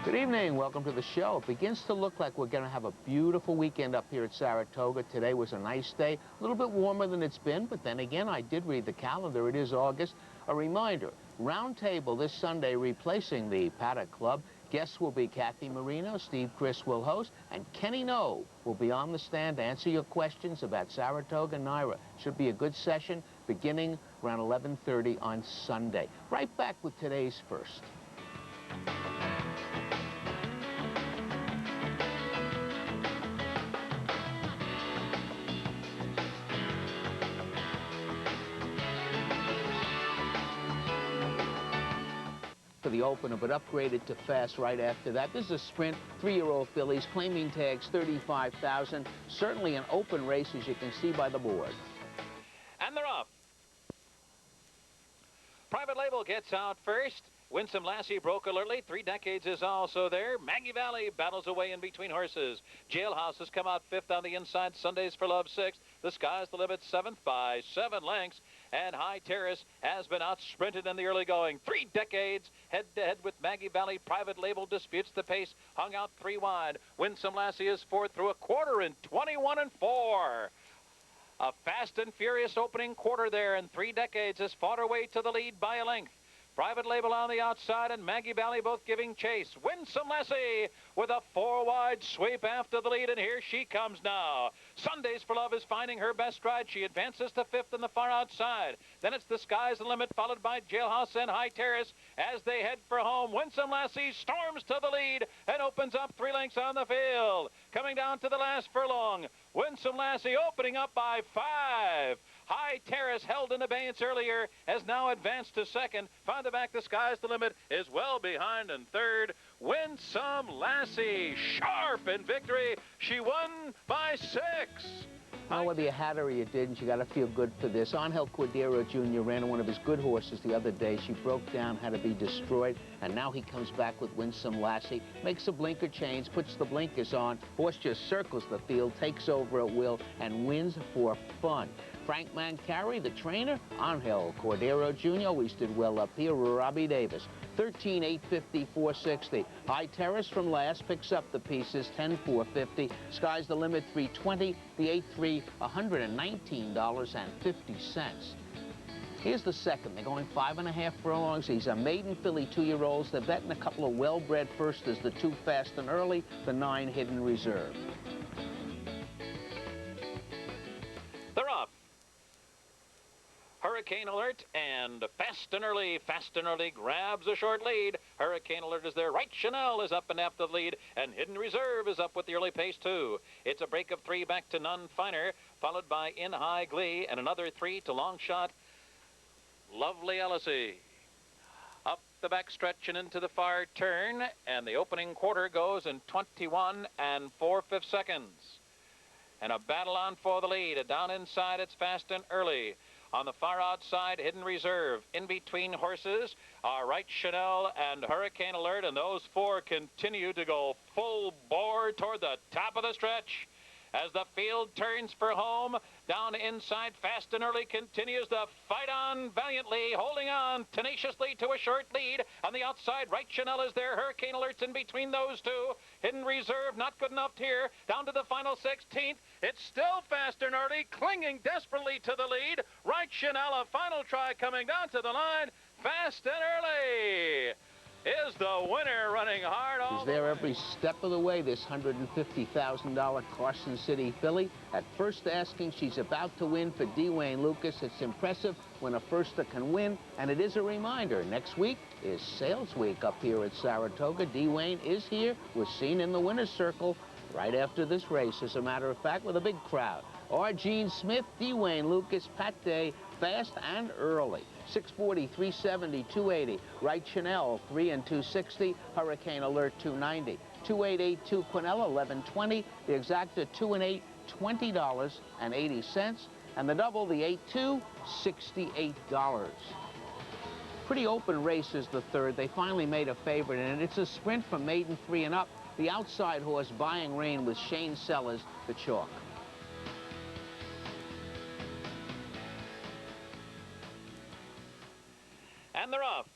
Good evening. Welcome to the show. It begins to look like we're going to have a beautiful weekend up here at Saratoga. Today was a nice day, a little bit warmer than it's been, but then again, I did read the calendar. It is August. A reminder, round table this Sunday replacing the Paddock Club. Guests will be Kathy Marino, Steve Chris will host, and Kenny No will be on the stand to answer your questions about Saratoga Naira. Should be a good session beginning around 11:30 on Sunday. Right back with today's first. For the opener, but upgraded to fast right after that. This is a sprint, 3-year-old fillies, claiming tags 35,000. Certainly an open race, as you can see by the board. And they're off. Private Label gets out first. Winsome Lassie broke alertly. 3 Decades is also there. Maggie Valley battles away in between horses. Jailhouse has come out 5th on the inside. Sundays for Love 6th. The Sky's the Limit 7th by 7 lengths. And High Terrace has been out sprinted in the early going. 3 Decades head-to-head with Maggie Valley. Private Label disputes the pace. Hung out 3 wide. Winsome Lassie is 4th through a quarter in 21 4. A fast and furious opening quarter there, and 3 Decades has fought her way to the lead by a length. Private Label on the outside and Maggie Valley both giving chase. Winsome Lassie with a 4-wide sweep after the lead, and here she comes now. Sundays for Love is finding her best stride. She advances to 5th in the far outside. Then it's The Sky's the Limit, followed by Jailhouse and High Terrace as they head for home. Winsome Lassie storms to the lead and opens up 3 lengths on the field. Coming down to the last furlong, Winsome Lassie opening up by 5. High Terrace, held in abeyance earlier, has now advanced to 2nd. Found the back, The Sky's the Limit is well behind in 3rd. Winsome Lassie, sharp in victory. She won by 6. Well, whether you had her or you didn't, you got to feel good for this. Angel Cordero Jr. ran one of his good horses the other day. She broke down, had to be destroyed, and now he comes back with Winsome Lassie. Makes a blinker change, puts the blinkers on. Horse just circles the field, takes over at will, and wins for fun. Frank Mancari, the trainer. Angel Cordero Jr. always did well up here. Robbie Davis, 13, 850, 460. High Terrace from last picks up the pieces, 10, 450. Sky's the Limit, 320. The 8-3, $119.50. Here's the second. They're going 5.5 furlongs. He's a maiden filly, 2-year-olds. They're betting a couple of well-bred firsters, the 2 Fast and Early, the 9 Hidden Reserve. They're off. Hurricane Alert and Fast and Early grabs a short lead. Hurricane Alert is there. Right Chanel is up and after the lead, and Hidden Reserve is up with the early pace too. It's a break of 3 back to None Finer, followed by In High Glee, and another 3 to Long Shot Lovely Ellisy. Up the back stretch and into the far turn, and the opening quarter goes in 21 4/5 seconds. And a battle on for the lead. Down inside, it's Fast and Early. On the far outside, Hidden Reserve. In between horses are Right Chanel and Hurricane Alert, and those 4 continue to go full bore toward the top of the stretch. As the field turns for home, down inside, Fast and Early continues to fight on valiantly, holding on tenaciously to a short lead. On the outside, Right Chanel is there. Hurricane Alert's in between those 2. Hidden Reserve, not good enough here. Down to the final 16th. It's still Fast and Early, clinging desperately to the lead. Right Chanel, a final try coming down to the line. Fast and Early is the winner, running hard all He's there every step of the way, this $150,000 Carson City filly. At first asking, she's about to win for D. Wayne Lucas. It's impressive when a firster can win, and it is a reminder. Next week is sales week up here at Saratoga. D. Wayne is here, was seen in the winner's circle right after this race, as a matter of fact, with a big crowd. R. Gene Smith, D. Wayne Lucas, Pat Day, Fast and Early. 640, 370, 280. Right Chanel, 3 and 260. Hurricane Alert, 290. 2882 Quinella, 1120. The Exacta, 2 and 8, $20.80. And the double, the 8-2, $68. Pretty open race is the third. They finally made a favorite in it. It's a sprint from maiden 3 and up. The outside horse, Buying Rain, with Shane Sellers, the chalk. And they're off.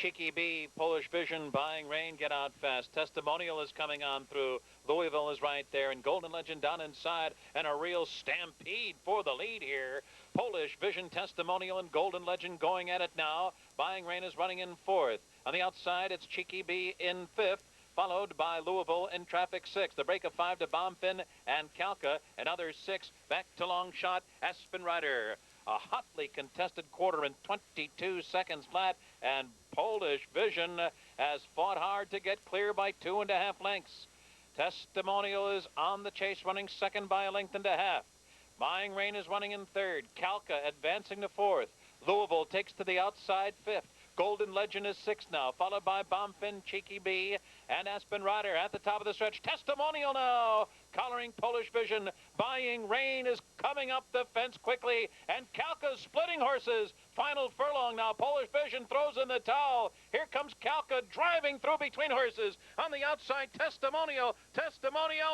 Cheeky B, Polish Vision, Buying Rain, Get Out Fast. Testimonial is coming on through. Louisville is right there, and Golden Legend down inside, and a real stampede for the lead here. Polish Vision, Testimonial, and Golden Legend going at it now. Buying Rain is running in fourth. On the outside, it's Cheeky B in fifth, followed by Louisville in traffic sixth. The break of 5 to Bombfin and Kalka. Another 6 back to long shot, Aspen Rider. A hotly contested quarter in 22 seconds flat, and Polish Vision has fought hard to get clear by 2.5 lengths. Testimonial is on the chase, running second by 1.5 lengths. Buying Rain is running in third. Kalka advancing to fourth. Louisville takes to the outside fifth. Golden Legend is sixth now, followed by Bombfin, Cheeky B, and Aspen Rider at the top of the stretch. Testimonial now, collaring Polish Vision. Buying Rain is coming up the fence quickly, and Kalka's splitting horses. Final furlong now. Polish Vision throws in the towel. Here comes Kalka driving through between horses. On the outside, Testimonial,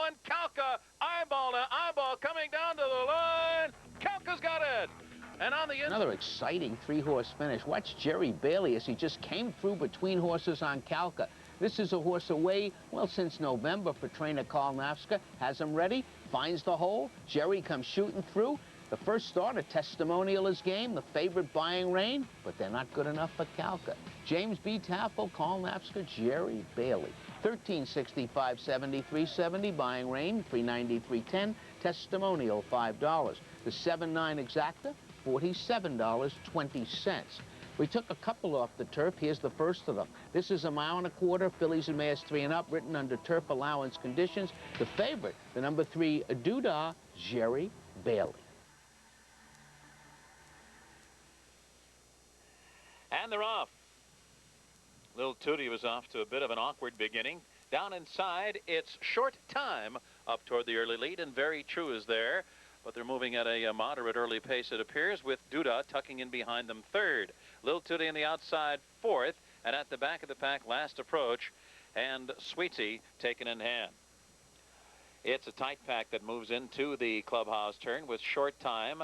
and Kalka, eyeball to eyeball, coming down to the line. Kalka's got it. And on the another exciting 3-horse finish. Watch Jerry Bailey as he just came through between horses on Kalka. This is a horse away, well, since November for trainer Carl Nafska. Has him ready, finds the hole. Jerry comes shooting through. The first starter, Testimonial, is game. The favorite, Buying Rain, but they're not good enough for Kalka. James B. Taffel, Carl Nafska, Jerry Bailey. 13.65, 73.70. Buying Rain, 3.90, 3.10. Testimonial, $5. The 7.9 exacta, $47.20. We took a couple off the turf. Here's the first of them. This is 1.25 miles, fillies and mares 3 and up, written under turf allowance conditions. The favorite, the number 3, Doodah, Jerry Bailey. And they're off. Little Tootie was off to a bit of an awkward beginning. Down inside, it's Short Time up toward the early lead, and Very True is there. But they're moving at a moderate early pace, it appears, with Doodah tucking in behind them third. Little Tootie on the outside fourth, and at the back of the pack, Last Approach, and Sweetie taken in hand. It's a tight pack that moves into the clubhouse turn with Short Time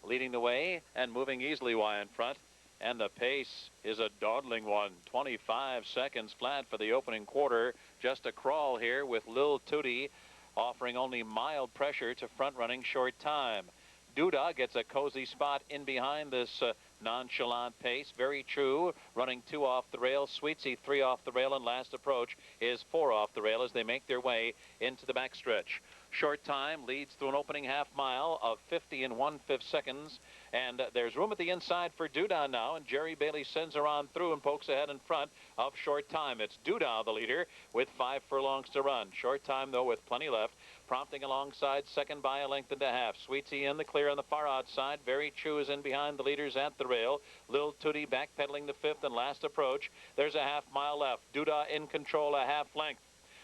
leading the way and moving easily wide in front. And the pace is a dawdling one. 25 seconds flat for the opening quarter. Just a crawl here with Lil Tootie offering only mild pressure to front-running Short Time. Doodah gets a cozy spot in behind this nonchalant pace. Very True running 2 off the rail. Sweetie 3 off the rail, and Last Approach is 4 off the rail as they make their way into the backstretch. Short Time leads through an opening half mile of 50 1/5 seconds, and there's room at the inside for Doodah now, and Jerry Bailey sends her on through and pokes ahead in front of Short Time. It's Doodah the leader with 5 furlongs to run. Short Time though with plenty left, prompting alongside second by 1.5 lengths. Sweetie in the clear on the far outside. Very True is in behind the leaders at the rail. Lil Tootie backpedaling the 5th, and Last Approach. There's a half mile left. Doodah in control, a half length.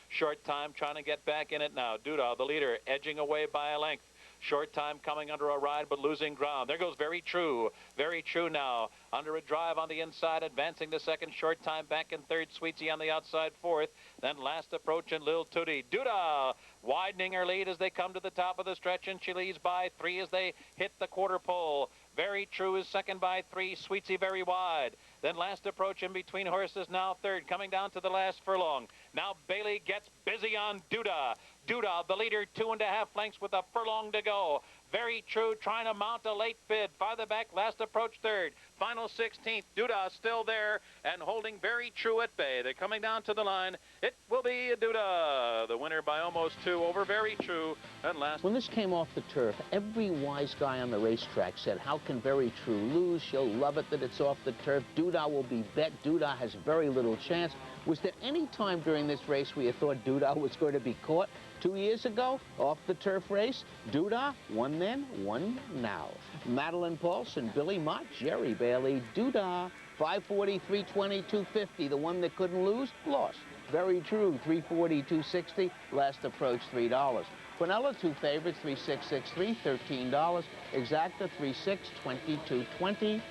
Short Time trying to get back in it now. Doodah, the leader, edging away by 1 length. Short Time coming under a ride but losing ground. There goes Very True. Very True now under a drive on the inside, advancing to second. Short Time back in third. Sweetie on the outside fourth. Then Last Approach and Lil Tootie. Doodah widening her lead as they come to the top of the stretch, and she leads by 3 as they hit the quarter pole. Very True is second by 3. Sweetie very wide. Then Last Approach in between horses now third, coming down to the last furlong. Now Bailey gets busy on Doodah. Doodah, the leader, 2.5 lengths with a furlong to go. Very True trying to mount a late bid. Farther back, Last Approach third. Final 16th. Doodah still there and holding Very True at bay. They're coming down to the line. It will be Doodah, the winner by almost 2 over Very True. And last. When this came off the turf, every wise guy on the racetrack said, how can Very True lose? She'll love it that it's off the turf. Doodah will be bet. Doodah has very little chance. Was there any time during this race where you thought Doodah was going to be caught? 2 years ago, off the turf race, Doodah, one then, one now. Madeline Paulson, Billy Mott, Jerry Bailey, Doodah, 540, 320, 250. The one that couldn't lose, lost. Very True, 340, 260. Last Approach, $3. Quinella, 2 favorites, 3663, $13. Exacta, 36, 2220.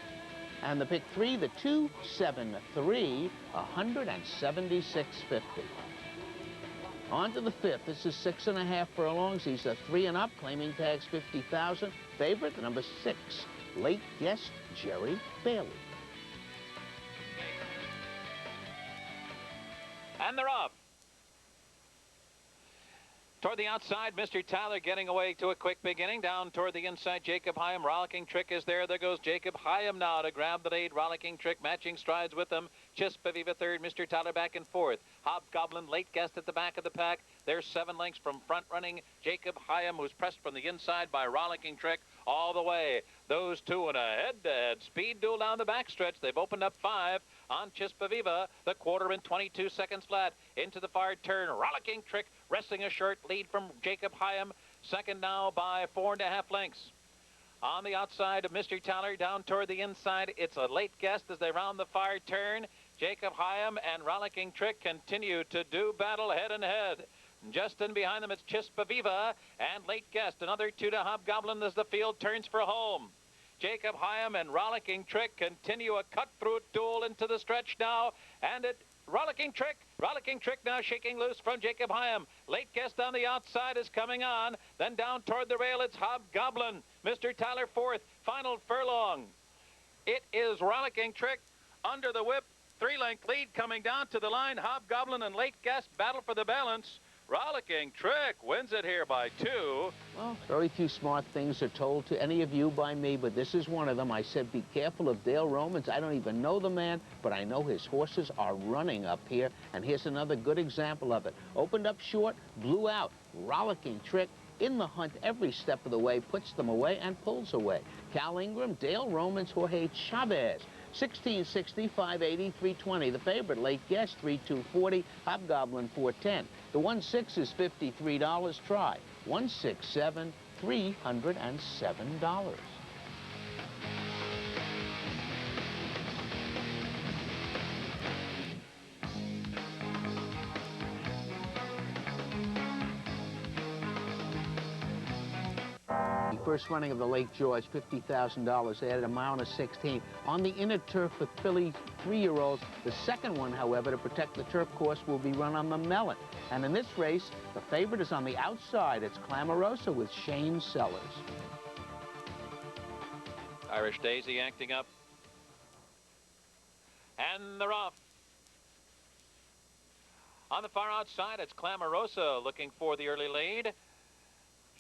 And the pick 3, the 273, $176.50. On to the 5th. This is 6.5 furlongs. These are 3 and up. Claiming tags 50,000. Favorite, the number 6. Late guest, Jerry Bailey. And they're off. Toward the outside, Mr. Tyler getting away to a quick beginning. Down toward the inside, Jacob Hyam. Rollicking Trick is there. There goes Jacob Hyam now to grab the lead. Rollicking Trick matching strides with them. Chispa Viva third. Mr. Tyler back and fourth. Hobgoblin late guessed at the back of the pack. There's 7 lengths from front running Jacob Hyam, who's pressed from the inside by Rollicking Trick all the way. Those two in a head-to-head speed duel down the backstretch. They've opened up 5 on Chispa Viva. The quarter in 22 seconds flat. Into the far turn. Rollicking Trick wresting a short lead from Jacob Hyam. Second now by 4.5 lengths. On the outside of Mr. Tyler, down toward the inside, it's a late guess as they round the far turn. Jacob Hyam and Rollicking Trick continue to do battle head and head. Just in behind them, it's Chispa Viva and late guest. Another 2 to Hobgoblin as the field turns for home. Jacob Hyam and Rollicking Trick continue a cut-through duel into the stretch now, and it Rollicking Trick now shaking loose from Jacob Hyam. Late guest on the outside is coming on. Then down toward the rail, it's Hobgoblin. Mr. Tyler fourth, final furlong. It is Rollicking Trick under the whip. 3-length lead coming down to the line. Hobgoblin and late guest battle for the balance. Rollicking Trick wins it here by 2. Well, very few smart things are told to any of you by me, but this is one of them. I said, be careful of Dale Romans. I don't even know the man, but I know his horses are running up here, and here's another good example of it. Opened up short, blew out. Rollicking Trick in the hunt every step of the way, puts them away and pulls away. Cal Ingram, Dale Romans, Jorge Chavez. 1660, 580, 320. The favorite, late guess, 3240. Hobgoblin, 410. The 1/6 is $53. Try 167, $307. First running of the Lake George, $50,000. They added a mile and a 16th. On the inner turf for Philly 3-year-olds. The second one, however, to protect the turf course, will be run on the Mellon. And in this race, the favorite is on the outside. It's Clamorosa with Shane Sellers. Irish Daisy acting up. And they're off. On the far outside, it's Clamorosa looking for the early lead.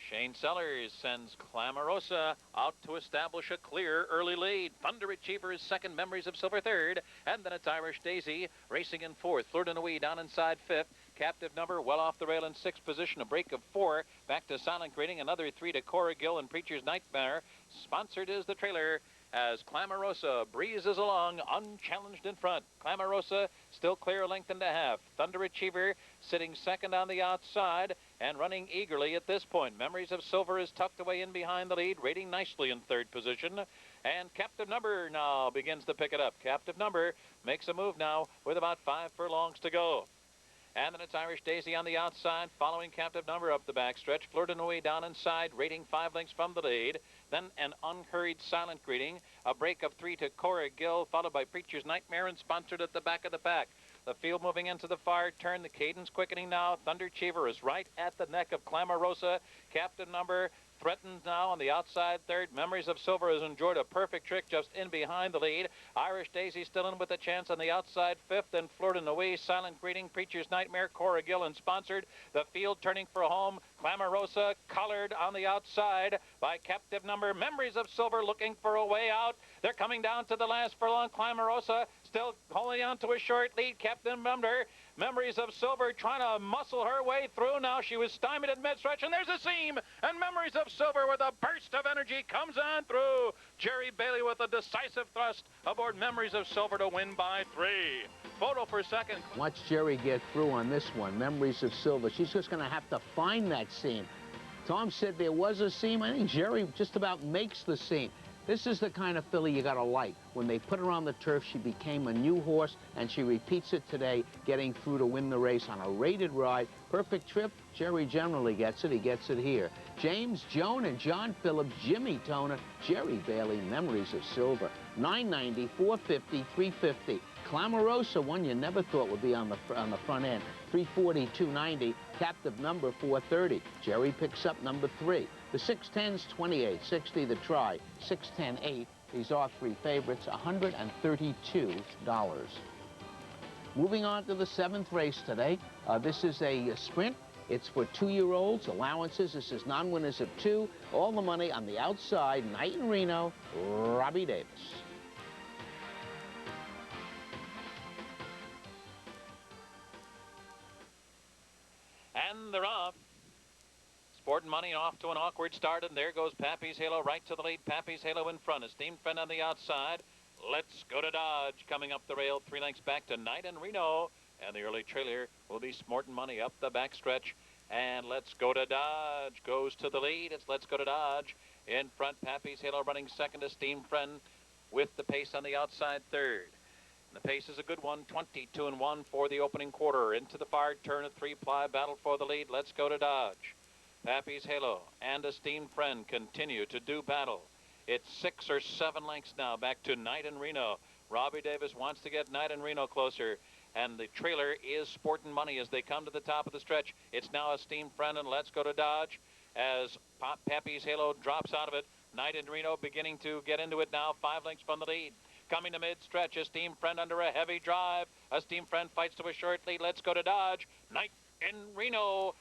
Shane Sellers sends Clamorosa out to establish a clear early lead. Thunder Achiever is second, Memories of Silver third, and then it's Irish Daisy racing in fourth. Flirtin' Away down inside fifth. Captive Number well off the rail in sixth position. A break of 4 back to Silent Greeting. Another 3 to Cora Gill and Preacher's Nightmare. Sponsored is the trailer as Clamorosa breezes along unchallenged in front. Clamorosa still clear a length and a half. Thunder Achiever sitting second on the outside and running eagerly at this point. Memories of Silver is tucked away in behind the lead, rating nicely in third position. And Captive Number now begins to pick it up. Captive Number makes a move now with about 5 furlongs to go. And then it's Irish Daisy on the outside, following Captive Number up the backstretch. Flirtin' Away down inside, rating 5 lengths from the lead. Then an unhurried Silent Greeting. A break of 3 to Cora Gill, followed by Preacher's Nightmare and Sponsored at the back of the pack. The field moving into the far turn. The cadence quickening now. Thunder Achiever is right at the neck of Clamorosa. Captain Number threatens now on the outside third. Memories of Silver has enjoyed a perfect trick just in behind the lead. Irish Daisy still in with a chance on the outside fifth. And Flirtin' Away, Silent Greeting, Preacher's Nightmare, Cora Gill and Sponsored. The field turning for home. Clamorosa collared on the outside by Captive Number. Memories of Silver looking for a way out. They're coming down to the last furlong. Clamorosa still holding on to a short lead. Captain Number, Memories of Silver trying to muscle her way through. Now she was stymied at mid-stretch, and there's a seam. And Memories of Silver with a burst of energy comes on through. Jerry Bailey with a decisive thrust aboard Memories of Silver to win by 3. Photo for second. Watch Jerry get through on this one. Memories of Silver. She's just going to have to find that seam. Tom said there was a seam. I think Jerry just about makes the seam. This is the kind of filly you got to like. When they put her on the turf, she became a new horse, and she repeats it today, getting through to win the race on a rated ride. Perfect trip. Jerry generally gets it. He gets it here. James, Joan, and John Phillips, Jimmy Toner, Jerry Bailey, Memories of Silver. $9.90, $4.50, $3.50. Clamorosa, one you never thought would be on the front end. $3.40, $2.90. Captive Number, $4.30. Jerry picks up number 3. The 610's $28.60. The try, $6.10.8. These are 3 favorites, $132. Moving on to the 7th race today. This is a sprint. It's for 2-year-olds. Allowances. This is non-winners of 2. All the money on the outside. Knight in Reno, Robbie Davis. And they're off. Sport and Money off to an awkward start, and there goes Pappy's Halo right to the lead. Pappy's Halo in front. Esteemed Friend on the outside. Let's Go to Dodge coming up the rail 3 lengths back to Knight and Reno. And the early trailer will be Sport and Money up the backstretch. And Let's Go to Dodge goes to the lead. It's Let's Go to Dodge. In front, Pappy's Halo running second. Esteemed Friend with the pace on the outside third. And the pace is a good one, 22-1 for the opening quarter. Into the far turn, a 3-ply battle for the lead. Let's Go to Dodge. Pappy's Halo and Esteemed Friend continue to do battle. It's 6 or 7 lengths now back to Knight and Reno. Robbie Davis wants to get Knight and Reno closer. And the trailer is Sport and Money as they come to the top of the stretch. It's now Esteemed Friend and Let's Go to Dodge as Pappy's Halo drops out of it. Knight and Reno beginning to get into it now, 5 lengths from the lead. Coming to mid-stretch, Esteemed Friend under a heavy drive. Esteemed Friend fights to a short lead. Let's Go to Dodge. Knight and Reno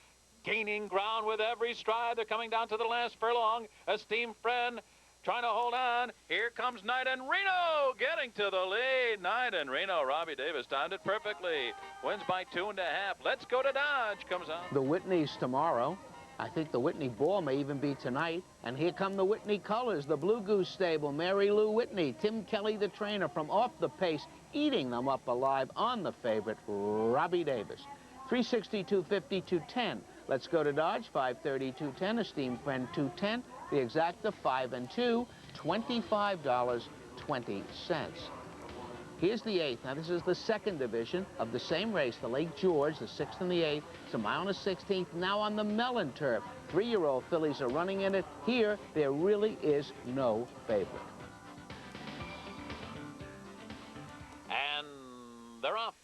gaining ground with every stride. They're coming down to the last furlong. Esteemed Friend trying to hold on. Here comes Knight and Reno getting to the lead. Knight and Reno. Robbie Davis timed it perfectly. Wins by 2.5. Let's Go to Dodge comes on. The Whitneys tomorrow. I think the Whitney Ball may even be tonight. And here come the Whitney colors, the Blue Goose stable, Mary Lou Whitney, Tim Kelly, the trainer, from off the pace, eating them up alive on the favorite, Robbie Davis. 360, 250, 210. Let's Go to Dodge, 530, 210. Esteemed Friend, 210. The exacta, 5 and 2, $25.20. Here's the 8th. Now, this is the 2nd division of the same race, the Lake George, the 6th and the 8th. It's a mile and a 16th, now on the Mellon turf. 3-year-old fillies are running in it. Here, there really is no favorite. And they're off.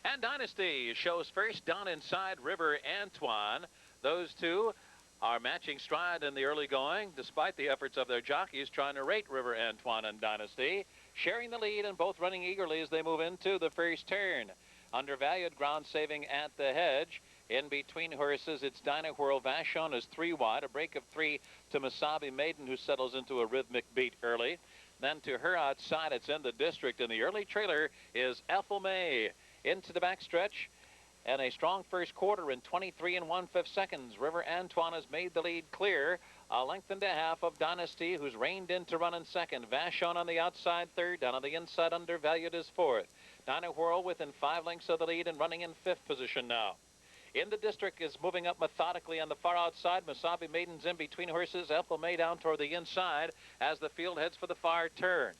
And Dynasty shows first down inside River Antoine. Those two are matching stride in the early going, despite the efforts of their jockeys trying to rate River Antoine and Dynasty, sharing the lead and both running eagerly as they move into the first turn. Undervalued ground saving at the hedge. In between horses, it's Dinah Whirl. Vachon is 3 wide, a break of 3 to Masabi Maiden, who settles into a rhythmic beat early. Then to her outside, it's In the District, and the early trailer is Ethel May. Into the backstretch. And a strong first quarter in 23 1/5 seconds. River Antoine has made the lead clear. A length and a half of Dynasty, who's reined in to run in second. Vachon on the outside third. Down on the inside, Undervalued is fourth. Dinah Whirl within 5 lengths of the lead and running in 5th position now. In the District is moving up methodically on the far outside. Masabi Maiden's in between horses. Ethel May down toward the inside as the field heads for the far turn.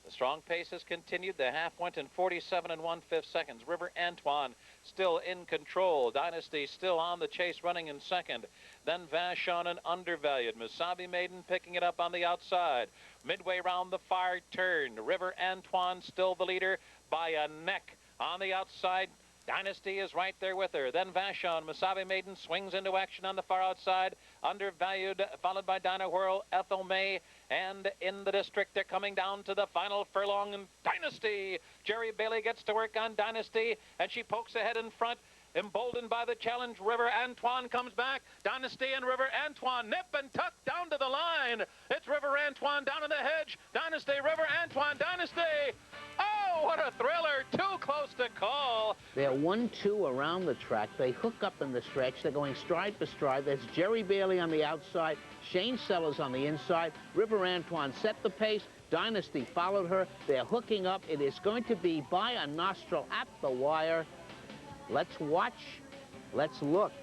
The strong pace has continued. The half went in 47 1/5 seconds. River Antoine still in control. Dynasty still on the chase, running in second. Then Vachon and Undervalued. Masabi Maiden picking it up on the outside. Midway round the far turn. River Antoine still the leader by a neck. On the outside, Dynasty is right there with her. Then Vachon. Masabi Maiden swings into action on the far outside. Undervalued, followed by Dinah Whirl, Ethel May, and In the District, they're coming down to the final furlong. And Dynasty. Jerry Bailey gets to work on Dynasty, and she pokes ahead in front. Emboldened by the challenge, River Antoine comes back. Dynasty and River Antoine nip and tuck down to the line. It's River Antoine down in the hedge. Dynasty, River Antoine, Dynasty. Oh, what a thriller. Too close to call. They're 1-2 around the track. They hook up in the stretch. They're going stride for stride. There's Jerry Bailey on the outside. Shane Sellers on the inside. River Antoine set the pace. Dynasty followed her. They're hooking up. It is going to be by a nostril at the wire. Let's watch. Let's look.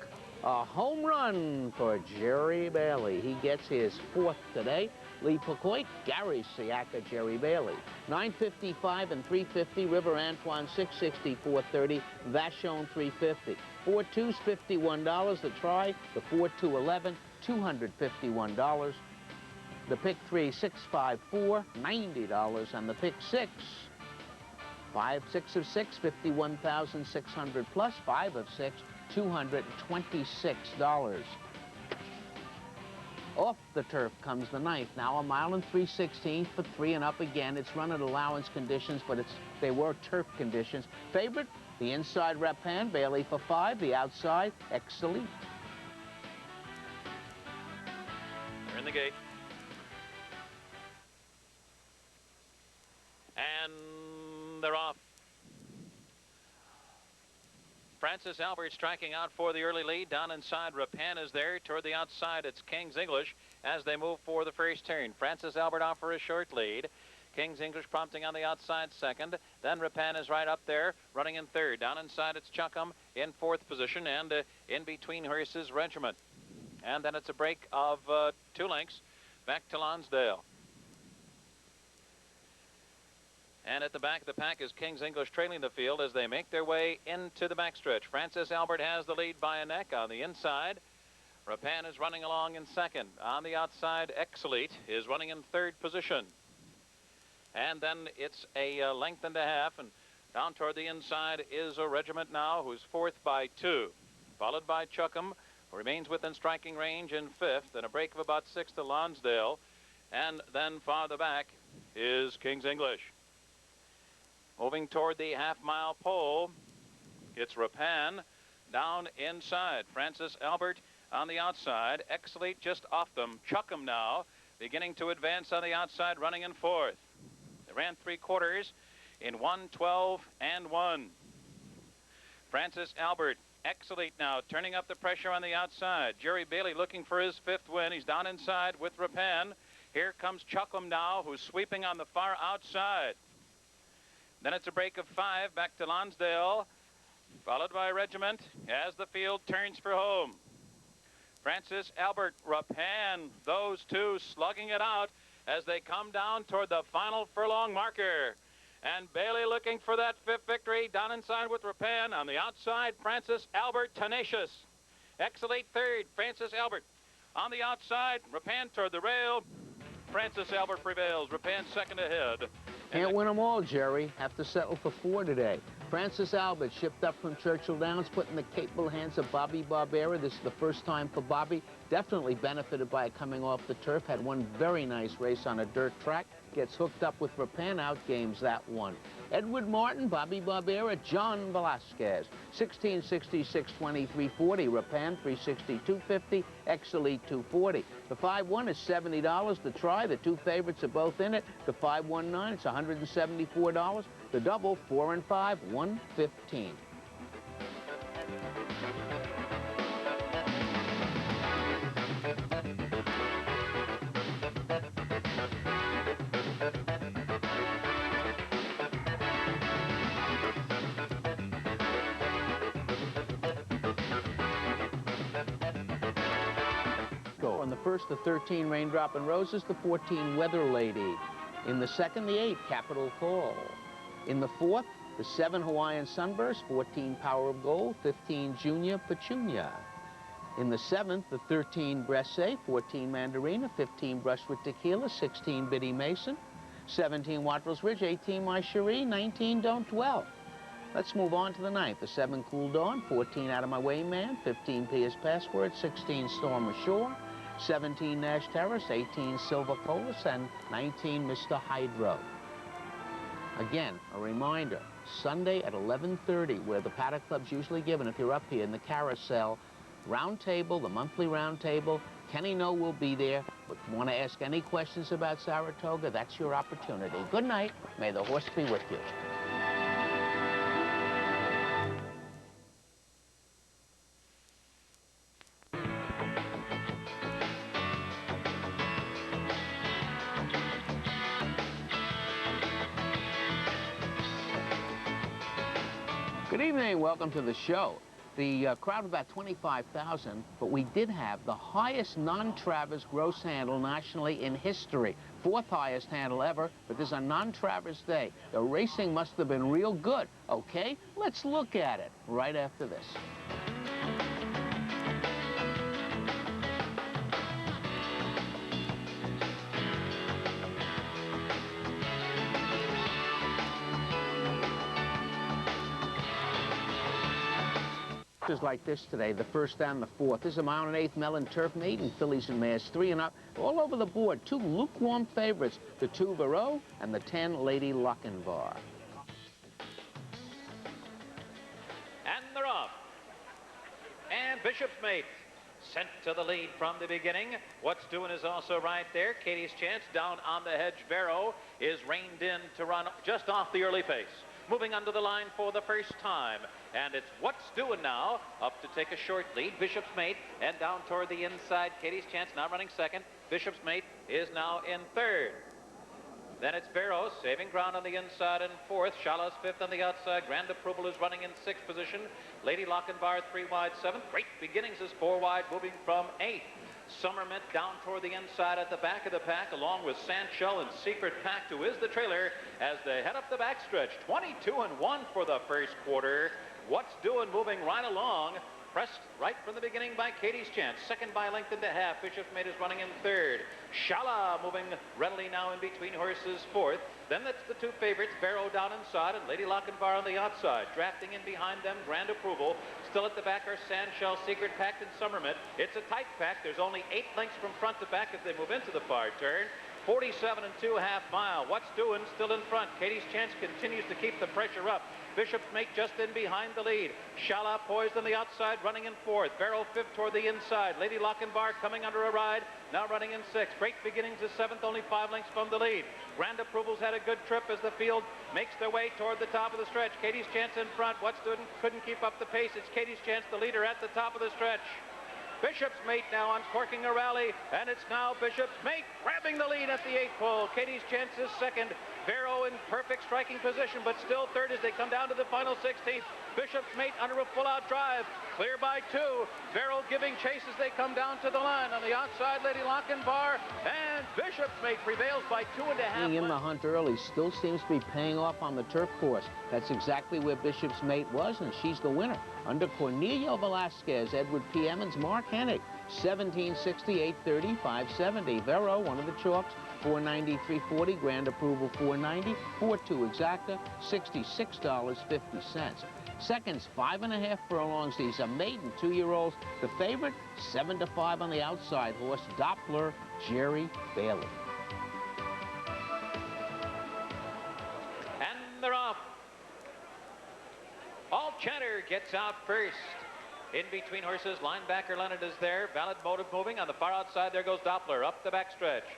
A home run for Jerry Bailey. He gets his 4th today. Lee Pucoit, Gary Siaka, Jerry Bailey. 955 and 350. River Antoine 660, 430. Vachon 350. 4-2's $51. The try. The 4-2 11, $251. The pick 3 654, $90, and the pick 6. 5-6 of 6, 51,600 plus. 5 of 6, $226. Off the turf comes the ninth. Now 1 mile and 3/16 for 3 and up again. It's run at allowance conditions, but they were turf conditions. Favorite, the inside Rapin, Bailey for 5. The outside, Excelite. They're in the gate. And they're off. Francis Albert striking out for the early lead. Down inside, Rapin is there. Toward the outside, it's King's English as they move for the first turn. Francis Albert off for a short lead. King's English prompting on the outside second. Then Rapin is right up there, running in third. Down inside, it's Chuckham in fourth position, and in between horses, Regiment. And then it's a break of 2 lengths back to Lonsdale. And at the back of the pack is King's English trailing the field as they make their way into the backstretch. Francis Albert has the lead by a neck on the inside. Rapin is running along in second. On the outside, Excelite is running in third position. And then it's a length and a half, and down toward the inside is a Regiment now, who's fourth by 2. Followed by Chuckham, who remains within striking range in fifth, and a break of about 6 to Lonsdale. And then farther back is King's English. Moving toward the half-mile pole, it's Rapin down inside. Francis Albert on the outside. Excelite just off them. Chuckham now beginning to advance on the outside, running in fourth. They ran 3/4 in 1:12 and 1. Francis Albert, Excelite now turning up the pressure on the outside. Jerry Bailey looking for his 5th win. He's down inside with Rapin. Here comes Chuckham now, who's sweeping on the far outside. Then it's a break of 5 back to Lonsdale, followed by Regiment as the field turns for home. Francis Albert, Rapin, those two slugging it out as they come down toward the final furlong marker. And Bailey looking for that 5th victory down inside with Rapin. On the outside, Francis Albert, tenacious. Excelite third, Francis Albert. On the outside, Rapin toward the rail. Francis Albert prevails. Rapin second ahead. Can't win them all, Jerry. Have to settle for 4 today. Francis Albert shipped up from Churchill Downs, put in the capable hands of Bobby Barbera. This is the first time for Bobby. Definitely benefited by coming off the turf. Had one very nice race on a dirt track. Gets hooked up with Rapin, outgames that one. Edward Martin, Bobby Barbera, John Velasquez. 1666, 2340. Rapin, 360, 250. Excelite, 240. The 5-1 is $70 to try. The 2 favorites are both in it. The 5-1-9, it's $174. The double, 4 and 5, 115. On the first, the 13, Raindrop and Roses, the 14, Weather Lady. In the second, the 8, Capital Fall. In the fourth, the 7, Hawaiian Sunburst, 14, Power of Gold, 15, Junior Petunia. In the seventh, the 13, Bresse, 14, Mandarina, 15, Brush with Tequila, 16, Biddy Mason, 17, Watrels Ridge, 18, My Cherie, 19, Don't Dwell. Let's move on to the ninth. The 7, Cool Dawn, 14, Out of My Way Man, 15, Pia's Password, 16, Storm Ashore, 17, Nash Terrace, 18, Silver Colas, and 19, Mr. Hydro. Again, a reminder, Sunday at 11:30, where the Paddock Club's usually given, if you're up here in the carousel, round table, the monthly round table. Kenny No will be there, but if you want to ask any questions about Saratoga, that's your opportunity. Good night. May the horse be with you. Good evening, welcome to the show. The crowd was about 25,000, but we did have the highest non-Travers gross handle nationally in history. 4th highest handle ever, but this is a non-Travers day. The racing must have been real good. Okay, let's look at it right after this. Just like this today, the first and the fourth. This is a mile and eighth Melon Turf Maiden, fillies and mares 3 and up, all over the board. 2 lukewarm favorites, the 2 Varro and the 10 Lady Lochinvar. And they're off. And Bishop's Mate sent to the lead from the beginning. What's Doing is also right there. Katie's Chance down on the hedge. Varro is reined in to run just off the early pace. Moving under the line for the first time. And it's What's Doing now up to take a short lead. Bishop's Mate and down toward the inside. Katie's Chance now running second. Bishop's Mate is now in third. Then it's Varro saving ground on the inside in fourth. Shala's fifth on the outside. Grand Approval is running in sixth position. Lady Lochinvar 3 wide seventh. Great Beginnings is 4 wide, moving from eighth. Summermint down toward the inside at the back of the pack, along with Sandshell and Secret Pact, who is the trailer, as they head up the backstretch. 22-1 for the first quarter. What's Doing moving right along. Pressed right from the beginning by Katie's Chance. Second by length and a half. Bishop's Mate is running in third. Shala moving readily now in between horses fourth. Then that's the 2 favorites, Varro down inside and Lady Lochinvar on the outside. Drafting in behind them, Grand Approval. Still at the back are Sandshell, Secret Pact, and Summermint. It's a tight pack. There's only 8 lengths from front to back as they move into the far turn. 47 2/2 mile. What's Doing still in front. Katie's Chance continues to keep the pressure up. Bishop's Mate just in behind the lead. Shala poised on the outside, running in fourth. Varro fifth toward the inside. Lady Lochinvar coming under a ride, now running in sixth. Great Beginnings is seventh, only 5 lengths from the lead. Grand Approval's had a good trip as the field makes their way toward the top of the stretch. Katie's Chance in front. What's Doing couldn't keep up the pace. It's Katie's Chance, the leader, at the top of the stretch. Bishop's Mate now uncorking a rally, and it's now Bishop's Mate grabbing the lead at the 8th pole. Katie's Chance is second. Varro in perfect striking position, but still third as they come down to the final 16th. Bishop's Mate under a full-out drive, clear by 2. Varro giving chase as they come down to the line. On the outside, Lady Lochinvar, and Bishop's Mate prevails by 2.5. In the hunt early still seems to be paying off on the turf course. That's exactly where Bishop's Mate was, and she's the winner. Under Cornelio Velasquez, Edward P. Emmons, Mark Hennig, 1760, 830, 570. Varro, one of the chalks, 490, 340. Grand Approval, 490. 4-2 exacta, $66.50. Seconds, 5.5 furlongs. These are maiden 2-year-olds. The favorite, 7-5 on the outside horse, Doppler, Jerry Bailey. And they're off. All Chatter gets out first. In between horses, linebacker Leonard is there. Valid Motive moving. On the far outside, there goes Doppler up the backstretch.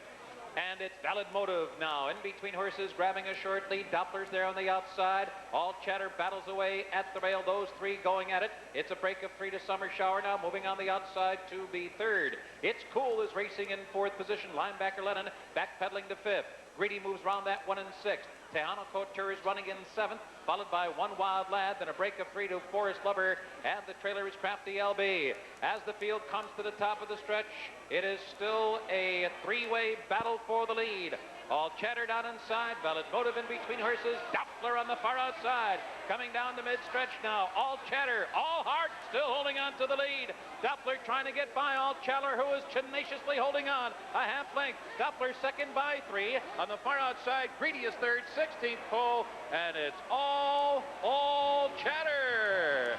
And it's Valid Motive now. In between horses, grabbing a short lead. Doppler's there on the outside. All Chatter battles away at the rail. Those 3 going at it. It's a break of 3 to Summer Shower now, moving on the outside to be third. It's Cool is racing in 4th position. Linebacker Lennon backpedaling to 5th. Greedy moves round that 1 in 6th. Tejano Couture is running in 7th, followed by One Wild Lad, then a break of 3 to Forest Lover, and the trailer is Crafty LB. As the field comes to the top of the stretch, it is still a 3-way battle for the lead. All Chatter down inside, Valid Motive in between horses, Doppler on the far outside. Coming down the mid-stretch now, All Chatter, All Heart still holding on to the lead. Doppler trying to get by All Chatter, who is tenaciously holding on a half length. Doppler second by 3. On the far outside, Greedy is third, 16th pole, and it's All Chatter.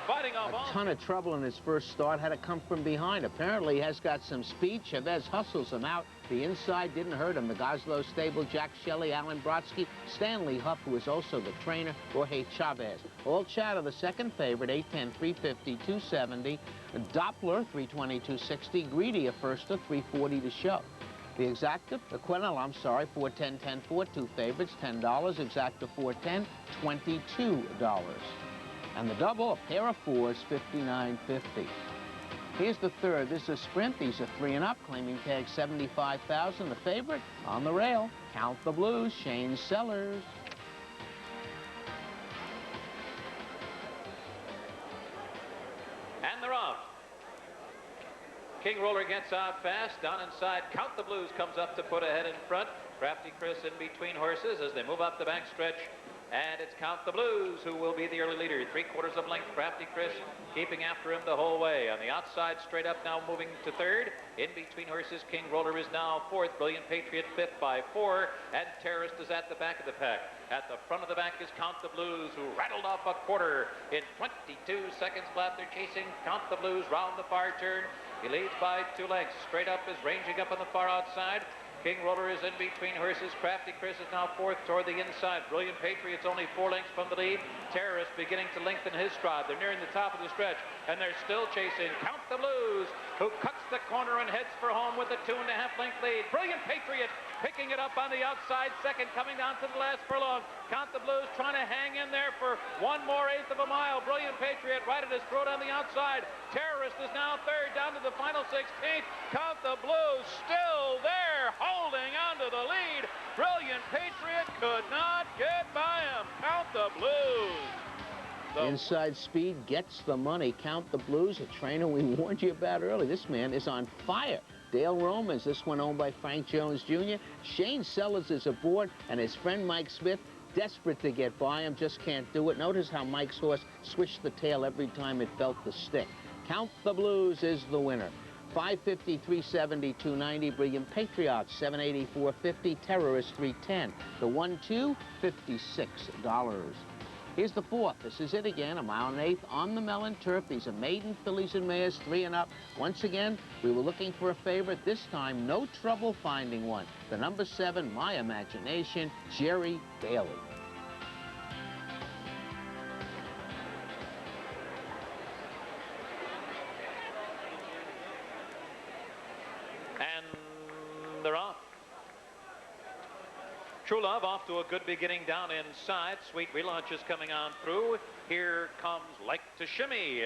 Fighting off a ton of trouble in his first start. Had to come from behind. Apparently has got some speed. Chavez hustles him out. The inside didn't hurt him. The Goslow stable, Jack Shelley, Alan Brodsky, Stanley Huff, who is also the trainer, Jorge Chavez. All Chatter, the second favorite, 810, 350, 270. Doppler, 320, 260. Greedy, a first to 340 to show. The exacta, the Quenelle, I'm sorry, 410, 10-4, 2 favorites, $10. Exacta 410, $22. And the double, a pair of 4s, $59.50. Here's the third. This is a sprint. These are 3 and up, claiming tag 75,000. The favorite on the rail, Count the Blues, Shane Sellers. And they're off. King Roller gets out fast. Down inside, Count the Blues comes up to put ahead in front. Crafty Chris in between horses as they move up the backstretch. And it's Count the Blues who will be the early leader. 3/4 of length, Crafty Chris keeping after him the whole way. On the outside, straight up now moving to third. In between horses, King Roller is now fourth. Brilliant Patriot fifth by 4. And Terrorist is at the back of the pack. At the front of the back is Count the Blues, who rattled off a quarter in 22 seconds flat. They're chasing Count the Blues round the far turn. He leads by 2 lengths. Straight up is ranging up on the far outside. King Roller is in between horses. Crafty Chris is now fourth toward the inside. Brilliant Patriot's only 4 lengths from the lead. Terrorist beginning to lengthen his stride. They're nearing the top of the stretch, and they're still chasing Count the Blues, who cuts the corner and heads for home with a 2.5 length lead. Brilliant Patriot picking it up on the outside, second, coming down to the last furlong. Count the Blues trying to hang in there for 1 more 1/8 of a mile. Brilliant Patriot right at his throat on the outside. Terrorist is now third, down to the final 16th. Count the Blues still there, holding on to the lead. Brilliant Patriot could not get by him. Count the Blues. Inside speed gets the money. Count the Blues, a trainer we warned you about early. This man is on fire. Dale Romans, this one owned by Frank Jones Jr. Shane Sellers is aboard, and his friend Mike Smith, desperate to get by him, just can't do it. Notice how Mike's horse swished the tail every time it felt the stick. Count the Blues is the winner. 550, 370, 290. Brilliant Patriot, 780, 450. Terrorist, 310. The 1-2, $56. Here's the 4th. This is it again, 1 1/8 on the melon turf. These are maiden fillies and mares, 3 and up. Once again, we were looking for a favorite. This time, no trouble finding one. The number 7, My Imagination, Jerry Bailey. And they're off. True Love off to a good beginning down inside. Sweet Relaunch is coming on through. Here comes Like to Shimmy.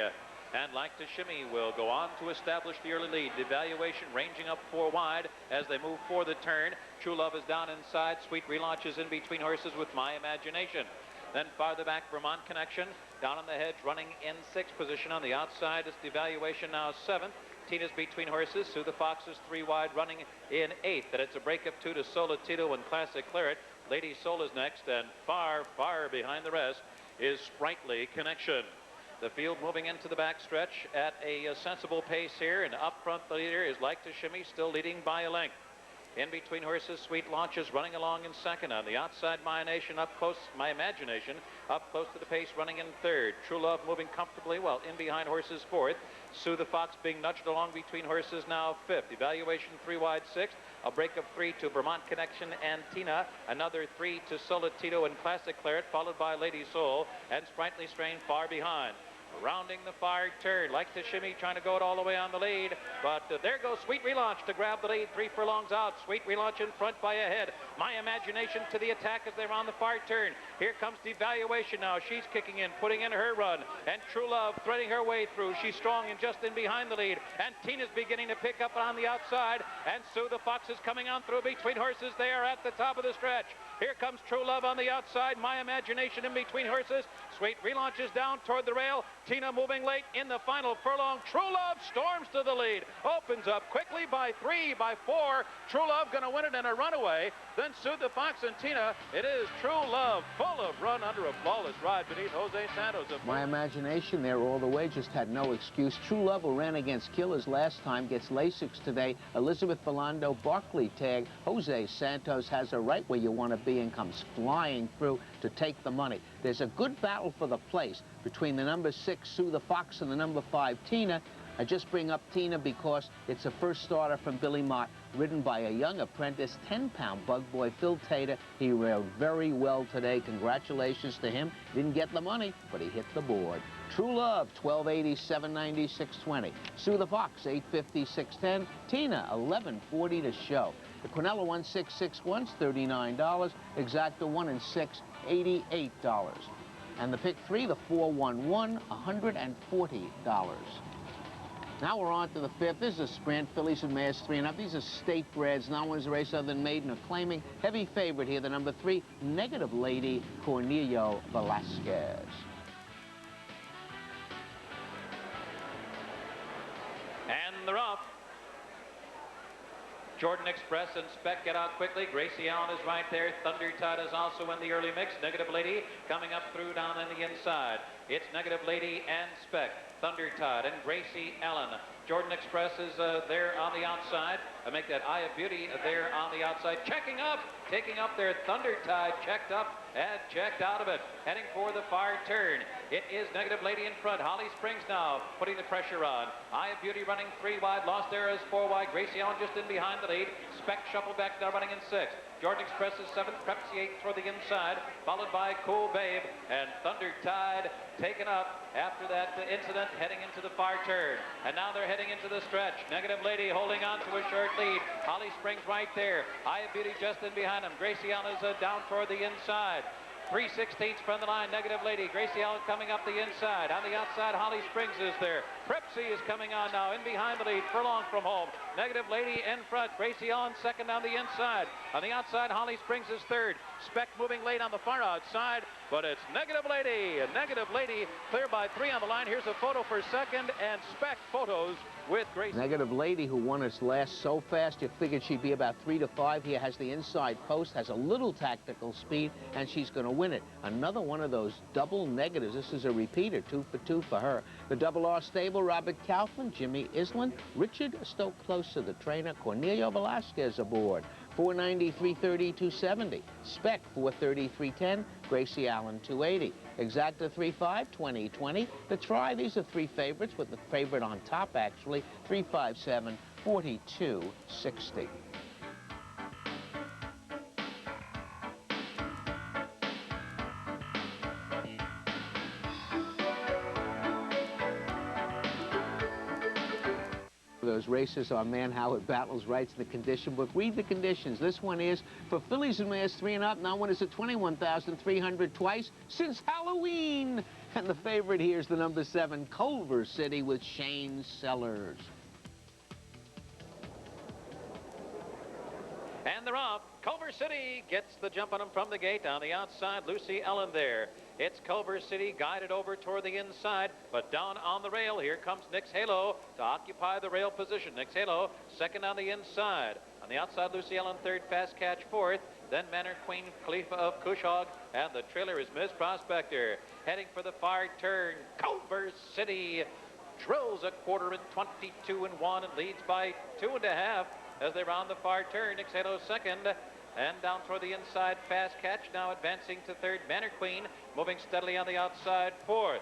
And Like to Shimmy will go on to establish the early lead. The evaluation ranging up 4 wide as they move for the turn. True Love is down inside. Sweet Relaunch is in between horses with My Imagination. Then farther back, Vermont Connection. Down on the hedge, running in 6th position. On the outside is the evaluation now 7th. Tina's between horses. Sue the Fox is 3 wide, running in 8th. And it's a break of 2 to Solatito and Classic Claret. Lady Soul is next, and far, far behind the rest is Sprightly Connection. The field moving into the back stretch at a sensible pace here, and up front the leader is Like to Shimmy, still leading by a length. In between horses, Sweet Launch is running along in 2nd. On the outside, My Imagination up close to the pace, running in 3rd. True Love moving comfortably, while in behind horses 4th. Sue the Fox being nudged along between horses now 5th. Evaluation 3 wide 6th. A break of 3 to Vermont Connection and Tina. Another 3 to Solatito and Classic Claret, followed by Lady Soul and Sprightly Strain far behind. Rounding the far turn, Like to Shimmy trying to go it all the way on the lead, but there goes Sweet Relaunch to grab the lead. 3 furlongs out. Sweet Relaunch in front by a head. My Imagination to the attack as they're on the far turn. Here comes the evaluation now. She's kicking in, putting in her run, and True Love threading her way through. She's strong and just in behind the lead, and Tina's beginning to pick up on the outside, and Sue the Fox is coming on through between horses. They are at the top of the stretch. Here comes True Love on the outside. My Imagination in between horses. Sweet Relaunch is down toward the rail. Tina moving late in the final furlong. True Love storms to the lead. Opens up quickly by 3, by 4. True Love going to win it in a runaway. Then Sue the Fox and Tina. It is True Love full of run under a flawless ride beneath Jose Santos. My Imagination there all the way, just had no excuse. True Love, who ran against Killers last time, gets Lasix today. Elizabeth Philando, Barkley tag. Jose Santos has her right where you want to be and comes flying through to take the money. There's a good battle for the place between the number 6, Sue the Fox, and the number 5, Tina. I just bring up Tina because it's a first starter from Billy Mott, ridden by a young apprentice, 10-pound bug boy, Phil Tater. He rode very well today. Congratulations to him. Didn't get the money, but he hit the board. True Love, 1280, 790, 620. Sue the Fox, 850, 610. Tina, 1140 to show. The Quinella 1661's $39. Exacta 1 and 6, $88. And the pick 3, the 411, $140. Now we're on to the 5th. This is a sprint. Fillies and mares 3 and up. These are state breds. No one's a race other than Maiden or claiming. Heavy favorite here, the number 3, Negative Lady, Cornelio Velasquez. And they're off. Jordan Express and Spec get out quickly. Gracie Allen is right there. Thunder Tide is also in the early mix. Negative Lady coming up through down in the inside. It's Negative Lady and Spec, Thunder Tide, and Gracie Allen. Jordan Express is there on the outside. I make that Eye of Beauty there on the outside. Checking up, taking up their Thunder Tide, checked up and checked out of it. Heading for the far turn. It is Negative Lady in front. Holly Springs now putting the pressure on. Eye of Beauty running 3 wide. Lost there is 4 wide. Gracie Allen just in behind the lead. Spec shuffled back now running in 6th. Jordan Express is 7th. Prepsy 8th for the inside. Followed by Cool Babe and Thunder Tide taken up after that incident heading into the far turn. And now they're heading into the stretch. Negative Lady holding on to a short lead. Holly Springs right there. Eye of Beauty just in behind him. Gracie Allen is down toward the inside. 3/16 from the line, Negative Lady. Gracie Allen coming up the inside. On the outside, Holly Springs is there. Prepsy is coming on now, in behind the lead, Furlong from home. Negative Lady in front. Gracie Allen second on the inside. On the outside, Holly Springs is third. Spec moving late on the far outside, but it's Negative Lady. Negative Lady clear by 3 on the line. Here's a photo for second, and Spec photos with Gracie. Negative Lady, who won its last so fast, you figured she'd be about 3 to 5. Here has the inside post, has a little tactical speed, and she's going to win it. Another one of those double negatives. This is a repeater, 2 for 2 for her. The Double R stable, Robert Kaufman, Jimmy Island, Richard Stoke-Closer, the trainer, Cornelio Velasquez aboard. 490, 330, 270. Spec 430, 310. Gracie Allen 280. Exacta 35, 20, 20. The Try, these are 3 favorites with the favorite on top actually. 357, 42, 60. Those races our man Howard Battles writes in the condition book. Read the conditions. This one is for fillies and mares 3 and up. Now one is at 21,300 twice since Halloween. And the favorite here is the number 7 Culver City with Shane Sellers. And they're off. Culver City gets the jump on him from the gate. On the outside, Lucy Ellen there. It's Culver City guided over toward the inside, but down on the rail, here comes Nick's Halo to occupy the rail position. Nick's Halo second on the inside. On the outside, Lucy Ellen third, Fast Catch fourth. Then Manor Queen, Khalifa of Kushog, and the trailer is Miss Prospector. Heading for the far turn, Culver City drills a quarter in 22 and 1 and leads by 2.5 as they round the far turn. Nick's Halo second. And down toward the inside, Fast Catch now advancing to third. Manor Queen moving steadily on the outside, fourth.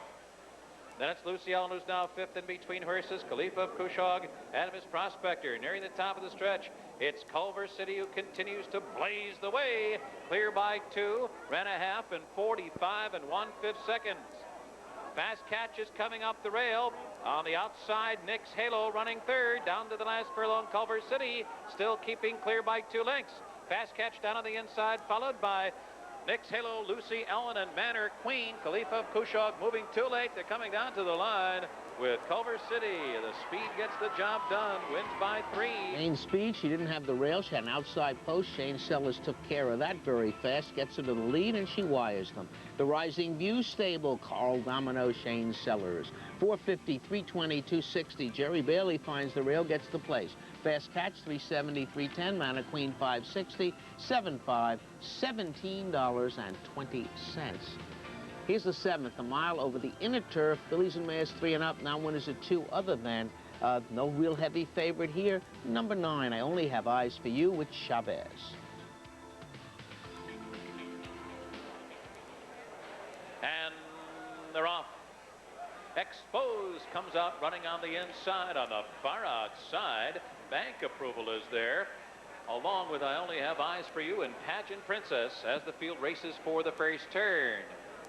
Then it's Lucy Ellen who's now fifth in between horses. Khalifa of Kushog and Miss Prospector. Nearing the top of the stretch, it's Culver City who continues to blaze the way. Clear by 2, ran a half in 45 and 1/5 seconds. Fast Catch is coming up the rail. On the outside, Nick's Halo running third. Down to the last furlong, Culver City still keeping clear by 2 lengths. Fast Catch down on the inside, followed by Nick's Halo, Lucy Ellen, and Manor Queen. Khalifa of Kushog moving too late. They're coming down to the line with Culver City. The speed gets the job done, wins by 3. Main speed, she didn't have the rail. She had an outside post. Shane Sellers took care of that very fast. Gets her to the lead, and she wires them. The Rising View stable, Carl Domino, Shane Sellers. 450, 320, 260. Jerry Bailey finds the rail, gets the place. Fast Catch, 370, 310. Manor Queen, 560, 75, $17.20. Here's the 7th, a mile over the inner turf. Fillies and mares 3 and up. Now winners at 2 other than no real heavy favorite here. Number 9, I Only Have Eyes for You with Chavez. And they're off. Exposed comes out running on the inside. On the far outside, Bank Approval is there, along with I Only Have Eyes for You and Pageant Princess as the field races for the first turn.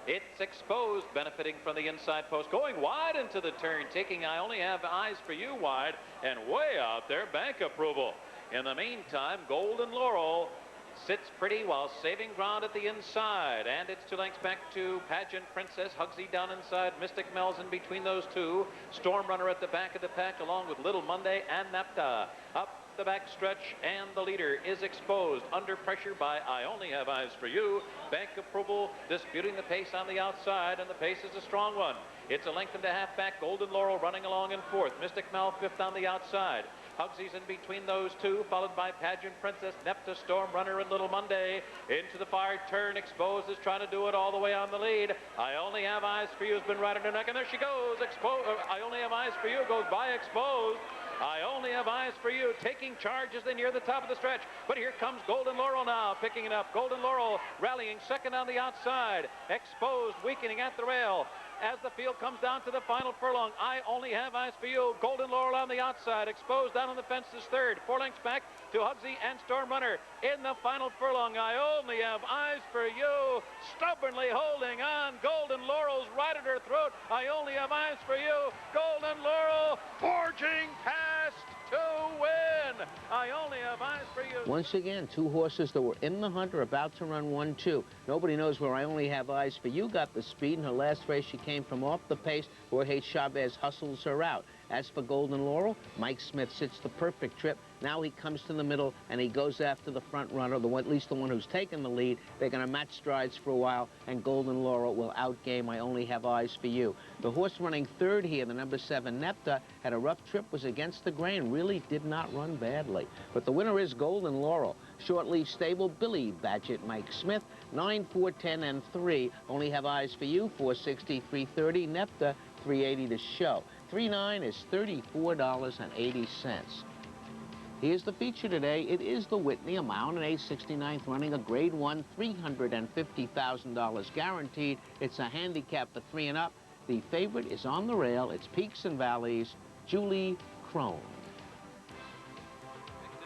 It's Exposed, benefiting from the inside post, going wide into the turn, taking I Only Have Eyes for You wide, and way out there, Bank Approval. In the meantime, Golden Laurel sits pretty while saving ground at the inside, and it's 2 lengths back to Pageant Princess. Hugsy down inside, Mystic Mel's in between those two. Storm Runner at the back of the pack, along with Little Monday and Napta. Up the back stretch, and the leader is Exposed, under pressure by I Only Have Eyes for You. Bank Approval disputing the pace on the outside, and the pace is a strong one. It's 1.5 lengths back. Golden Laurel running along in 4th. Mystic Mel 5th on the outside. Hugsy's in between those two, followed by Pageant Princess, Nepta, Storm Runner, and Little Monday. Into the far turn, Exposed is trying to do it all the way on the lead. I Only Have Eyes for You has been riding her neck, and there she goes. I Only Have Eyes for You goes by Exposed. I Only Have Eyes for You taking charge as they near the top of the stretch. But here comes Golden Laurel now, picking it up. Golden Laurel rallying second on the outside. Exposed weakening at the rail. As the field comes down to the final furlong, I Only Have Eyes for You. Golden Laurel on the outside. Exposed down on the fence is third. 4 lengths back to Hugsy and Storm Runner. In the final furlong, I Only Have Eyes for You. Stubbornly holding on. Golden Laurel's right at her throat. I Only Have Eyes for You. Golden Laurel forging past to win. I Only Have Eyes for You. Once again, 2 horses that were in the hunt are about to run 1-2. Nobody knows where I Only Have Eyes for You got the speed. In her last race, she came from off the pace. Jorge Chavez hustles her out. As for Golden Laurel, Mike Smith sits the perfect trip. Now he comes to the middle, and he goes after the front runner, at least the one who's taken the lead. They're going to match strides for a while, and Golden Laurel will outgame I Only Have Eyes for You. The horse running third here, the number 7, Nepta, had a rough trip, was against the grain, really did not run badly. But the winner is Golden Laurel. Short-leaf stable, Billy Badgett, Mike Smith, 9, 4, 10, and 3. Only Have Eyes for You, 460, 330. Nepta, 380 to show. 3-9 is $34.80. Here's the feature today. It is the Whitney, a mile and 8/69th, running a Grade 1, $350,000 guaranteed. It's a handicap for 3 and up. The favorite is on the rail. It's Peaks and Valleys, Julie Crone.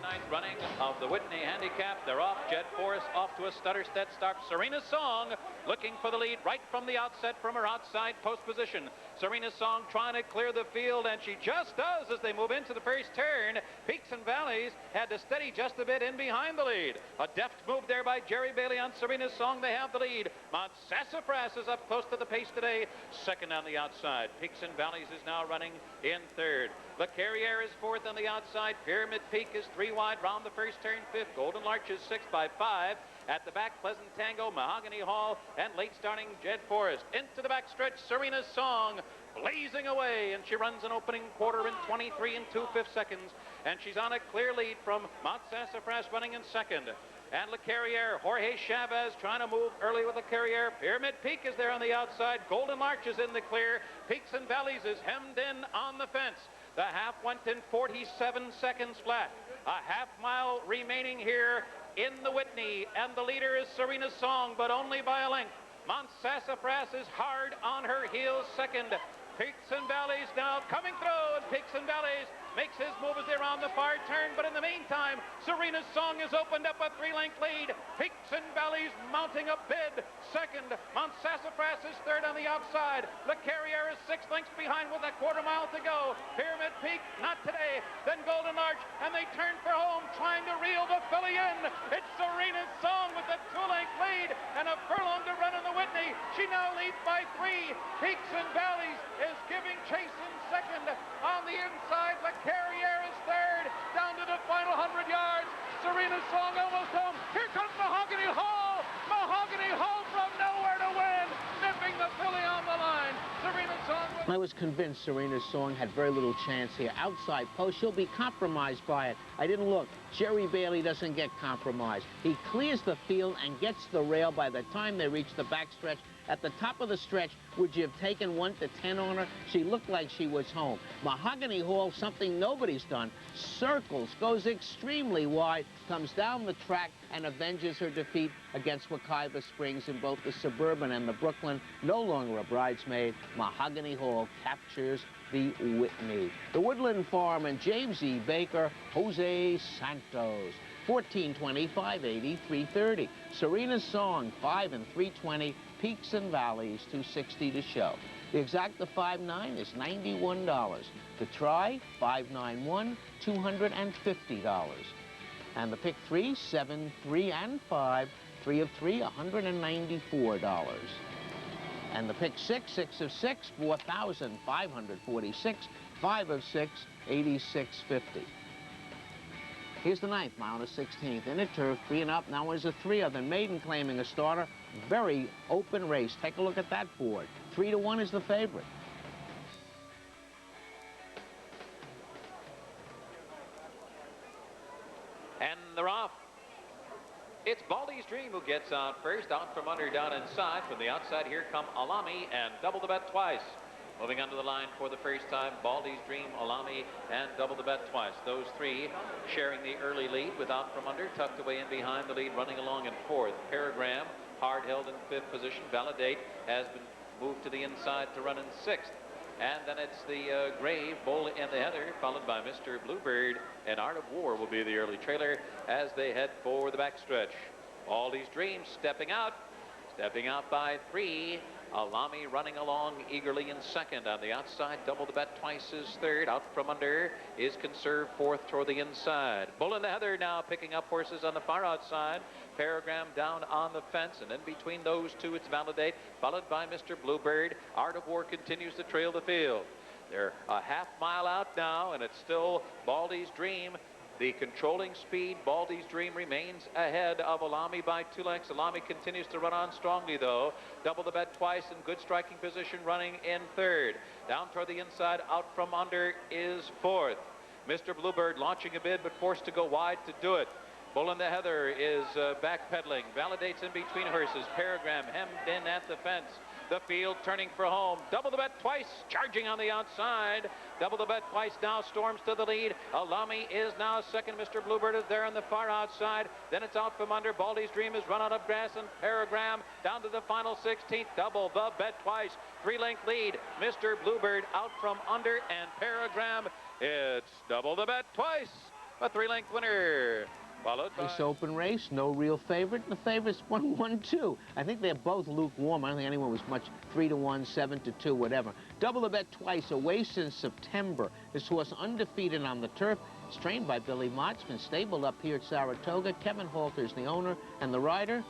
Ninth running of the Whitney Handicap. They're off. Jed Forrest off to a stutter-stead start. Serena's Song looking for the lead right from the outset from her outside post position. Serena's Song trying to clear the field, and she just does as they move into the first turn. Peaks and Valleys had to steady just a bit in behind the lead. A deft move there by Jerry Bailey on Serena's Song. They have the lead. Mount Sassafras is up close to the pace today. Second on the outside. Peaks and Valleys is now running in third. Le Carriere is fourth on the outside. Pyramid Peak is 3 wide round the first turn. 5th. Golden Larch is 6th by 5. At the back, Pleasant Tango, Mahogany Hall, and late starting Jed Forrest. Into the backstretch, Serena's Song blazing away, and she runs an opening quarter in 23 and 2/5 seconds. And she's on a clear lead from Mount Sassafras running in second. And Le Carriere, Jorge Chavez trying to move early with Le Carriere. Pyramid Peak is there on the outside. Golden Larch is in the clear. Peaks and Valleys is hemmed in on the fence. The half went in 47 seconds flat. A half mile remaining here in the Whitney, and the leader is Serena's Song, but only by a length. Mount Sassafras is hard on her heels second. Peaks and Valleys now coming through, and Peaks and Valleys makes his move as they're on the far turn, but in the meantime, Serena's Song has opened up a 3-length lead. Peaks and Valleys mounting a bid. Second, Mount Sassafras is third on the outside. Le Carriere is 6 lengths behind with a quarter mile to go. Pyramid Peak, not today. Then Golden Arch, and they turn for home, trying to reel the filly in. It's Serena's Song with a 2-length lead and a furlong to run in the Whitney. She now leads by 3. Peaks and Valleys is giving chase in second. On the inside, Le Carriere is third. Down to the final 100 yards. Serena's Song almost home. Here comes Mahogany Hall. Mahogany Hall from nowhere to win. Nipping the filly on the line. Serena's Song. I was convinced Serena's Song had very little chance here. Outside post, she'll be compromised by it. I didn't look. Jerry Bailey doesn't get compromised. He clears the field and gets the rail by the time they reach the backstretch. At the top of the stretch, would you have taken 1 to 10 on her? She looked like she was home. Mahogany Hall, something nobody's done, circles, goes extremely wide, comes down the track, and avenges her defeat against Wekiva Springs in both the Suburban and the Brooklyn. No longer a bridesmaid, Mahogany Hall captures the Whitney. The Woodland Farm and James E. Baker, Jose Santos. 1420, 580, 330. Serena's Song, 5 and 320. Peaks and Valleys, 260 to show. The exacta 5-9 is $91. The try, 591, $250. And the pick 3, 7, 3, and 5, 3 of 3, $194. And the pick 6, 6 of 6, 4,546, 5 of 6, $86.50. Here's the 9th, mile and a 16th. In a turf, 3 and up. Now is a 3 of the maiden claiming a starter. Very open race. Take a look at that board. 3 to 1 is the favorite. And they're off. It's Baldy's Dream who gets out first. Out from under, down inside. From the outside, here come Alami and Double the Bet Twice. Moving onto the line for the first time, Baldy's Dream, Alami, and Double the Bet Twice. Those three sharing the early lead with Out from Under, tucked away in behind the lead, running along in fourth. Paragram, hard held in fifth position. Validate has been moved to the inside to run in sixth. And then it's the Gray, Bull, and the Heather, followed by Mr. Bluebird, and Art of War will be the early trailer as they head for the backstretch. Baldy's Dream stepping out by three. Alami running along eagerly in second. On the outside, Double the Bet Twice is third. Out from under is Conserve fourth toward the inside. Bull and the Heather now picking up horses on the far outside. Paragram down on the fence, and in between those two, it's Validate, followed by Mr. Bluebird. Art of War continues to trail the field. They're a half mile out now, and it's still Baldy's Dream. The controlling speed, Baldy's Dream remains ahead of Alami by 2 lengths. Alami continues to run on strongly, though. Double the Bet Twice in good striking position, running in third. Down toward the inside, Out from Under is fourth. Mr. Bluebird launching a bid, but forced to go wide to do it. Bull and the Heather is backpedaling. Validates in between horses. Paragram hemmed in at the fence. The field turning for home. Double the Bet Twice charging on the outside. Double the Bet Twice now storms to the lead. Alami is now second. Mr. Bluebird is there on the far outside. Then it's Out from Under. Baldy's Dream is run out of grass, and Paragram down to the final 16th. Double the Bet Twice. 3-length lead. Mr. Bluebird Out from Under, and Paragram. It's Double the Bet Twice, a 3-length winner. Followed by... This open race, no real favorite. The favorite's 1-1-2. I think they're both lukewarm. I don't think anyone was much 3-1, 7-2, whatever. Double the Bet Twice, a race in September. This horse undefeated on the turf. It's trained by Billy Mott's, been stabled up here at Saratoga. Kevin Halter's the owner, and the rider,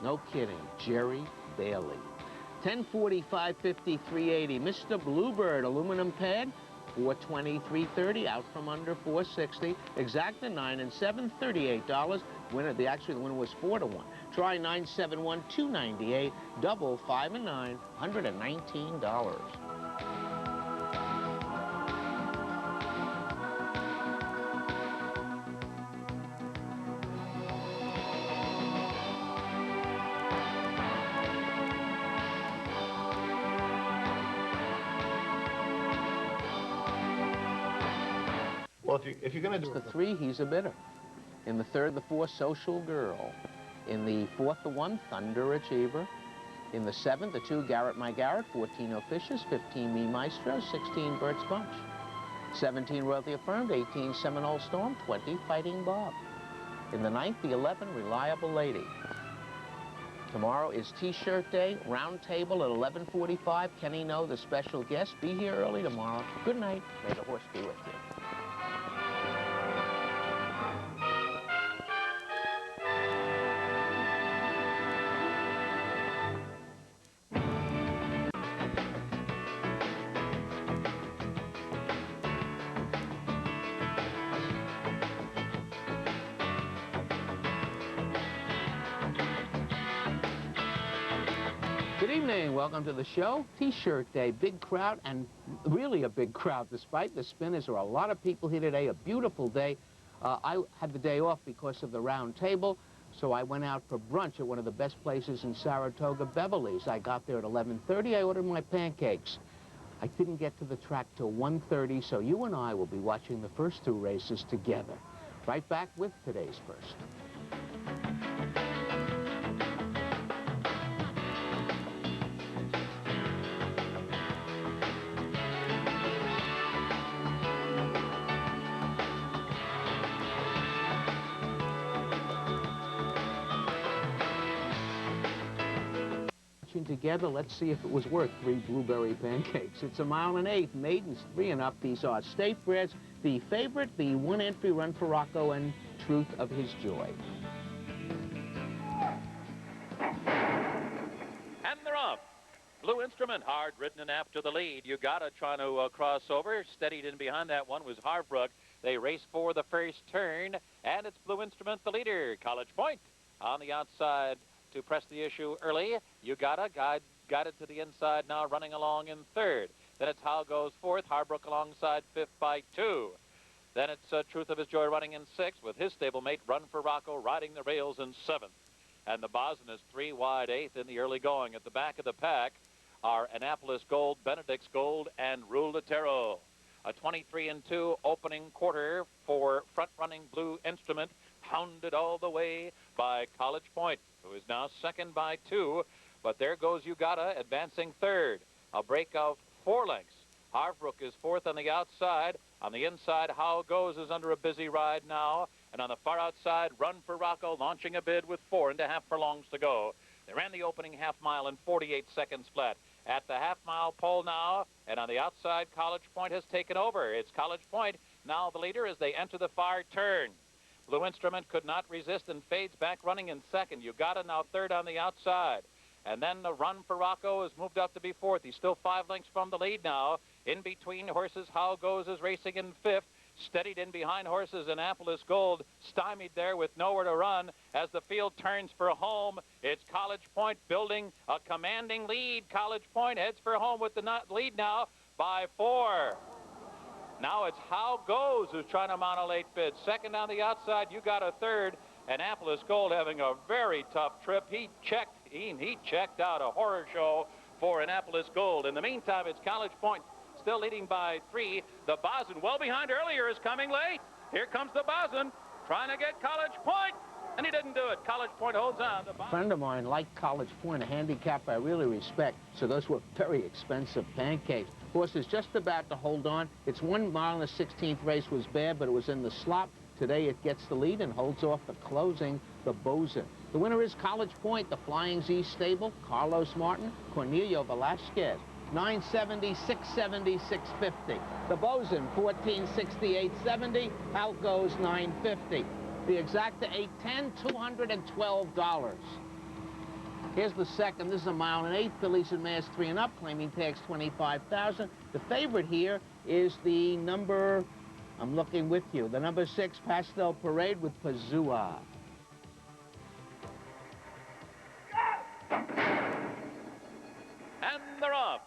no kidding, Jerry Bailey. 10:40, 5:50, 380. Mr. Bluebird, aluminum pad. 420, 330, Out from Under 460, exacta 9 and 7, $38. Winner, the winner was 4-1. Try 971, 298, double 5 and 9, $119. Well, if you're going to do the 3, he's a bidder. In the 3rd, the 4, Social Girl. In the 4th, the 1, Thunder Achiever. In the 7th, the 2, Garrett My Garrett. 14, Officious. 15, Me Maestro. 16, Bert's Bunch. 17, Royalty Affirmed. 18, Seminole Storm. 20, Fighting Bob. In the 9th, the 11, Reliable Lady. Tomorrow is T-shirt day, round table at 11:45. Kenny No, the special guest. Be here early tomorrow. Good night. May the horse be with you. Good evening. Welcome to the show. T-shirt day. Big crowd, and really a big crowd despite the spinners. There are a lot of people here today. A beautiful day. I had the day off because of the round table, so I went out for brunch at one of the best places in Saratoga, Beverly's. I got there at 11:30. I ordered my pancakes. I didn't get to the track till 1:30, so you and I will be watching the first 2 races together. Right back with today's first. Together, let's see if it was worth 3 blueberry pancakes. It's 1 1/8 miles, maidens 3 and up. These are state breds. The favorite, the 1 entry Run for Rocco and Truth of His Joy. And they're off. Blue Instrument, hard ridden and after the lead. You gotta try to cross over. Steadied in behind that one was Harbrook. They race for the first turn, and it's Blue Instrument, the leader. College Point on the outside to press the issue early. You gotta guided to the inside now, running along in third. Then it's How Goes fourth. Harbrook alongside fifth by 2. Then it's Truth of His Joy running in 6th with his stablemate Run for Rocco riding the rails in 7th. And the Bosun is 3 wide 8th in the early going. At the back of the pack are Annapolis Gold, Benedict's Gold, and Rulatero. A 23-2 opening quarter for front-running Blue Instrument, hounded all the way by College Point, who is now second by 2. But there goes Ugata advancing third. A break of 4 lengths. Harvbrook is 4th on the outside. On the inside, How Goes is under a busy ride now. And on the far outside, Run for Rocco launching a bid with 4.5 furlongs to go. They ran the opening half mile in 48 seconds flat. At the half-mile pole now, and on the outside, College Point has taken over. It's College Point now the leader as they enter the far turn. Blue Instrument could not resist and fades back running in second. Ugata now third on the outside. And then the Run for Rocco has moved up to be 4th. He's still 5 lengths from the lead now. In between horses, How Goes is racing in 5th. Steadied in behind horses, Annapolis Gold, stymied there with nowhere to run as the field turns for home. It's College Point building a commanding lead. College Point heads for home with the lead now by 4. Now it's How Goes who's trying to mount a late bid. Second on the outside, Ugata third. Annapolis Gold having a very tough trip. He checked out a horror show for Annapolis Gold. In the meantime, it's College Point still leading by 3. The Bosun, well behind earlier, is coming late. Here comes the Bosun, trying to get College Point, and he didn't do it. College Point holds on. A friend of mine liked College Point, a handicap I really respect, so those were very expensive pancakes. Horse is just about to hold on. Its 1 mile in the 16th race was bad, but it was in the slop. Today it gets the lead and holds off the closing, the Bosun. The winner is College Point, the Flying Z stable, Carlos Martin, Cornelio Velasquez. 970, 670, 650. The Bosun, 1460, 870. How Goes, 950. The Exacta, 810, $212. Here's the second. This is a mile and 8. Fillies and Mares 3 and up, claiming tags 25,000. The favorite here is the number, I'm looking with you, the number 6 Pastel Parade with Pazua. And they're off.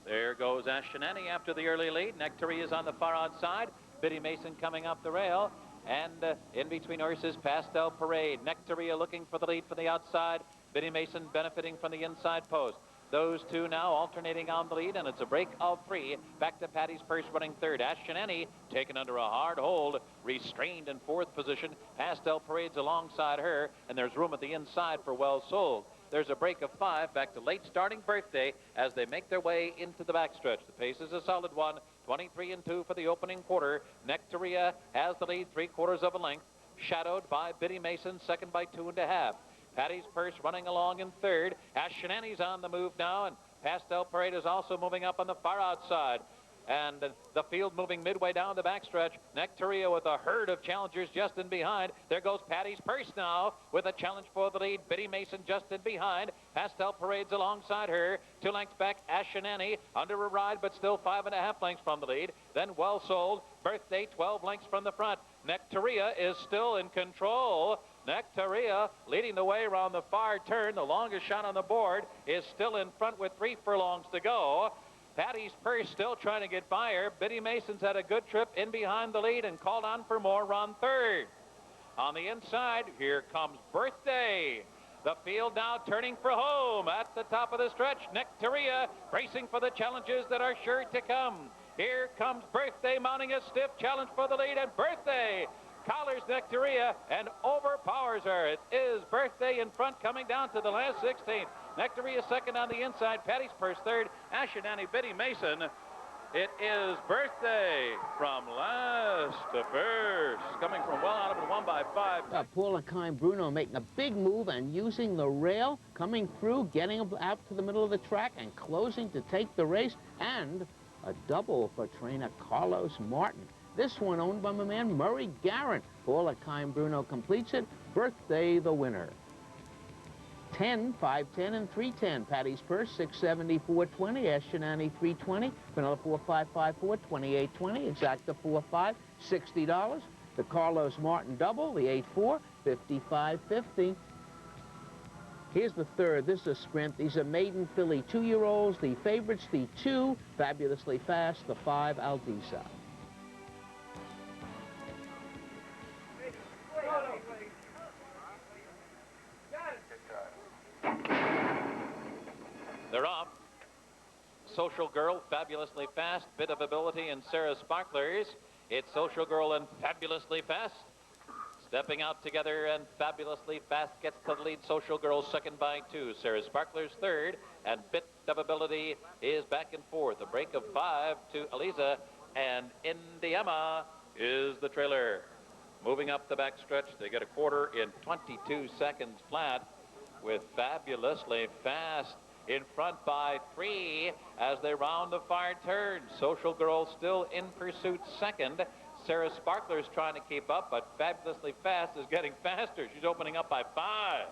There goes Ashanani after the early lead. Nectaria is on the far outside. Biddy Mason coming up the rail. And in between horses, Pastel Parade. Nectaria looking for the lead from the outside. Biddy Mason benefiting from the inside post. Those two now alternating on the lead, and it's a break of 3. Back to Patty's Purse running third. Ashanani taken under a hard hold, restrained in 4th position. Pastel Parade's alongside her, and there's room at the inside for Well Sold. There's a break of 5 back to late starting Birthday as they make their way into the backstretch. The pace is a solid one, 23-2 for the opening quarter. Nectaria has the lead 3/4 of a length, shadowed by Biddy Mason, second by 2.5. Patty's Purse running along in third. Ashanani's on the move now, and Pastel Parade is also moving up on the far outside. And the field moving midway down the backstretch. Nectaria with a herd of challengers just in behind. There goes Patty's Purse now with a challenge for the lead. Biddy Mason just in behind. Pastel Parade's alongside her. 2 lengths back, Ashanani under a ride, but still 5.5 lengths from the lead. Then Well Sold. Birthday 12 lengths from the front. Nectaria is still in control. Nectaria leading the way around the far turn. The longest shot on the board is still in front with 3 furlongs to go. Patty's Purse still trying to get by her. Biddy Mason's had a good trip in behind the lead and called on for more, run third. On the inside, here comes Birthday. The field now turning for home at the top of the stretch. Nectaria bracing for the challenges that are sure to come. Here comes Birthday mounting a stiff challenge for the lead, and Birthday collars Nectaria and overpowers her. It is Birthday in front coming down to the last 16th. Nectaria second on the inside. Patty's Purse third. Ashanani, Biddy Mason. It is Birthday from last to first. Coming from well out of it, 1 by 5. Paula Kine Bruno making a big move and using the rail, coming through, getting out to the middle of the track and closing to take the race. And a double for trainer Carlos Martin. This one owned by my man Murray Garrett. Paula Kine Bruno completes it. Birthday the winner. 10, 510, and 310. Patty's Purse, 670, 420. Ashanani, 320. Vanilla 4554, 2820. Exacta 45, $60. The Carlos Martin double, the 8-4, 55.50. Here's the third. This is a sprint. These are maiden filly 2-year-olds. The favorites, the 2, Fabulously Fast, the 5, Aldisa. Social Girl, Fabulously Fast, Bit of Ability, and Sarah Sparklers. It's Social Girl and Fabulously Fast. Stepping out together and Fabulously Fast gets to the lead. Social Girl second by 2. Sarah Sparklers third. And Bit of Ability is back and forth. A break of 5 to Eliza. And Indiana is the trailer. Moving up the backstretch, they get a quarter in 22 seconds flat with Fabulously Fast in front by 3 as they round the far turn. Social Girl still in pursuit second. Sarah Sparkler's trying to keep up, but Fabulously Fast is getting faster. She's opening up by 5.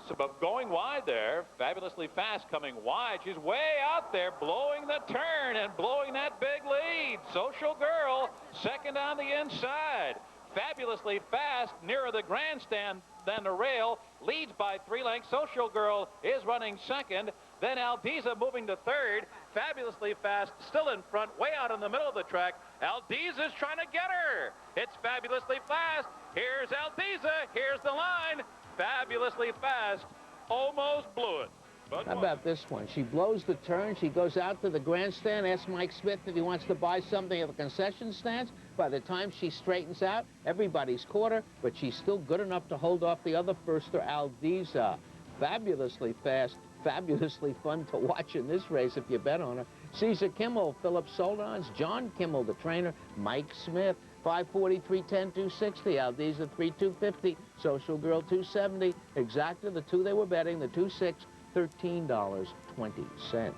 So, but going wide there, Fabulously Fast coming wide. She's way out there, blowing the turn and blowing that big lead. Social Girl, second on the inside. Fabulously Fast, nearer the grandstand than the rail, leads by 3 lengths. Social Girl is running second. Then Aldiza moving to third. Fabulously Fast still in front, way out in the middle of the track. Aldiza's trying to get her. It's Fabulously Fast. Here's Aldiza. Here's the line. Fabulously Fast almost blew it. But how about this one? She blows the turn. She goes out to the grandstand, asks Mike Smith if he wants to buy something at the concession stands. By the time she straightens out, everybody's caught her, but she's still good enough to hold off the other firster, Aldiza. Fabulously Fast, fabulously fun to watch in this race if you bet on her. Caesar Kimmel, Philip Soldans, John Kimmel, the trainer, Mike Smith, 540, 310, 260, Aldiza 3250, Social Girl 270, Exacta, the 2 they were betting, the 2-6, $13.20.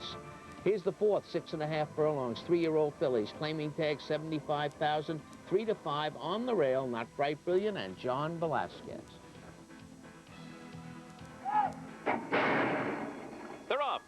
Here's the fourth, 6.5 furlongs, 3-year-old fillies, claiming tag 75,000, 3 to 5 on the rail, Not Bright Brilliant and John Velasquez. they're off.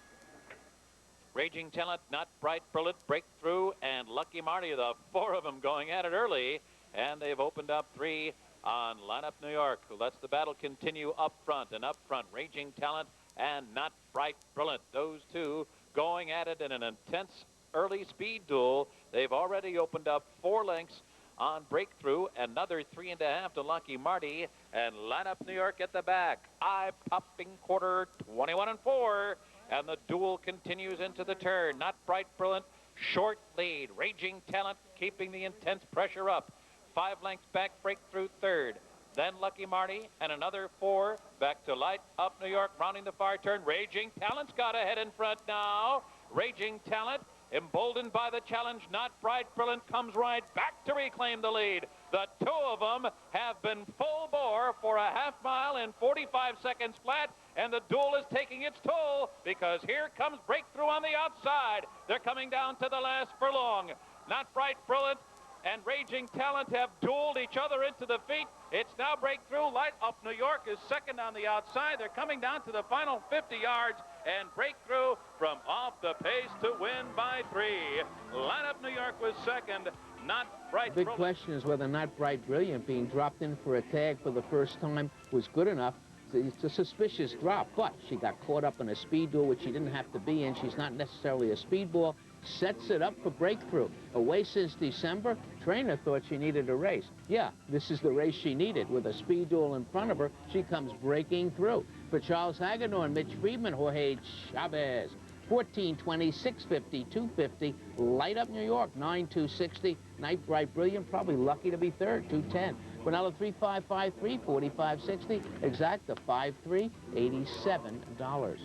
Raging Talent, Not Bright Brilliant, Breakthrough, and Lucky Marty, the 4 of them going at it early. And they've opened up 3 on Lineup New York, who lets the battle continue up front. And up front, Raging Talent and Not Bright Brilliant. Those 2 going at it in an intense early speed duel. They've already opened up 4 lengths on Breakthrough, another 3.5 to Lucky Marty, and Lineup New York at the back. Eye-popping quarter, 21-4, and the duel continues into the turn. Not Bright Brilliant, short lead. Raging Talent keeping the intense pressure up. 5 lengths back, Breakthrough third. Then Lucky Marty and another 4 back to Light Up New York, rounding the far turn. Raging Talent's got ahead in front now. Raging Talent, emboldened by the challenge, Not Bright Brilliant, comes right back to reclaim the lead. The 2 of them have been full bore for a half mile in 45 seconds flat, and the duel is taking its toll because here comes Breakthrough on the outside. They're coming down to the last furlong. Not Bright Brilliant and Raging Talent have dueled each other into the feet. It's now Breakthrough. Light Up New York is second on the outside. They're coming down to the final 50 yards, and Breakthrough from off the pace to win by 3. Light Up New York was second. Not Bright The big Brilliant. question is whether Not Bright Brilliant being dropped in for a tag for the first time was good enough. It's a suspicious drop, but she got caught up in a speed duel, which she didn't have to be in. She's not necessarily a speedball. Sets it up for Breakthrough. Away since December, trainer thought she needed a race. Yeah, this is the race she needed. With a speed duel in front of her, she comes breaking through. For Charles Hagedorn, Mitch Friedman, Jorge Chavez, 1420, 650, 250, Light Up New York, 9260, Night Bright Brilliant, probably lucky to be third, 210. Quinella 3553, 4560, Exacta 53, $87.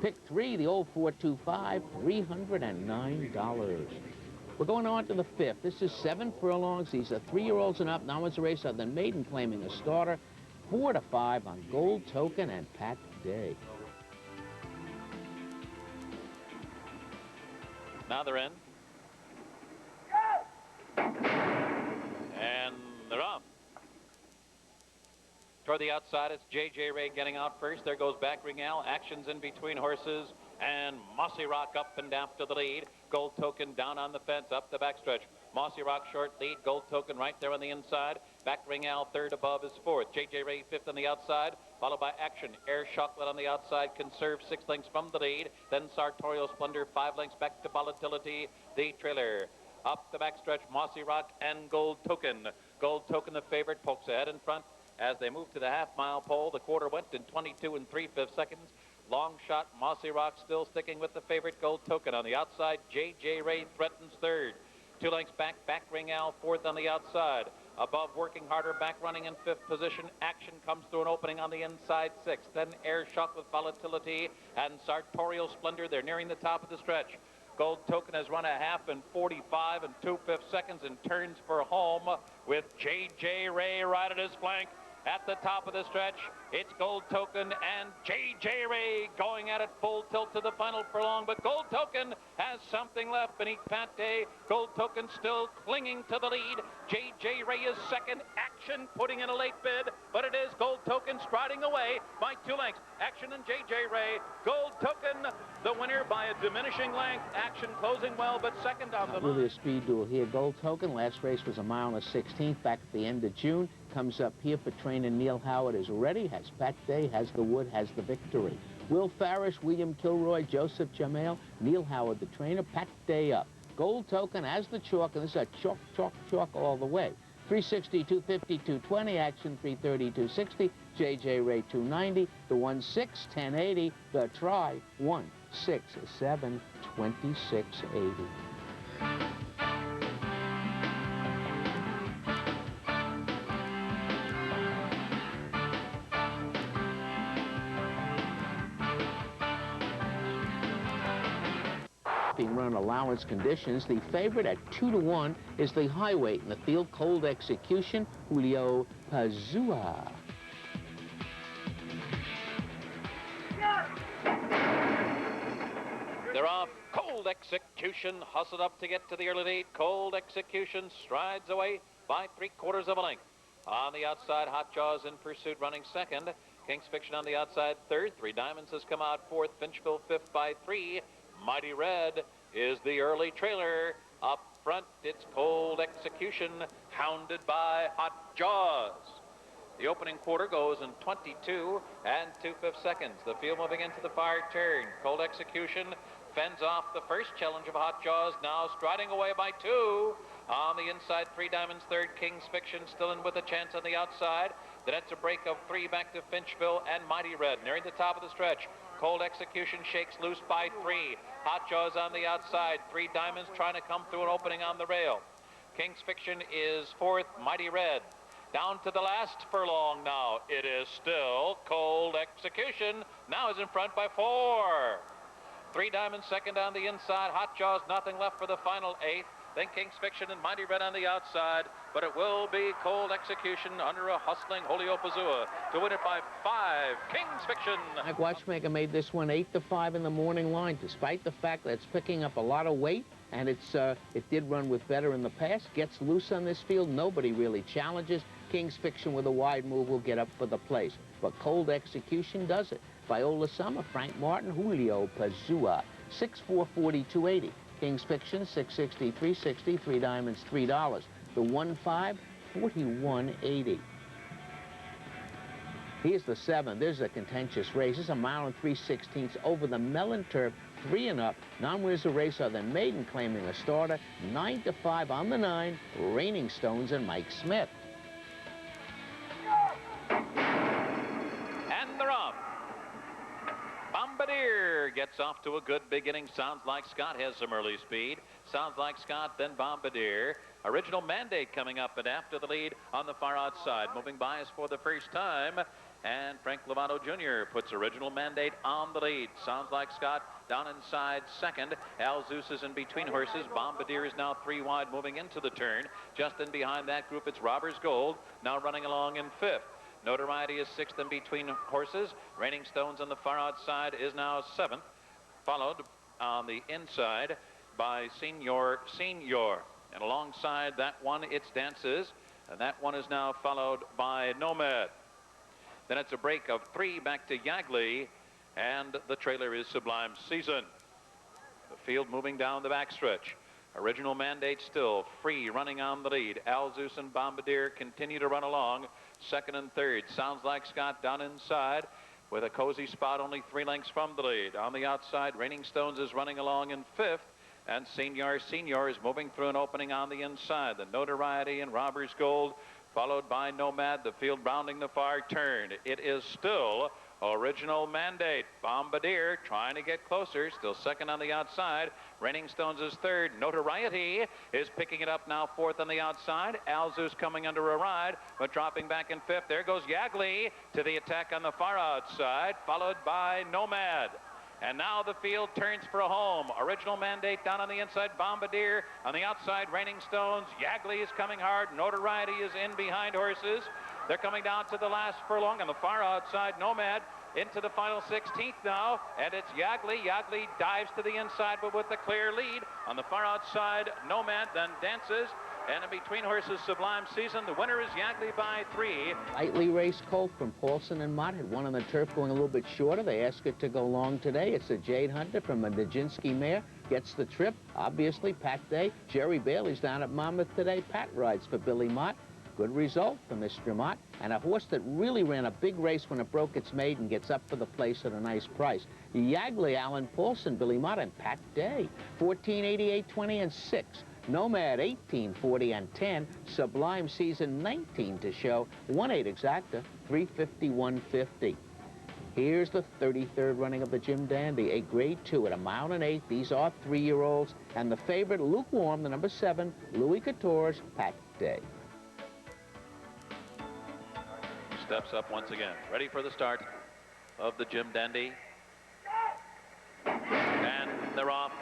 Pick 3, the old 425, $309. We're going on to the 5th. This is 7 furlongs. These are 3-year-olds and up. Now it's a race other than Maiden claiming a starter. 4 to 5 on Gold Token and Pat Day. Now they're in. And they're off. Toward the outside, it's J.J. Ray getting out first. There goes Back Ring Al. Action's in between horses. And Mossy Rock up and down to the lead. Gold Token down on the fence, up the backstretch. Mossy Rock short lead. Gold Token right there on the inside. Back Ring Al third, above is fourth. J.J. Ray fifth on the outside, followed by Action. Air Chocolate on the outside, Conserve 6 lengths from the lead. Then Sartorial Splendor 5 lengths back to Volatility, the trailer. Up the backstretch, Mossy Rock and Gold Token. Gold Token, the favorite, pokes ahead in front. As they move to the half-mile pole, the quarter went in 22 3/5 seconds. Long shot, Mossy Rock still sticking with the favorite Gold Token. On the outside, J.J. Ray threatens third. 2 lengths back, Ring Al fourth on the outside. Above, Working Harder, back running in fifth position. Action comes through an opening on the inside sixth. Then Air Shock with Volatility and Sartorial Splendor. They're nearing the top of the stretch. Gold Token has run a half in 45 and 2/5 seconds and turns for home with J.J. Ray right at his flank. At the top of the stretch, it's Gold Token and J.J. Ray going at it full tilt to the final furlong, but Gold Token has something left beneath Pate. Gold Token still clinging to the lead. J.J. Ray is second. Action putting in a late bid, but it is Gold Token striding away by 2 lengths. Action and J.J. Ray. Gold Token, the winner by a diminishing length. Action closing well, but second on the line. Really a speed duel here. Gold Token, last race was a mile and a 16th back at the end of June. Comes up here for trainer Neil Howard is ready, has Pat Day, has the Wood, has the victory. Will Farish, William Kilroy, Joseph Jamail, Neil Howard the trainer, Pat Day up. Gold Token has the chalk, and this is a chalk, chalk, chalk all the way. 360, 250, 220, Action 330, 260, J.J. Ray 290, the 1-6, 1080, the try 1-6-7, 2680. Run allowance conditions. The favorite at 2-1 is the high weight in the field, Cold Execution, Julio Pazua. They're off. Cold Execution hustled up to get to the early lead. Cold Execution strides away by 3/4 of a length. On the outside, Hot Jaws in pursuit running second. King's Fiction on the outside third. Three Diamonds has come out fourth. Finchville fifth by 3. Mighty Red is the early trailer. Up front, it's Cold Execution, hounded by Hot Jaws. The opening quarter goes in 22 and 2/5 seconds. The field moving into the far turn. Cold Execution fends off the first challenge of Hot Jaws, now striding away by 2. On the inside, Three Diamonds third. King's Fiction still in with a chance on the outside. Then it's a break of 3 back to Finchville and Mighty Red. Nearing the top of the stretch. Cold Execution shakes loose by 3. Hot Jaws on the outside. Three Diamonds trying to come through an opening on the rail. King's Fiction is fourth. Mighty Red. Down to the last furlong now. It is still Cold Execution. Now is in front by 4. Three Diamonds second on the inside. Hot Jaws nothing left for the final 8th. Then King's Fiction and Mighty Red on the outside. But it will be Cold Execution under a hustling Julio Pazua to win it by 5. King's Fiction. Mike Watchmaker made this one 8-5 in the morning line, despite the fact that it's picking up a lot of weight. And it did run with better in the past. Gets loose on this field. Nobody really challenges. King's Fiction with a wide move will get up for the place. But Cold Execution does it. Viola Summer, Frank Martin, Julio Pazua. 6-4, 42.80. King's Fiction, 660, 360, Three Diamonds, $3. The 1-5, 41.80. Here's the 7. There's a contentious race. It's a mile and 3/16 over the melon turf, 3 and up. Non-winners of race are the Maiden claiming a starter. 9-5 on the 9. Raining Stones and Mike Smith. And they're off. Bombardier gets off to a good beginning. Sounds like Scott has some early speed. Sounds like Scott, then Bombardier. Original Mandate coming up and after the lead on the far outside. Moving by us for the first time. And Frank Lovato Jr. puts Original Mandate on the lead. Sounds like Scott down inside second. Al Zeus is in between horses. Bombardier is now 3 wide moving into the turn. Just in behind that group, it's Robbers Gold, now running along in 5th. Notoriety is 6th in between horses. Raining Stones on the far outside is now 7th. Followed on the inside by Senor. And alongside that one, it's Dances. And that one is now followed by Nomad. Then it's a break of 3 back to Yagley. And the trailer is Sublime Season. The field moving down the backstretch. Original Mandate still free, running on the lead. Al Zeus and Bombardier continue to run along. Second and third. Sounds like Scott down inside with a cozy spot only 3 lengths from the lead. On the outside, Raining Stones is running along in 5th. And Senor is moving through an opening on the inside. The Notoriety and Robbers Gold followed by Nomad. The field rounding the far turn. It is still Original Mandate. Bombardier trying to get closer, still second on the outside. Raining Stones is third. Notoriety is picking it up now, fourth on the outside. Alzus coming under a ride, but dropping back in fifth. There goes Yagli to the attack on the far outside, followed by Nomad. And now the field turns for a home. Original Mandate down on the inside. Bombardier on the outside. Raining Stones. Yagli is coming hard. Notoriety is in behind horses. They're coming down to the last furlong on the far outside. Nomad into the final 16th now. And it's Yagli. Yagli dives to the inside, but with a clear lead. On the far outside, Nomad then dances. And in between horses, Sublime Season. The winner is Yagli by 3. Lightly raced colt from Paulson and Mott had won on the turf, going a little bit shorter. They asked it to go long today. It's a Jade Hunter from a Nijinsky mare. Gets the trip. Obviously, packed day. Jerry Bailey's down at Monmouth today. Pat rides for Billy Mott. Good result for Mr. Mott. And a horse that really ran a big race when it broke its maiden gets up for the place at a nice price. Yagli, Alan Paulson, Billy Mott, and Pat Day. 14, 88, 20, and 6. Nomad 18, 40, and 10. Sublime Season 19 to show. 1-8 exacta, 350, 150. Here's the 33rd running of the Jim Dandy, a grade 2 at 1 mile and 8. These are 3-year-olds. And the favorite, lukewarm, the number 7, Louis Couture's Pat Day. Steps up once again. Ready for the start of the Jim Dandy. And they're off.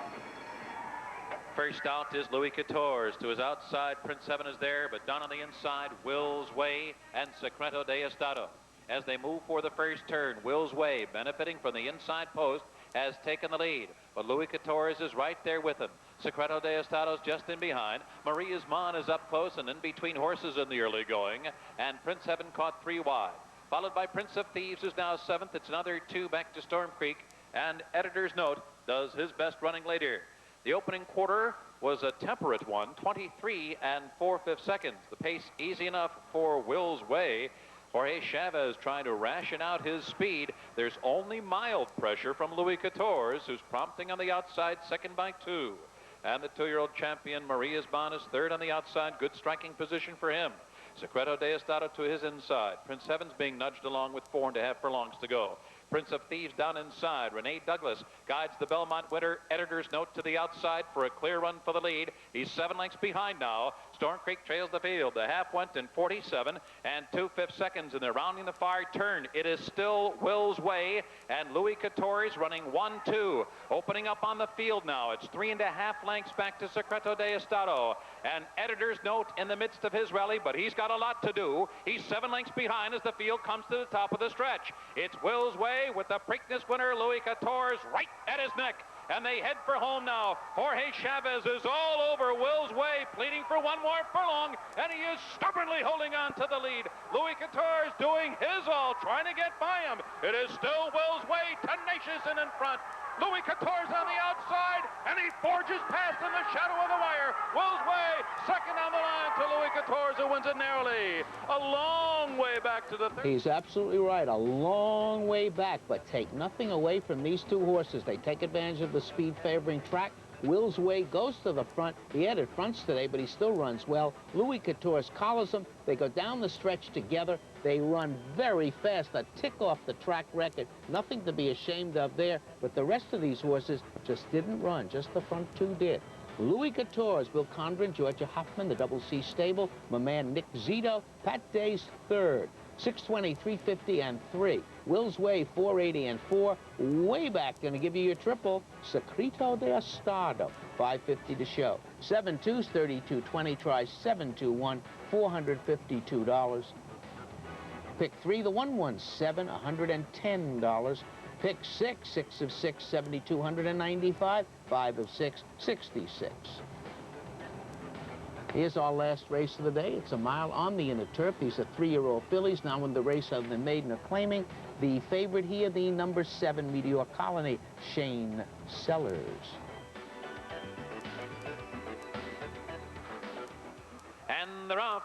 First out is Louis Couture's. To his outside, Prince Heaven is there, but down on the inside, Will's Way and Secreto de Estado. As they move for the first turn, Will's Way, benefiting from the inside post, has taken the lead. But Louis Couture's is right there with him. Secreto de Estado's just in behind. Maria's Mon is up close and in between horses in the early going. And Prince Heaven caught 3 wide. Followed by Prince of Thieves, who's now 7th. It's another 2 back to Storm Creek. And Editor's Note does his best running later. The opening quarter was a temperate one, 23 4/5 seconds. The pace easy enough for Will's Way. Jorge Chavez trying to ration out his speed. There's only mild pressure from Louis Couture's, who's prompting on the outside, second by 2. And the 2-year-old champion, Maria's Bon, is third on the outside. Good striking position for him. Secreto de Estado to his inside. Prince Heaven's being nudged along with 4.5 furlongs to go. Prince of Thieves down inside. Renee Douglas guides the Belmont winner. Editor's Note to the outside for a clear run for the lead. He's 7 lengths behind now. Storm Creek trails the field. The half went in 47 2/5 seconds, and they're rounding the far turn. It is still Will's Way, and Louis Couture's running 1-2. Opening up on the field now. It's 3.5 lengths back to Secreto de Estado. And Editor's Note in the midst of his rally, but he's got a lot to do. He's 7 lengths behind as the field comes to the top of the stretch. It's Will's Way with the Preakness winner, Louis Couture's, right at his neck. And they head for home now. Jorge Chavez is all over Will's Way, pleading for 1 more furlong, and he is stubbornly holding on to the lead. Louis Couture's doing his all, trying to get by him. It is still Will's Way, tenacious and in front. Louis Couture's on the outside, and he forges past in the shadow of the wire. Will's Way, second on the line to Louis Couture's, who wins it narrowly. A long way back to the third. He's absolutely right, a long way back, but take nothing away from these 2 horses. They take advantage of the speed favoring track. Will's Way goes to the front. He added fronts today, but he still runs well. Louis Couture's collars him. They go down the stretch together. They run very fast, a tick off the track record. Nothing to be ashamed of there, but the rest of these horses just didn't run. Just the front 2 did. Louis Couture's, Bill Condren, Georgia Hoffman, the Double C Stable. My man Nick Zito. Pat Day's 3rd. 620, 350, and 3. Will's Way, 480 and 4. Way back, going to give you your triple. Secreto de Estado, 550 to show. 7-2's 32.20. Try 7-2-1, $452. Pick 3, the 117, $110. Pick 6, 6 of 6, $7,295. 5 of 6, $66. Here's our last race of the day. It's a mile on the inner turf. These are 3-year-old fillies. Now in the race of the maiden are claiming. The favorite here, the number 7 Meteor Colony, Shane Sellers. And they're off.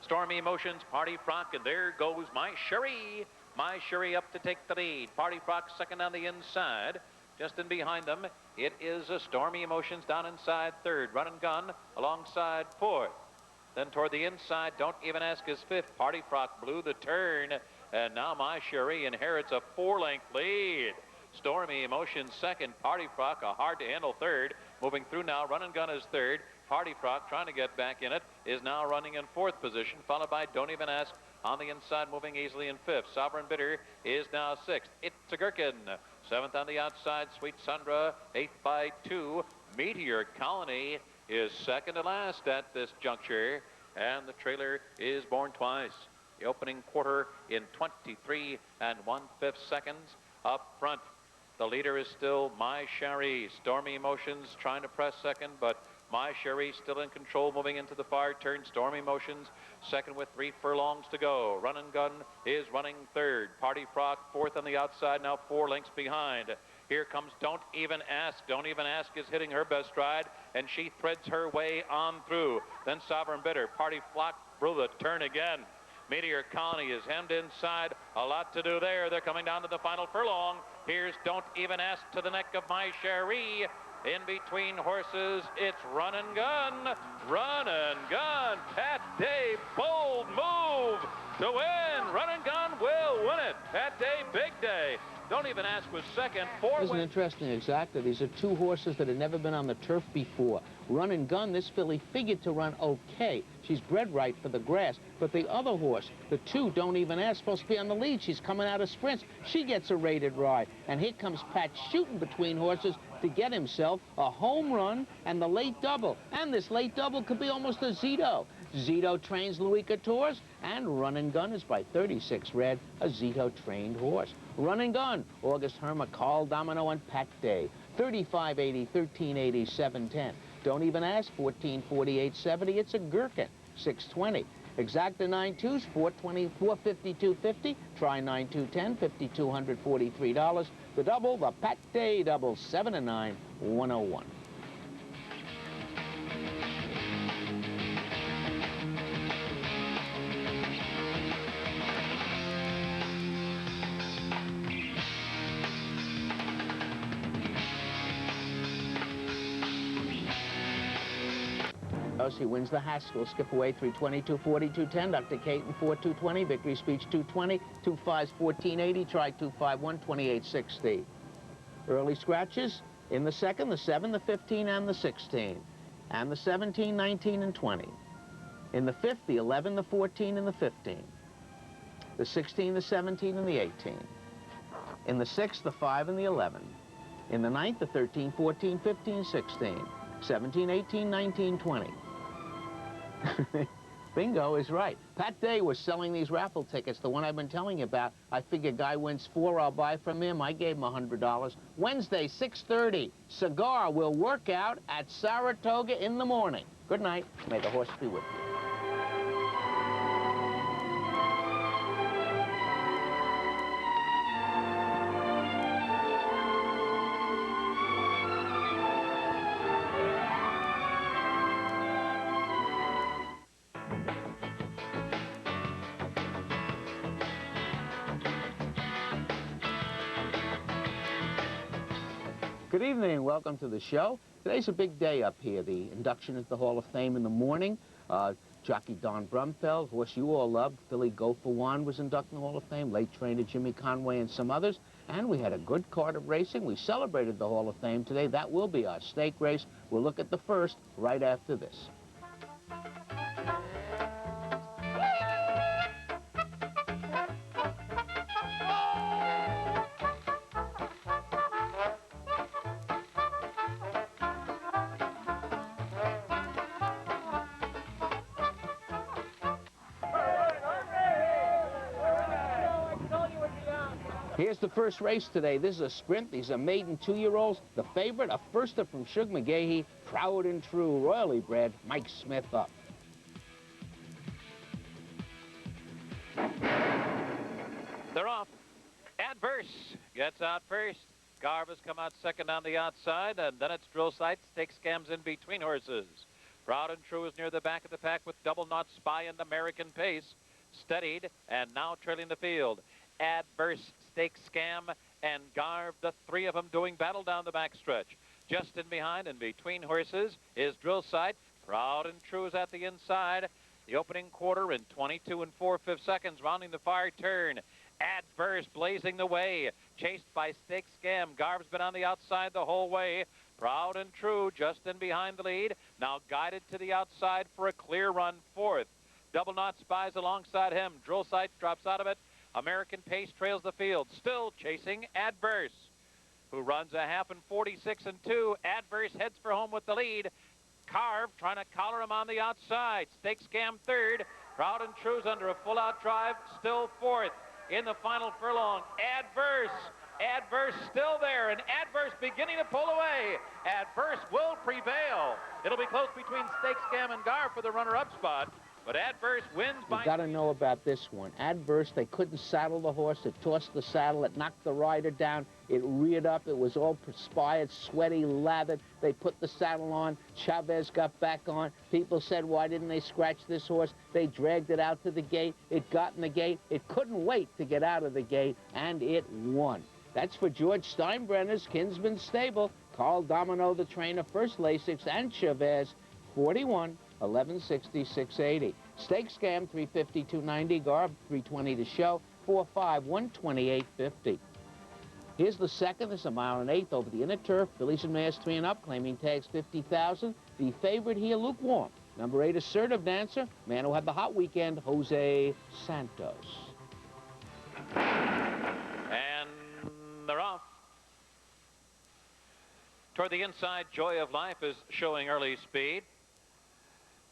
Stormy Emotions, Party Frock, and there goes My Cherie. My Cherie up to take the lead. Party Frock second on the inside. Just in behind them, it is a Stormy Emotions down inside 3rd. Run and Gun alongside 4th. Then toward the inside, Don't Even Ask is fifth. Party Frock blew the turn. And now My Cherie inherits a 4-length lead. Stormy Emotion second. Party Frock, a hard-to-handle third. Moving through now, Run and Gun is third. Party Frock, trying to get back in it, is now running in fourth position, followed by Don't Even Ask on the inside, moving easily in fifth. Sovereign Bidder is now sixth. It's a Gherkin. Seventh on the outside, Sweet Sandra, eighth by 2. Meteor Colony is second to last at this juncture, and the trailer is Born Twice. The opening quarter in 23 1/5 seconds. Up front, the leader is still My Cherie. Stormy Emotions trying to press second, but My Cherie still in control, moving into the far turn. Stormy Emotions second with 3 furlongs to go. Run and Gun is running third. Party Frock fourth on the outside, now 4 lengths behind. Here comes Don't Even Ask. Don't Even Ask is hitting her best stride, and she threads her way on through. Then Sovereign Bidder. Party Flock blew the turn again. Meteor Colony is hemmed inside. A lot to do there. They're coming down to the final furlong. Here's Don't Even Ask to the neck of My Cherie. In between horses, it's Run and Gun. Run and Gun. Pat Day, bold move to win. Run and Gun will win it. Pat Day, big day. Don't Even Ask was second. This is an interesting exacta. These are 2 horses that had never been on the turf before. Run and Gun, this filly figured to run okay. She's bred right for the grass. But the other horse, the 2 Don't Even Ask, supposed to be on the lead. She's coming out of sprints. She gets a rated ride. And here comes Pat shooting between horses to get himself a home run and the late double. And this late double could be almost a Zito. Zito trains Louis Quatorze, and Run and Gun is by 36 Red, a Zito-trained horse. Run and Gun, August Herma, Carl Domino, and Pat Day. 35.80, 13.80, 7.10. Don't Even Ask, 14.48.70. It's a Gherkin, 6.20. Exacta 9.2s, 4.20, 4.52.50. Try 9.2.10, $5,243. The double, the Pat Day double, 7 and 9, 101. He wins the Haskell, skip away 322, 4210, Dr. Caton 4220, Victory Speech 220, 25s 1480, try 251, 2860. Early scratches in the second, the 7, the 15, and the 16, and the 17, 19, and 20. In the fifth, the 11, the 14, and the 15. The 16, the 17, and the 18. In the sixth, the 5 and the 11. In the ninth, the 13, 14, 15, 16, 17, 18, 19, 20. Bingo is right. Pat Day was selling these raffle tickets, the one I've been telling you about. I figure guy wins 4, I'll buy from him. I gave him $100. Wednesday, 6:30, Cigar will work out at Saratoga in the morning. Good night. May the horse be with you. Good evening, welcome to the show. Today's a big day up here, the induction into the Hall of Fame in the morning. Jockey Don Brumfeld, horse you all loved, Philly Go for One was inducted in the Hall of Fame, late trainer Jimmy Conway and some others. And we had a good card of racing. We celebrated the Hall of Fame today. That will be our stake race. We'll look at the first right after this. Here's the first race today. This is a sprint. These are maiden 2-year-olds. The favorite, a firster from Shug McGahee, proud and true, royally bred, Mike Smith up. They're off. Adverse gets out first. Garva's come out second on the outside, and then it's Drill Sight, Stake Scams in between horses. Proud and True is near the back of the pack with Double Knot, Spy, and American Pace. Steadied, and now trailing the field. Adverse, Stake Scam, and Garv, the 3 of them doing battle down the backstretch. Just in behind and between horses is Drill Sight. Proud and True is at the inside. The opening quarter in 22 and 4/5 seconds, rounding the far turn. Adverse blazing the way, chased by Stake Scam. Garb's been on the outside the whole way. Proud and True just in behind the lead. Now guided to the outside for a clear run, fourth. Double Knot Spies alongside him. Drill Sight drops out of it. American Pace trails the field, still chasing Adverse, who runs a half in 46 and 2. Adverse heads for home with the lead. Carve trying to collar him on the outside. Stake Scam third. Proud and True's under a full-out drive, still fourth. In the final furlong, Adverse still there, and Adverse beginning to pull away. Adverse will prevail. It'll be close between Stake Scam and Gar for the runner-up spot, but Adverse wins by... You got to know about this one. Adverse, they couldn't saddle the horse. It tossed the saddle. It knocked the rider down. It reared up. It was all perspired, sweaty, lathered. They put the saddle on. Chavez got back on. People said, why didn't they scratch this horse? They dragged it out to the gate. It got in the gate. It couldn't wait to get out of the gate, and it won. That's for George Steinbrenner's Kinsman Stable. Carl Domino, the trainer, first Lasix, and Chavez, 41, 1160, 680. Stake Scam, 350, 290. Garb, 320 to show, 45, 128.50. Here's the second. This is a mile and eighth over the inner turf. Fillies and mares 3 and up, claiming tags 50,000. The favorite here, lukewarm. Number 8, Assertive Dancer. Man who had the hot weekend, Jose Santos. And they're off. Toward the inside, Joy of Life is showing early speed.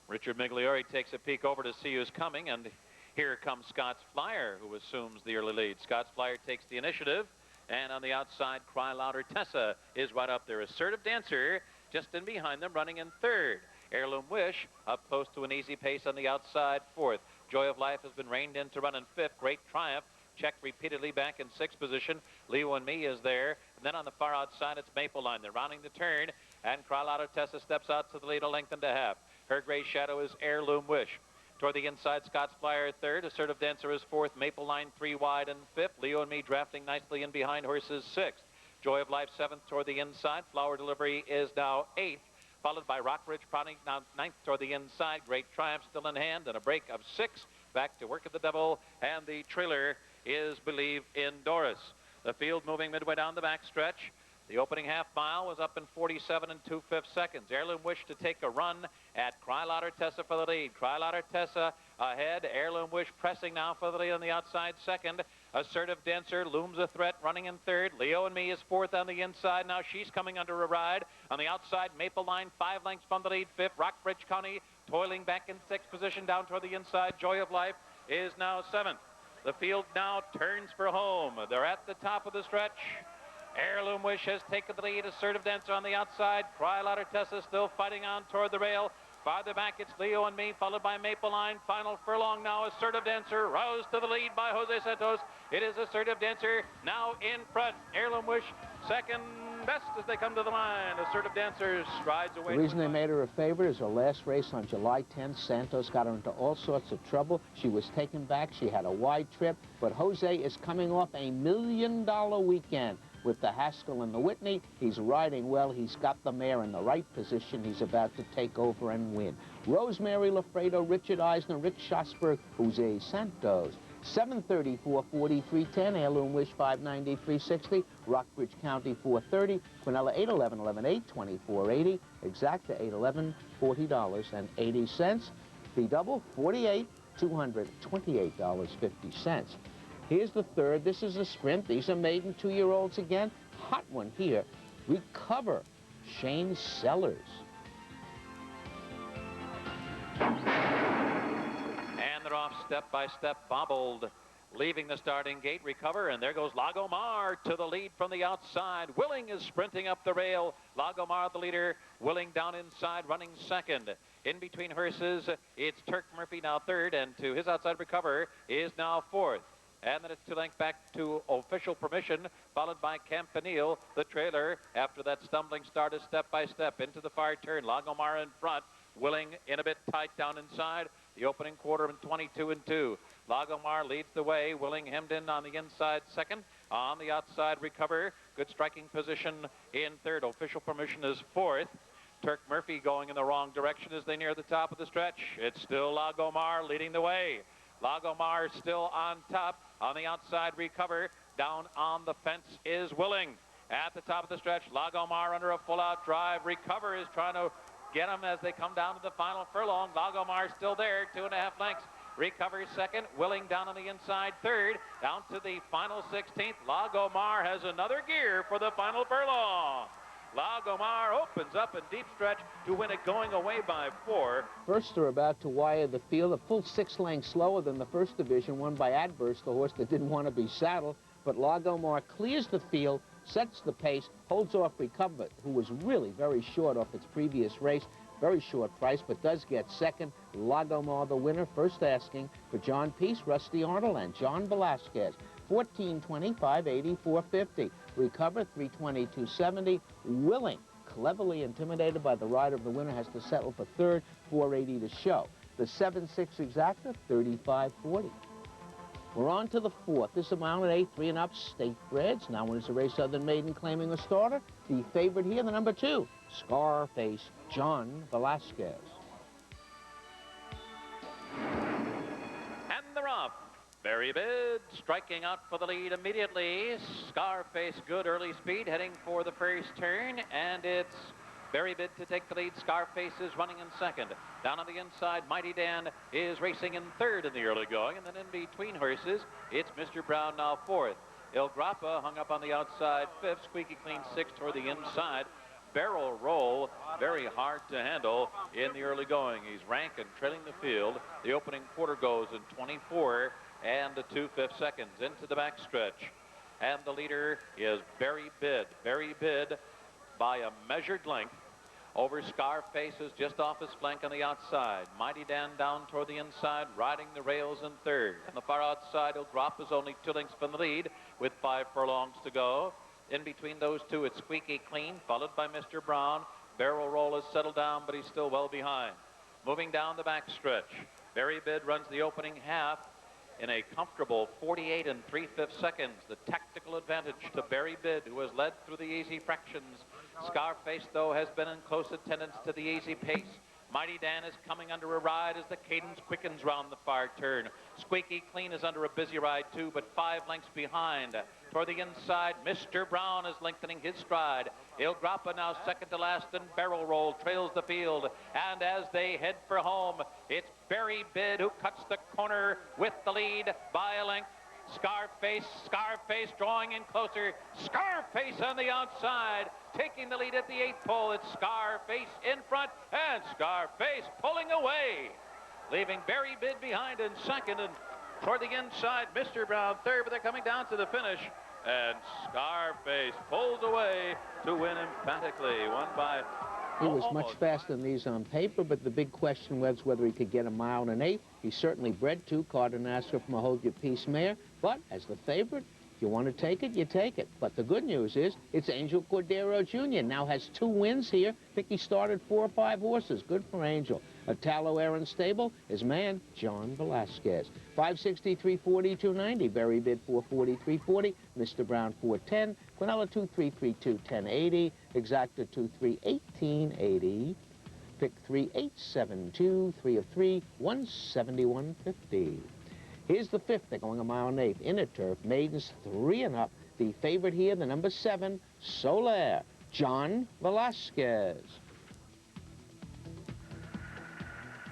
Richard Migliore takes a peek over to see who's coming, and here comes Scott's Flyer, who assumes the early lead. Scott's Flyer takes the initiative, and on the outside, Cry Louder Tessa is right up there. Assertive Dancer just in behind them, running in third. Heirloom Wish up close to an easy pace on the outside, fourth. Joy of Life has been reined in to run in fifth. Great Triumph checked repeatedly back in sixth position. Leo and Me is there. And then on the far outside, it's Maple Line. They're rounding the turn, and Cry Louder Tessa steps out to the lead a length and a half. Her gray shadow is Heirloom Wish. Toward the inside, Scott's Flyer third. Assertive Dancer is fourth. Maple Line 3 wide and fifth. Leo and Me drafting nicely in behind horses sixth. Joy of Life seventh toward the inside. Flower Delivery is now eighth, followed by Rockridge Prodigy now ninth toward the inside. Great Triumph still in hand, and a break of 6 back to Work of the Devil, and the trailer is Believe in Doris. The field moving midway down the backstretch. The opening half mile was up in 47 and 2/5 seconds. Heirloom Wish to take a run at Cry Louder Tessa for the lead. Cry Louder Tessa ahead. Heirloom Wish pressing now for the lead on the outside second. Assertive Dancer looms a threat, running in third. Leo and Me is fourth on the inside. Now she's coming under a ride. On the outside, Maple Line 5 lengths from the lead. Fifth, Rockbridge County toiling back in sixth position down toward the inside. Joy of Life is now seventh. The field now turns for home. They're at the top of the stretch. Heirloom Wish has taken the lead. Assertive Dancer on the outside. Cry Louder Tessa still fighting on toward the rail. Farther back, it's Leo and Me, followed by Maple Line. Final furlong now, Assertive Dancer roused to the lead by Jose Santos. It is Assertive Dancer now in front. Heirloom Wish second best as they come to the line. Assertive Dancer strides away. The reason they made her a favorite is her last race on July 10th. Santos got her into all sorts of trouble. She was taken back. She had a wide trip. But Jose is coming off a $1 million weekend with the Haskell and the Whitney. He's riding well. He's got the mare in the right position. He's about to take over and win. Rosemary Lafredo, Richard Eisner, Rick Schosberg, Jose Santos. 730, 440, 310. Heirloom Wish 590, 360. Rockbridge County 430. Quinella 811, 11.8, 24.80. Exacta 811, $40.80. The double 48, $228.50. Here's the third. This is a sprint. These are maiden 2-year-olds again. Hot one here. Recover. Shane Sellers. And they're off step by step, bobbled, leaving the starting gate. Recover, and there goes Lagomar to the lead from the outside. Willing is sprinting up the rail. Lagomar, the leader. Willing down inside, running second. In between horses, it's Turk Murphy now third, and to his outside, Recover is now fourth. And then it's 2 lengths back to Official Permission, followed by Campanile, the trailer. After that stumbling start is step by step into the far turn. Lagomar in front, Willing in a bit tight down inside. The opening quarter in 22 and 2. Lagomar leads the way. Willing hemmed in on the inside second. On the outside, Recover. Good striking position in third. Official Permission is fourth. Turk Murphy going in the wrong direction as they near the top of the stretch. It's still Lagomar leading the way. Lagomar still on top. On the outside, Recover. Down on the fence is Willing. At the top of the stretch, Lagomar under a full-out drive. Recover is trying to get him as they come down to the final furlong. Lagomar still there, 2.5 lengths. Recover second, Willing down on the inside third. Down to the final 16th. Lagomar has another gear for the final furlong. Lagomar opens up in deep stretch to win it going away by 4. First are about to wire the field, a full 6 lengths slower than the first division, won by Adverse, the horse that didn't want to be saddled. But Lagomar clears the field, sets the pace, holds off Recover, who was really very short off its previous race. Very short price, but does get second. Lagomar the winner, first asking for John Peace, Rusty Arnold, and John Velasquez. 14.20, 5.80, 4.50. Recover, 3.20, 2.70. Willing, cleverly intimidated by the rider of the winner, has to settle for third, 4.80 to show. The 7-6 exacta, 35.40. We're on to the fourth. This amount at 8, 3 and up, State Breds. Now when it's a race other than maiden claiming a starter, the favorite here, the number 2, Scarface, John Velasquez. And they're off. Very Bid striking out for the lead immediately. Scarface, good early speed, heading for the first turn, and it's Very Bid to take the lead. Scarface is running in second. Down on the inside, Mighty Dan is racing in third in the early going, and then in between horses, it's Mr. Brown now fourth. Il Grappa hung up on the outside fifth. Squeaky Clean sixth toward the inside. Barrel Roll, very hard to handle in the early going. He's ranking, trailing the field. The opening quarter goes in 24 and 2/5 seconds into the backstretch. And the leader is Very Bid. Very Bid by a measured length over Scarface, is just off his flank on the outside. Mighty Dan down toward the inside, riding the rails in third. On the far outside, Il Grappa is only 2 lengths from the lead with 5 furlongs to go. In between those two, it's Squeaky Clean, followed by Mr. Brown. Barrel Roll has settled down, but he's still well behind. Moving down the backstretch, Very Bid runs the opening half in a comfortable 48 and 3/5 seconds. The tactical advantage to Very Bid, who has led through the easy fractions. Scarface, though, has been in close attendance to the easy pace. Mighty Dan is coming under a ride as the cadence quickens round the far turn. Squeaky Clean is under a busy ride, too, but 5 lengths behind. Toward the inside, Mr. Brown is lengthening his stride. Il Grappa now second to last, and Barrel Roll trails the field. And as they head for home, it's Very Bid who cuts the corner with the lead by a length. Scarface drawing in closer. Scarface on the outside, taking the lead at the 8th pole. It's Scarface in front, and Scarface pulling away, leaving Very Bid behind in second, and toward the inside, Mr. Brown third, but they're coming down to the finish, and Scarface pulls away to win emphatically, won by He was much faster than these on paper, but the big question was whether he could get a mile and 8. He's certainly bred to Cardinasco from a Hold Your Peace mare, but as the favorite, if you want to take it, you take it. But the good news is it's Angel Cordero Jr. now has 2 wins here. I think he started 4 or 5 horses. Good for Angel. Italo Aaron Stable, his man, John Velasquez. 560, 340, 290. Very Bid, 440, 340. Mr. Brown, 410. Quinella, 2332, 1080. Exacta, 23, 1880. Pick 3872, 3 of 3, 171.50. Here's the 5th. They're going a mile and 8. Inner Turf, maidens 3 and up. The favorite here, the number 7, Solaire, John Velasquez.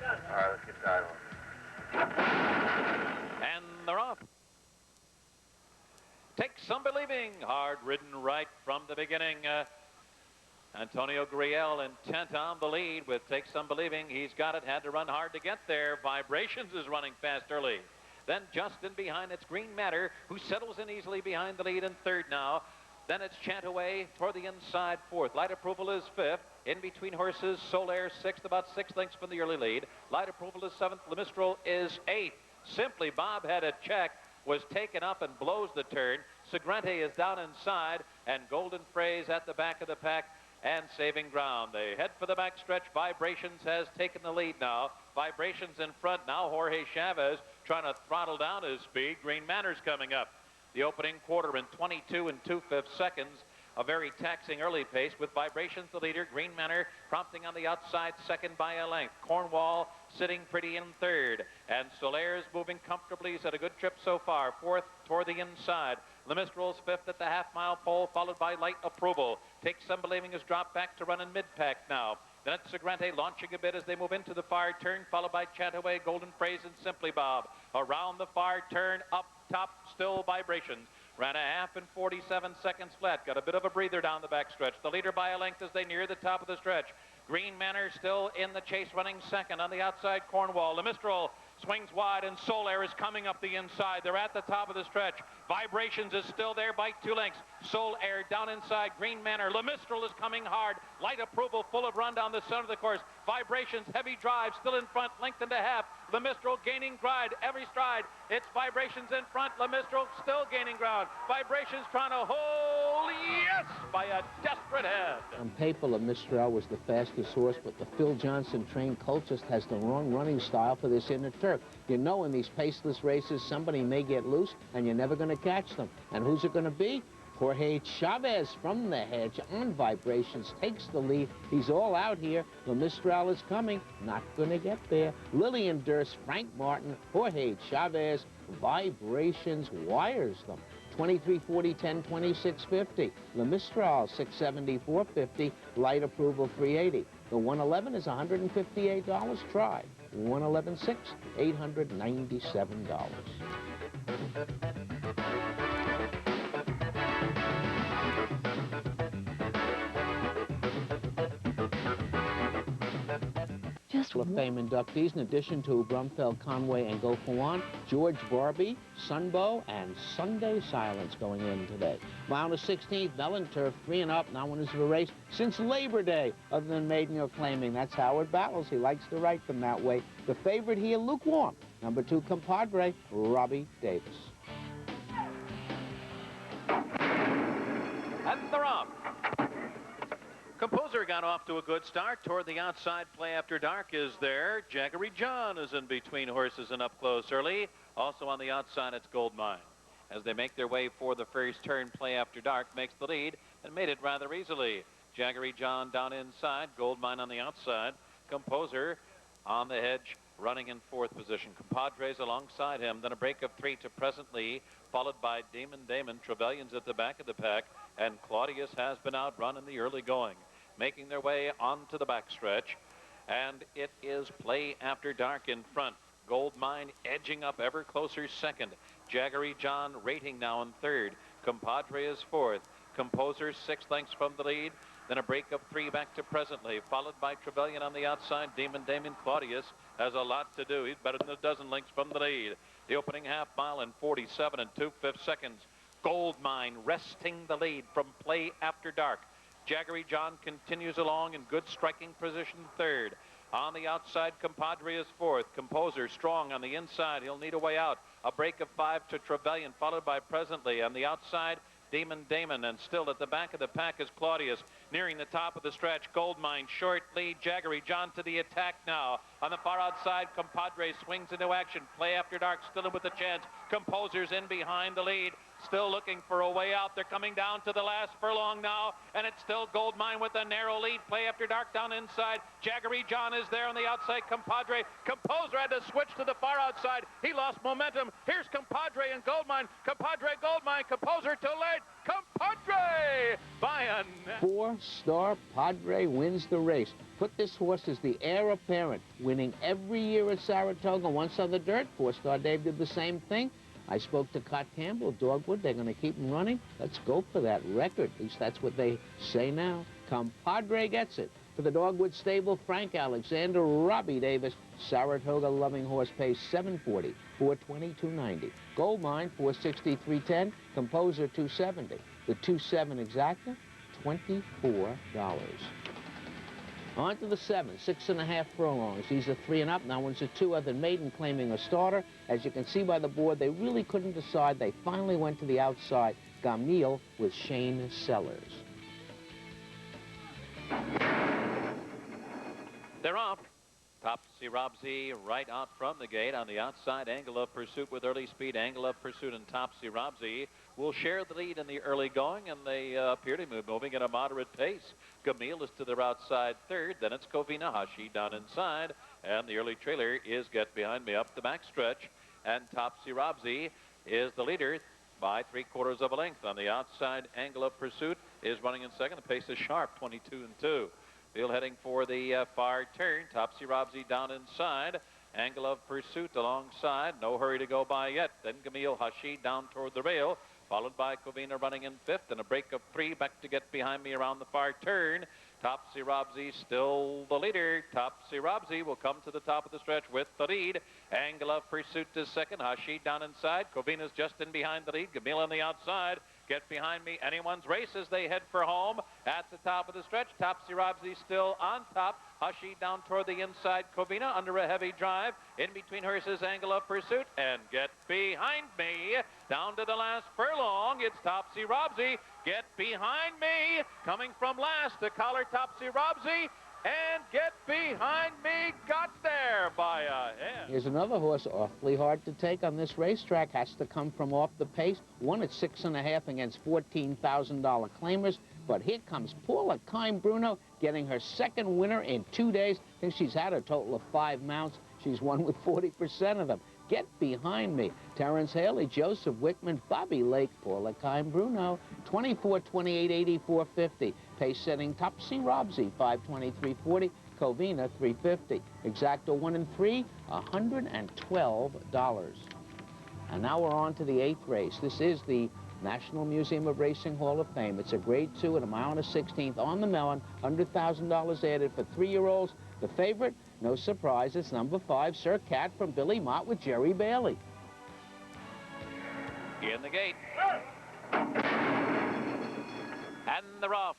All right, let's get that one. And they're off. Take Some Believing, hard-ridden right from the beginning. Antonio Griel intent on the lead with Take Some Believing. He's got it, had to run hard to get there. Vibrations is running fast early. Then just in behind, it's Green Matter, who settles in easily behind the lead in third now. Then it's Chantaway toward the inside fourth. Light Approval is 5th. In between horses, Solaire 6th, about 6 lengths from the early lead. Light Approval is 7th. Lemistral is 8th. Simply Bob had a check, was taken up and blows the turn. Segrente is down inside, and Golden Phrase at the back of the pack and saving ground. They head for the backstretch. Vibrations has taken the lead now. Vibrations in front now. Jorge Chavez trying to throttle down his speed. Green Manor's coming up. The opening quarter in 22 and 2/5 seconds. A very taxing early pace with Vibrations the leader. Green Manor prompting on the outside, second by a length. Cornwall sitting pretty in third. And Solaire's moving comfortably. He's had a good trip so far. Fourth toward the inside. Le Mistral's fifth at the half-mile pole, followed by Light Approval. Takes Some Believing has dropped back to run in mid-pack now. Then it's Sagrante launching a bit as they move into the far turn, followed by Chantaway, Golden Phrase, and Simply Bob. Around the far turn, up top, still Vibrations. Ran a half in 47 seconds flat. Got a bit of a breather down the backstretch. The leader by a length as they near the top of the stretch. Green Manor still in the chase, running second. On the outside, Cornwall. Le Mistral swings wide, and Solaire is coming up the inside. They're at the top of the stretch. Vibrations is still there by 2 lengths. Solaire down inside. Green Manor. Le Mistral is coming hard. Light Approval full of run down the center of the course. Vibrations, heavy drive, still in front, length and a half. Le Mistral gaining stride, every stride. It's Vibrations in front. Le Mistral still gaining ground. Vibrations trying to hold, yes, by a desperate head. On paper, Le Mistral was the fastest horse, but the Phil Johnson trained colt just has the wrong running style for this inner turf. You know, in these paceless races, somebody may get loose, and you're never going to catch them. And who's it going to be? Jorge Chavez from the hedge on Vibrations takes the lead. He's all out here. Le Mistral is coming. Not going to get there. Lillian Durst, Frank Martin, Jorge Chavez. Vibrations wires them. 23.40, 10, 26.50. Le Mistral 670, 450. Light Approval 380. The 111 is $158. Try 111.6, $897. Hall of Fame inductees, in addition to Brumfeld, Conway, and Go For One, George Barbie, Sunbow, and Sunday Silence going in today. Mount of 16th, Mellon Turf, 3 and up, not winners of a race since Labor Day, other than Maiden You're Claiming. That's Howard Battles. He likes to write them that way. The favorite here, Lukewarm. Number 2, Compadre, Robbie Davis. And they're off. Composer got off to a good start. Toward the outside, Play After Dark is there. Jaggery John is in between horses and up close early. Also on the outside, it's Goldmine. As they make their way for the first turn, Play After Dark makes the lead and made it rather easily. Jaggery John down inside, Goldmine on the outside. Composer on the hedge, running in 4th position. Compadres alongside him. Then a break of 3 to Presently, followed by Damon. Trevelyan's at the back of the pack, and Claudius has been outrun in the early going. Making their way onto the backstretch, and it is Play After Dark in front. Goldmine edging up ever closer second. Jaggery John rating now in 3rd. Compadre is 4th. Composer 6 lengths from the lead. Then a break of 3 back to Presently, followed by Trevelyan on the outside. Damon. Claudius has a lot to do. He's better than a dozen lengths from the lead. The opening half mile in 47 2/5 seconds. Goldmine resting the lead from Play After Dark. Jaggery John continues along in good striking position 3rd. On the outside, Compadre is 4th. Composer strong on the inside. He'll need a way out. A break of 5 to Trevelyan, followed by Presently. On the outside, Damon, and still at the back of the pack is Claudius. Nearing the top of the stretch, Goldmine short lead. Jaggery John to the attack now. On the far outside, Compadre swings into action. Play After Dark still in with a chance. Composer's in behind the lead. Still looking for a way out. They're coming down to the last furlong now, and it's still Goldmine with a narrow lead. Play After Dark down inside. Jaggery John is there on the outside. Compadre. Composer had to switch to the far outside. He lost momentum. Here's Compadre and Goldmine. Compadre, Goldmine. Composer too late. Compadre by a 4-star Padre wins the race. Put this horse as the heir apparent, winning every year at Saratoga. Once on the dirt, 4-star Dave did the same thing. I spoke to Cott Campbell, Dogwood. They're going to keep him running. Let's go for that record. At least that's what they say now. Compadre gets it. For the Dogwood stable, Frank Alexander, Robbie Davis, Saratoga Loving Horse pays $740, $420, $290. Goldmine, $460, $310. Composer, $270. The 2-7 exacta, $24. On to the 7, 6.5 furlongs. These are 3 and up. Now one's a 2 other Maiden claiming a starter. As you can see by the board, they really couldn't decide. They finally went to the outside. Gamil with Shane Sellers. They're off. Topsy Robsy right out from the gate on the outside. Angle of Pursuit with early speed. Angle of Pursuit and Topsy Robsy will share the lead in the early going, and they appear to be moving at a moderate pace. Camille is to their outside third. Then it's Covina Hashi down inside, and the early trailer is Get Behind Me up the backstretch, and Topsy Robsy is the leader by 3/4 of a length. On the outside, Angle of Pursuit is running in second. The pace is sharp, 22-2. Field heading for the far turn. Topsy Robsy down inside. Angle of Pursuit alongside. No hurry to go by yet. Then Camille Hashi down toward the rail, followed by Covina running in fifth, and a break of 3 back to Get Behind Me around the far turn. Topsy Robsy still the leader. Topsy Robsy will come to the top of the stretch with the lead. Angle of Pursuit is second. Hashi down inside. Covina's just in behind the lead. Camille on the outside. Get Behind Me anyone's race as they head for home at the top of the stretch. Topsy Robsy still on top. Hashi down toward the inside. Covina under a heavy drive. In between horses, Angle of Pursuit and Get Behind Me. Down to the last furlong, it's Topsy Robsy. Get Behind Me. Coming from last to collar Topsy Robsy. And Get Behind Me got there by a head. Here's another horse awfully hard to take on this racetrack. Has to come from off the pace. Won at 6.5 against $14,000 claimers. But here comes Paula Kime Bruno getting her second winner in 2 days. I think she's had a total of 5 mounts. She's won with 40% of them. Get Behind Me. Terrence Haley, Joseph Wickman, Bobby Lake, Paula Kime Bruno. 24, 28, 84, 50. Pace setting Topsy Robsy, 523.40. Covina, 350. Exacta 1 and 3, $112. And now we're on to the 8th race. This is the National Museum of Racing Hall of Fame. It's a grade 2 at a mile and a 16th on the melon. $100,000 added for 3-year-olds. The favorite, no surprise, it's number 5, Sir Cat from Billy Mott with Jerry Bailey. In the gate. And they're off.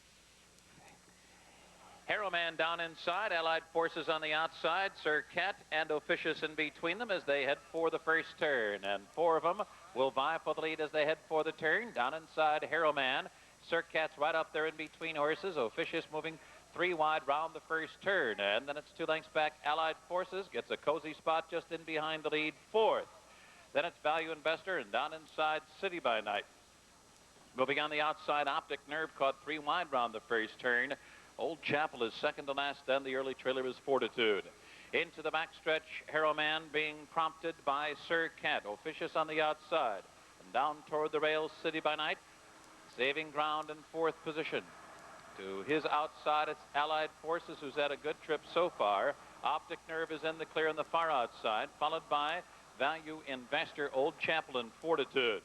Harrowman down inside, Allied Forces on the outside, Sir Cat and Officious in between them as they head for the first turn. And 4 of them will vie for the lead as they head for the turn. Down inside, Harrowman. Sir Cat's right up there in between horses. Officious moving 3 wide round the first turn. And then it's 2 lengths back. Allied Forces gets a cozy spot just in behind the lead, 4th. Then it's Value Investor, and down inside, City by Night. Moving on the outside, Optic Nerve caught 3 wide round the first turn. Old Chapel is second to last, and the early trailer is Fortitude. Into the backstretch, Harrowman being prompted by Sir Cat. Officious on the outside. And down toward the rails, City by Night. Saving ground in 4th position. To his outside, it's Allied Forces, who's had a good trip so far. Optic Nerve is in the clear on the far outside, followed by Value Investor, Old Chapel, and Fortitude.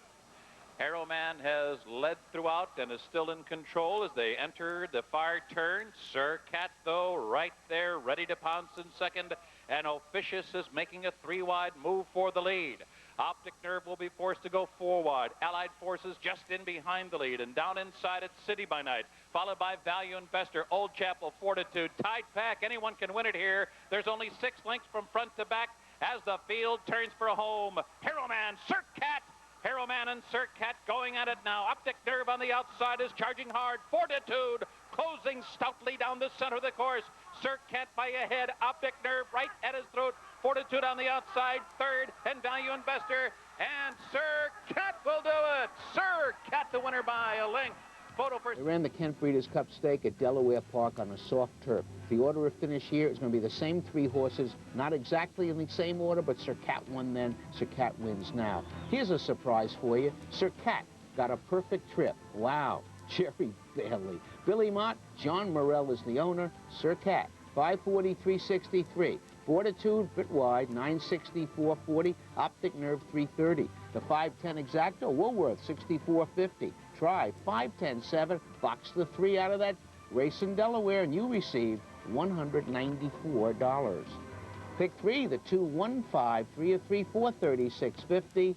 Harrowman has led throughout and is still in control as they enter the far turn. Sir Cat, though, right there, ready to pounce in second. And Officious is making a 3-wide move for the lead. Optic Nerve will be forced to go 4 wide. Allied Forces just in behind the lead. And down inside, it's City by Night, followed by Value Investor, Old Chapel, Fortitude. Tight pack. Anyone can win it here. There's only 6 lengths from front to back as the field turns for home. Harrowman, Sir Cat. Harrowman and Sir Cat going at it now. Optic Nerve on the outside is charging hard. Fortitude closing stoutly down the center of the course. Sir Cat by a head. Optic Nerve right at his throat. Fortitude on the outside, 3rd, and Value Investor. And Sir Cat will do it. Sir Cat the winner by a length. Photo first. They ran the Kent Breeders' Cup Stake at Delaware Park on a soft turf. The order of finish here is going to be the same 3 horses, not exactly in the same order, but Sir Cat won then, Sir Cat wins now. Here's a surprise for you. Sir Cat got a perfect trip. Wow. Jerry Bailey. Billy Mott, John Morrell is the owner. Sir Cat, 540-363. Fortitude, bit wide, 964.40. Optic Nerve, 330. The 510 Exacto, Woolworth, 64.50. Try, 510.7. Box the 3 out of that race in Delaware, and you receive $194. Pick 3, the 215, 3 of 3, 436.50.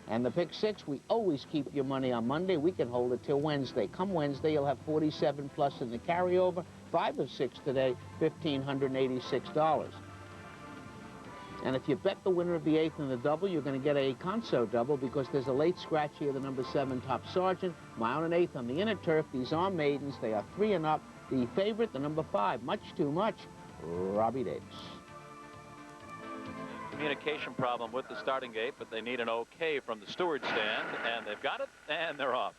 And the pick 6, we always keep your money on Monday. We can hold it till Wednesday. Come Wednesday, you'll have 47 plus in the carryover. 5 of 6 today, $1,586. And if you bet the winner of the 8th in the double, you're going to get a Conso double because there's a late scratch here, the number 7 Top Sergeant, mile and 1/8 on the inner turf. These are maidens. They are 3 and up. The favorite, the number 5, much too much, Robbie Davis. communication problem with the starting gate, but they need an okay from the steward stand, and they've got it, and they're off.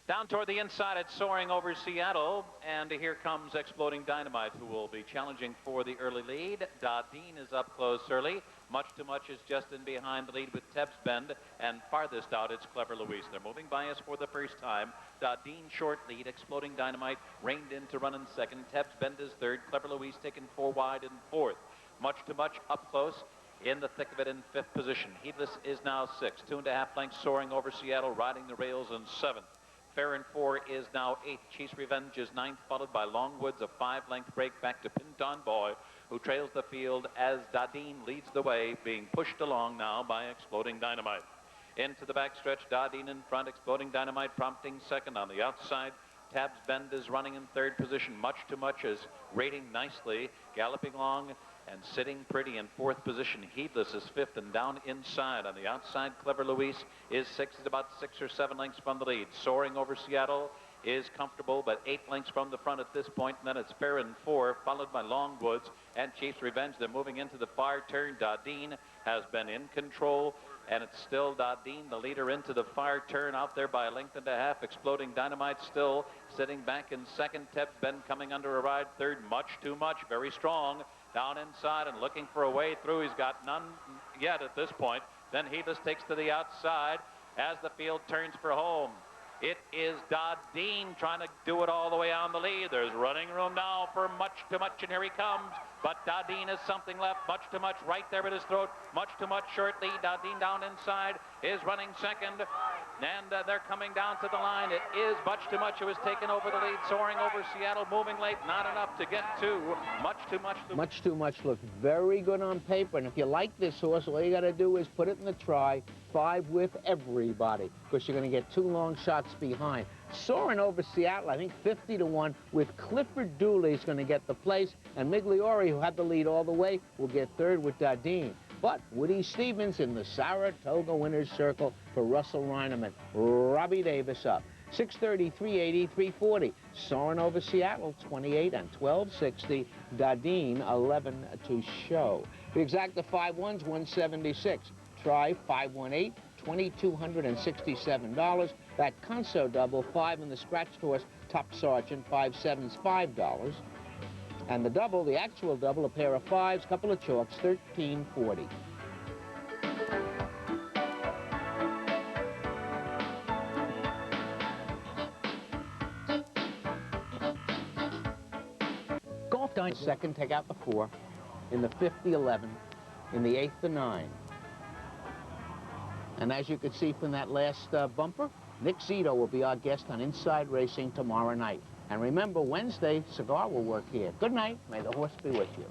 Down toward the inside, it's soaring over Seattle, and here comes Exploding Dynamite, who will be challenging for the early lead. Dardine is up close early. Much Too Much is just in behind the lead with Tebbs Bend, and farthest out, it's Clever Louise. They're moving by us for the first time. Dardine short lead. Exploding Dynamite reined in to run in second. Tebbs Bend is third. Clever Louise taken 4 wide in fourth. Much Too Much up close. In the thick of it in fifth position. Heedless is now sixth. 2.5 lengths soaring over Seattle, riding the rails in seventh. Fair and 4 is now 8th. Chief's Revenge is 9th, followed by Longwoods, a 5-length break back to Pinton Boy, who trails the field as Dardine leads the way, being pushed along now by Exploding Dynamite. Into the backstretch, Dardine in front, Exploding Dynamite prompting second. On the outside, Tebbs Bend is running in third position. Much Too Much is rating nicely, galloping along and sitting pretty in fourth position. Heedless is fifth, and down inside on the outside, Clever Louise is sixth, about 6 or 7 lengths from the lead. Soaring over Seattle is comfortable, but 8 lengths from the front at this point, and then it's Fair and 4, followed by Longwoods and Chief's Revenge. They're moving into the far turn. Dardine has been in control, and it's still Dardine, the leader, into the far turn, out there by 1.5 lengths. Exploding Dynamite still sitting back in second. Tebbs Bend coming under a ride third. Much Too Much, very strong down inside and looking for a way through. He's got none yet at this point. Then Heedless takes to the outside as the field turns for home. It is Dardine trying to do it all the way on the lead. There's running room now for Much Too Much, and here he comes. But Dardine has something left. Much Too Much right there at his throat. Much Too Much short lead. Dardine down inside is running second. And they're coming down to the line. It is Much Too Much who has taken over the lead, soaring over Seattle, moving late, not enough to get to Much Too Much. Much Too Much looks very good on paper, and if you like this horse, all you got to do is put it in the try, 5 with everybody, because you're going to get 2 long shots behind. Soaring over Seattle, I think 50 to 1, with Clifford Dooley's going to get the place, and Migliori, who had the lead all the way, will get third with Dardine. But Woody Stevens in the Saratoga winner's circle for Russell Reineman. Robbie Davis up. 630, 380, 340. Soaring over Seattle, 28 and 1260. Dardine, 11 to show. The exacta 5-1's 176. Try 518, $2,267. That Conso double, 5 in the scratched horse, Top Sergeant, 5-7's $5. And the double, the actual double, a pair of 5s, couple of chalks, $13.40. Golf Dine second, take out the 4. In the 5th, the 11. In the 8th, the 9. And as you can see from that last bumper, Nick Zito will be our guest on Inside Racing tomorrow night. And remember, Wednesday, Cigar will work here. Good night. May the horse be with you.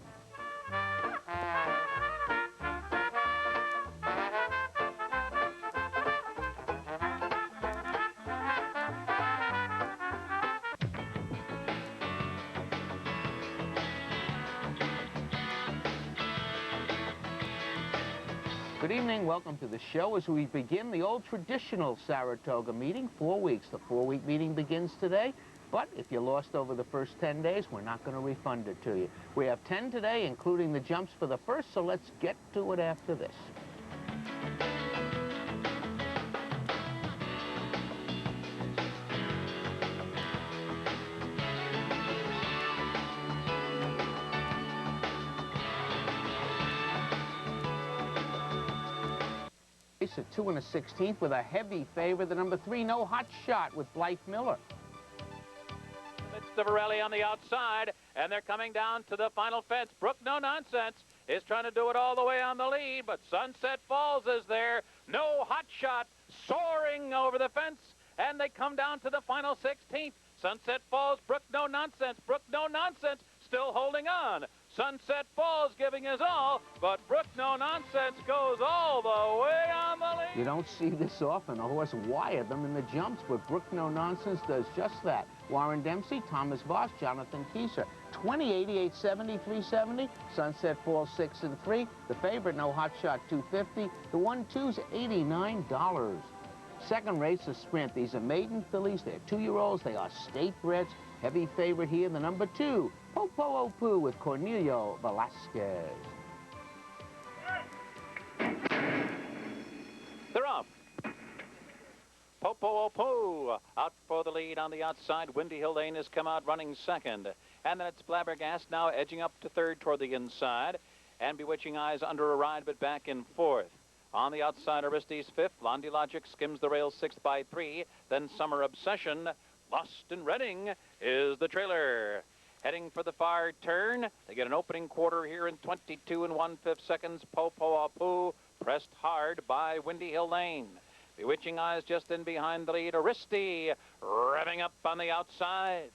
Good evening. Welcome to the show as we begin the old traditional Saratoga meeting, 4 weeks. The 4-week meeting begins today. But if you lost over the first 10 days, we're not going to refund it to you. We have 10 today, including the jumps for the first, so let's get to it after this. A 2 and a 16th with a heavy favor, the number 3, No Hot Shot with Blythe Miller. It's the Varelli on the outside, and they're coming down to the final fence. Brook No Nonsense is trying to do it all the way on the lead, but Sunset Falls is there. No Hot Shot soaring over the fence, and they come down to the final 16th. Sunset Falls, Brook No Nonsense. Brook No Nonsense still holding on. Sunset Falls giving his all, but Brook No Nonsense goes all the way on the lead. You don't see this often. A horse wired them in the jumps, but Brook No Nonsense does just that. Warren Dempsey, Thomas Voss, Jonathan Kieser. 20, 88, 70, 370. Sunset Falls 6 and 3. The favorite, No Hot Shot, 250. The 1-2's $89. Second race, a sprint. These are maiden fillies. They're 2-year-olds. They are state breds. Heavy favorite here, the number 2, Popo Opu with Cornelio Velasquez. Poo. Out for the lead on the outside. Windy Hill Lane has come out running second. And then it's Flabbergast now edging up to third toward the inside. And Bewitching Eyes under a ride but back in fourth. On the outside, Aristides fifth. Blondie Logic skims the rails sixth by 3. Then Summer Obsession. Lost in Reading is the trailer. Heading for the far turn. They get an opening quarter here in 22 1/5 seconds. Poo pressed hard by Windy Hill Lane. Bewitching Eyes just in behind the lead. Aristi revving up on the outside.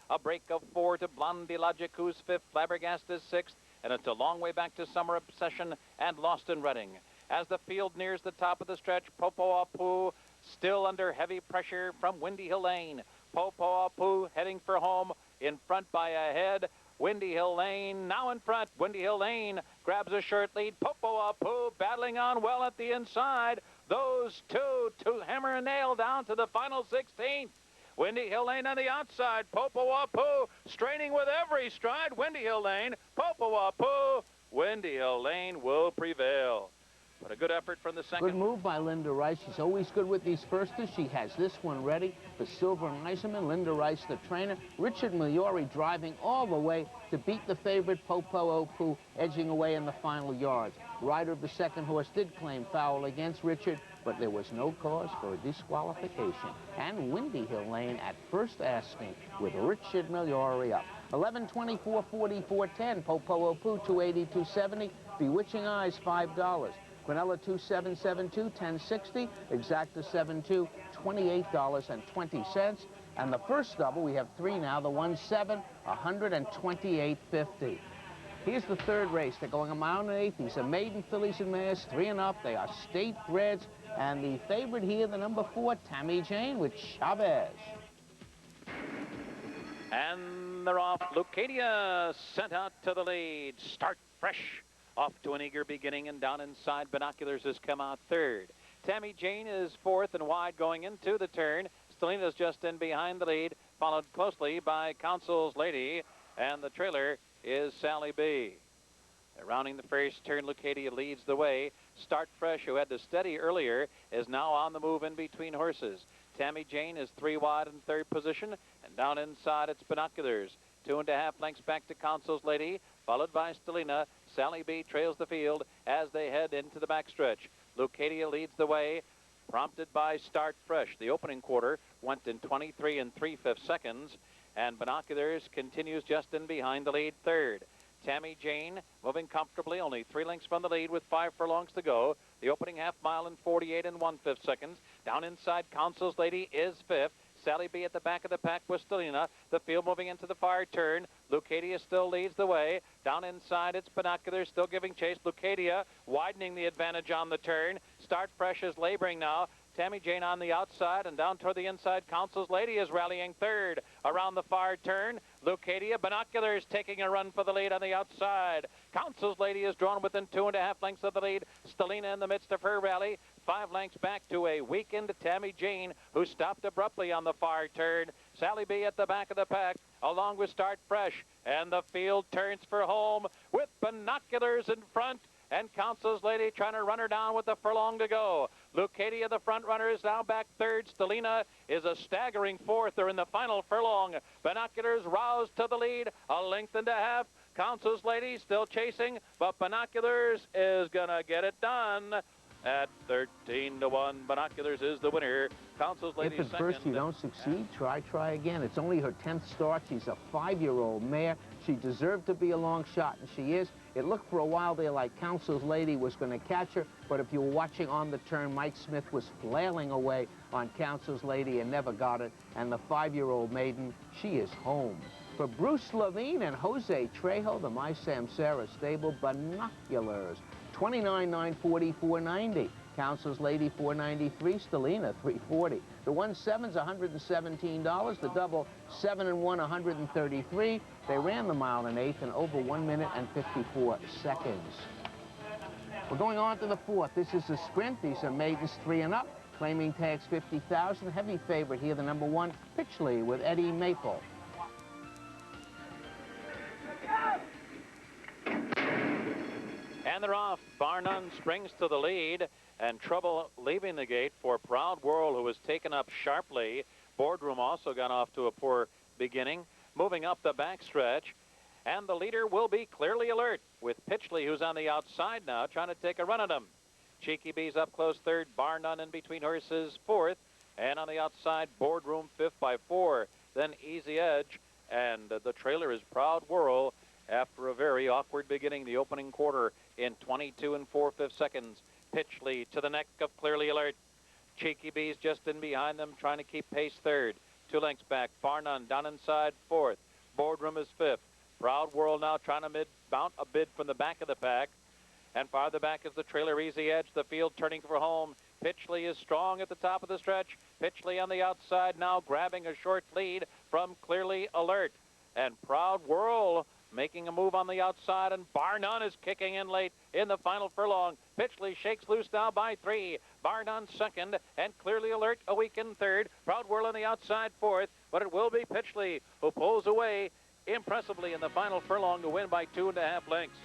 A break of 4 to Blondie Logic, who's fifth. Flabbergast is sixth. And it's a long way back to Summer Obsession and Lost in Reading. As the field nears the top of the stretch, Poo still under heavy pressure from Windy Hill Lane. Poo heading for home, in front by a head. Windy Hill Lane now in front. Windy Hill Lane grabs a short lead. Poo battling on well at the inside. Those two to hammer and nail down to the final 16th. Windy Hill Lane on the outside. Poo straining with every stride. Windy Hill Lane. Poo. Windy Hill Lane will prevail. But a good effort from the second. Good move by Linda Rice. She's always good with these firsters. She has this one ready for Silver Eiserman. Linda Rice, the trainer. Richard Miliori driving all the way to beat the favorite Poo, edging away in the final yards. Rider of the second horse did claim foul against Richard, but there was no cause for a disqualification. And Windy Hill Lane at first asking with Richard Miliori up. 11:24, 44:10. Poo, 280-270. Bewitching Eyes, $5. Quinella 2772, $10.60. Exacta 72, $28.20. And the first double, we have 3 now. The 1-7, $128.50. Here's the third race. They're going a mile and 1/8. These are maiden fillies and mares, 3 and up. They are state breds. And the favorite here, the number 4, Tammy Jane with Chavez. And they're off. Lucadia sent out to the lead. Start fresh. Off to an eager beginning, and down inside, Binoculars has come out third. Tammy Jane is fourth and wide going into the turn. Stelina's just in behind the lead, followed closely by Council's Lady, and the trailer is Sally B. They're rounding the first turn. Lucadia leads the way. Start Fresh, who had to steady earlier, is now on the move in between horses. Tammy Jane is 3 wide in third position, and down inside it's Binoculars. 2.5 lengths back to Council's Lady, followed by Stelina. Sally B trails the field as they head into the backstretch. Lucadia leads the way, prompted by Start Fresh. The opening quarter went in 23 3/5 seconds, and Binoculars continues just in behind the lead third. Tammy Jane moving comfortably, only 3 lengths from the lead with 5 furlongs to go. The opening half mile in 48 1/5 seconds. Down inside, Council's Lady is fifth. Sally B at the back of the pack with Stelina. The field moving into the far turn. Lucadia still leads the way. Down inside, it's Binoculars still giving chase. Lucadia widening the advantage on the turn. Start Fresh is laboring now. Tammy Jane on the outside, and down toward the inside, Council's Lady is rallying third. Around the far turn, Lucadia. Binoculars taking a run for the lead on the outside. Council's Lady is drawn within 2.5 lengths of the lead. Stelina in the midst of her rally. 5 lengths back to a weakened Tammy Jane, who stopped abruptly on the far turn. Sally B at the back of the pack, along with Start Fresh. And the field turns for home with Binoculars in front. And Council's Lady trying to run her down with a furlong to go. Lucadia, the front runner, is now back third. Stelina is a staggering fourth. They're in the final furlong. Binoculars roused to the lead, 1.5 lengths. Council's Lady still chasing, but Binoculars is going to get it done. At 13-1, Binoculars is the winner. Council's Lady If at first you don't succeed, try again. It's only her 10th start. She's a 5-year-old mare. She deserved to be a long shot, and she is. It looked for a while there like Council's Lady was going to catch her, but if you were watching on the turn, Mike Smith was flailing away on Council's Lady and never got it. And the 5-year-old maiden, she is home. For Bruce Levine and Jose Trejo, the My Samsara stable, Binoculars. 29,940, 490. Council's Lady, 493. Stelina, 340. The 1-7's $117. The double, 7 and 1, 133. They ran the mile and 1/8 in over 1 minute and 54 seconds. We're going on to the 4th. This is a sprint. These are maidens 3 and up. Claiming tags 50,000. Heavy favorite here, the number 1, Pitchley with Eddie Maple. And they're off. Bar None springs to the lead. And trouble leaving the gate for Proud World, who was taken up sharply. Boardroom also got off to a poor beginning. Moving up the backstretch. And the leader will be Clearly Alert, with Pitchley, who's on the outside now, trying to take a run at him. Cheeky Bees up close third, Bar None in between horses fourth. And on the outside, Boardroom fifth by 4. Then Easy Edge. And the trailer is Proud World after a very awkward beginning, the opening quarter in 22 4/5 seconds. Pitchley to the neck of Clearly Alert. Cheeky Bees just in behind them, trying to keep pace third. 2 lengths back, Bar None down inside fourth. Boardroom is fifth. Proud World now trying to mount a bid from the back of the pack. And farther back is the trailer Easy Edge, the field turning for home. Pitchley is strong at the top of the stretch. Pitchley on the outside now grabbing a short lead from Clearly Alert. And Proud World making a move on the outside, and Bar None is kicking in late in the final furlong. Pitchley shakes loose now by 3. Bar None second, and Clearly Alert a week in third. Proud World on the outside fourth, but it will be Pitchley who pulls away impressively in the final furlong to win by 2.5 lengths.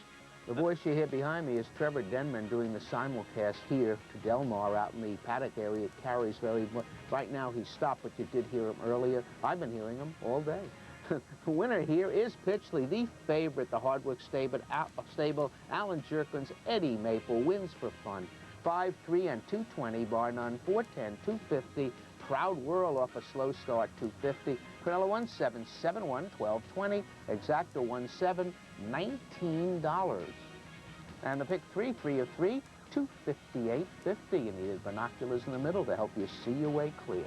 The voice you hear behind me is Trevor Denman doing the simulcast here to Del Mar out in the paddock area. It carries very much. Right now he's stopped, but you did hear him earlier. I've been hearing him all day. The winner here is Pitchley, the favorite, the Hardwick stable. Alan Jerkins, Eddie Maple wins for fun. 5, 3, and 220. Bar None 410, 250. Proud World off a slow start, 250. Prunella 17, 71, 1220. Exacta 17, $19. And the pick 3, 3 of 3, 258.50. You needed binoculars in the middle to help you see your way clear.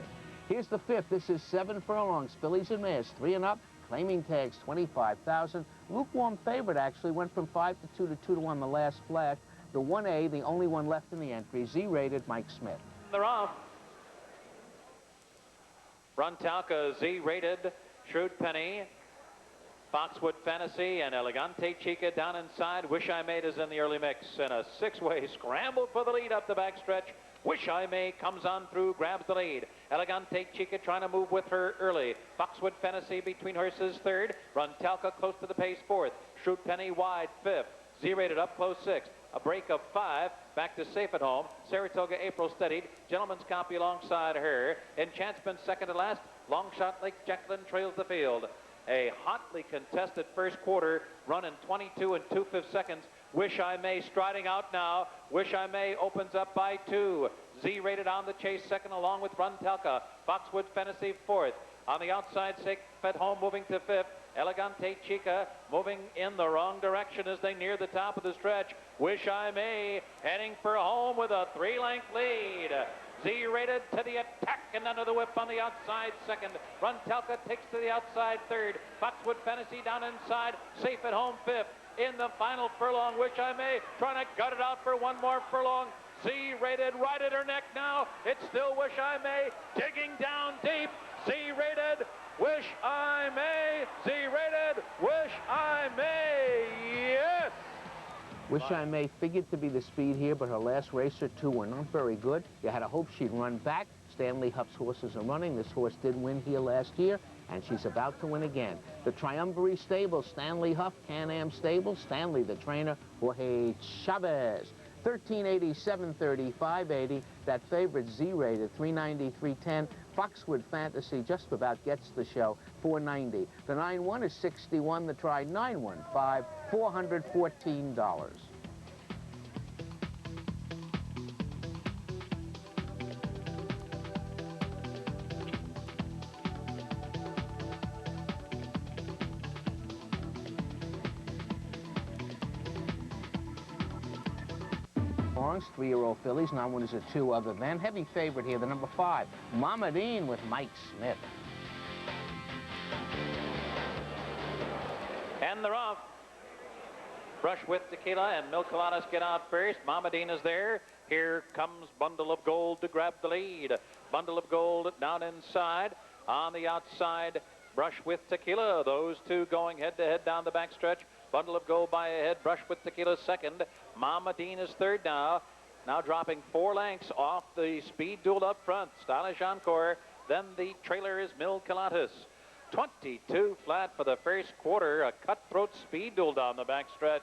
Here's the 5th. This is 7 furlongs. Fillies and mares, 3 and up. Claiming tags, 25,000. Lukewarm favorite, actually, went from 5 to 2 to 2 to 1 the last flash. The 1A, the only one left in the entry, Z-rated Mike Smith. They're off. Runtalka Z-rated, Shrewd Penny, Foxwood Fantasy, and Elegante Chica down inside. Wish I Made is in the early mix, and a 6-way scramble for the lead up the backstretch. Wish I May comes on through, grabs the lead. Elegante Chica trying to move with her early. Foxwood Fantasy between horses third. Runtalka close to the pace fourth. Shrewd Penny wide fifth. Z-rated up close sixth. A break of 5, back to safe at home. Saratoga April steadied. Gentleman's Copy alongside her. Enchantment second to last. Long Shot Lake Jacqueline trails the field. A hotly contested first quarter, run in 22 2/5 seconds. Wish I May striding out now. Wish I May opens up by 2. Z-rated on the chase second along with Runtalka. Foxwood Fantasy fourth. On the outside, safe at home moving to fifth. Elegante Chica moving in the wrong direction as they near the top of the stretch. Wish I May heading for home with a 3-length lead. Z-rated to the attack and under the whip on the outside second. Runtalka takes to the outside third. Foxwood Fantasy down inside. Safe at home fifth. In the final furlong, Wish I May trying to gut it out for one more furlong. Z-rated right at her neck now. It's still Wish I May digging down deep. Z-rated Wish I May. Z-rated Wish I May. Yes! Wish I May figured to be the speed here, but her last race or two were not very good. You had to hope she'd run back. Stanley Huff's horses are running. This horse did win here last year, and she's about to win again. The Triumvirate stable, Stanley Huff, Can-Am stable, Stanley the trainer, Jorge Chavez. 1380, 730, 580. That favorite Z-rated, 390, 310. Foxwood Fantasy just about gets the show, 490. The 9-1 is 61. The try 915, $414. Orange, 3-year-old fillies. 9-1 is a 2 other than. Heavy favorite here, the number 5, Mama Dean with Mike Smith. And they're off. Brush with Tequila and Mil Coladas get out first. Mama Dean is there. Here comes Bundle of Gold to grab the lead. Bundle of Gold down inside. On the outside, Brush with Tequila. Those two going head-to-head down the backstretch. Bundle of Gold by a head. Brush with Tequila second. Mama Dean is third now. Now dropping 4 lengths off the speed duel up front. Stylish Encore. Then the trailer is Mil Coladas. 22 flat for the first quarter. A cutthroat speed duel down the backstretch.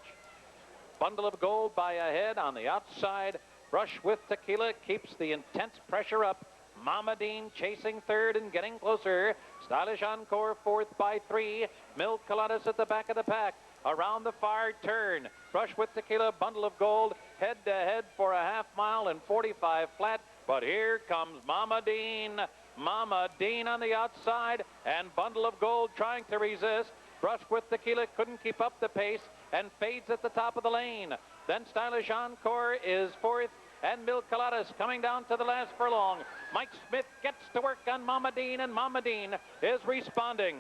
Bundle of Gold by a head on the outside. Brush with Tequila keeps the intense pressure up. Mama Dean chasing third and getting closer. Stylish Encore fourth by 3. Milk Coladas at the back of the pack. Around the far turn. Brush with Tequila, Bundle of Gold, head to head for a half mile and 45 flat. But here comes Mama Dean. Mama Dean on the outside, and Bundle of Gold trying to resist. Brush with Tequila couldn't keep up the pace and fades at the top of the lane. Then Stylish Encore is fourth, and Milk Coladas coming down to the last furlong. Mike Smith gets to work on Mama Dean, and Mama Dean is responding.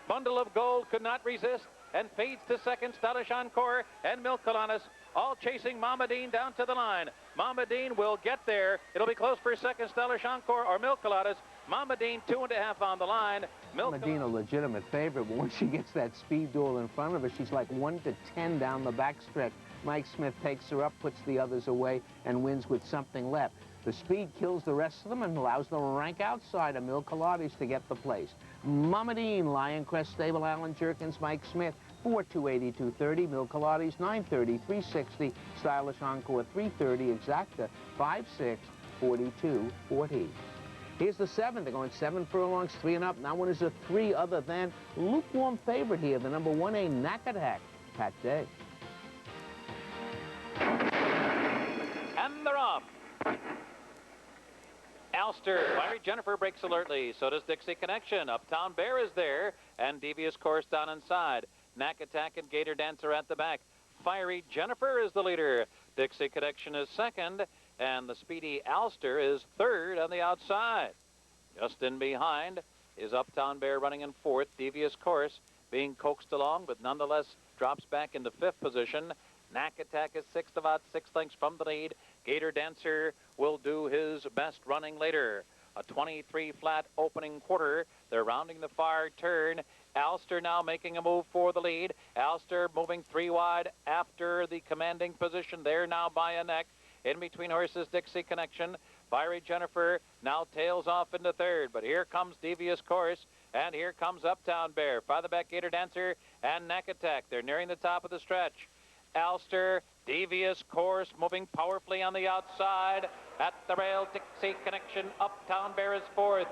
Bundle of Gold could not resist and fades to second. Stylish Encore and Milk Coladas all chasing Mama Dean down to the line. Mama Dean will get there. It'll be close for second. Stylish Encore or Milk Coladas. Mama Dean 2.5 on the line. Mama Dean a legitimate favorite, but once she gets that speed duel in front of her, she's like 1 to 10 down the backstretch. Mike Smith takes her up, puts the others away, and wins with something left. The speed kills the rest of them and allows them to rank outside of Milk Coladas to get the place. Mama Dean, Lion Crest Stable, Alan Jerkins, Mike Smith, 4-280, 230, Milk Coladas, 930, 360, Stylish Encore, 330, Exacta, 5-6, 42, 40. Here's the 7. They're going 7 furlongs, 3 and up. Now one is a 3 other than lukewarm favorite here, the number 1A, Nakatak, Pat Day. And they're off. Alster, Fiery Jennifer breaks alertly. So does Dixie Connection. Uptown Bear is there, and Devious Course down inside. Knack Attack and Gator Dancer at the back. Fiery Jennifer is the leader. Dixie Connection is second, and the speedy Alster is third on the outside. Just in behind is Uptown Bear running in fourth. Devious Course being coaxed along, but nonetheless drops back into fifth position. Knack Attack is sixth, about 6 lengths from the lead. Gator Dancer will do his best running later. A 23 flat opening quarter. They're rounding the far turn. Alster now making a move for the lead. Alster moving 3 wide after the commanding position. There now by a neck. In between horses, Dixie Connection. Fiery Jennifer now tails off into third. But here comes Devious Course. And here comes Uptown Bear. Farther back, Gator Dancer and Knack Attack. They're nearing the top of the stretch. Alster, Devious Course moving powerfully on the outside. At the rail, Dixie Connection. Uptown Bear is fourth.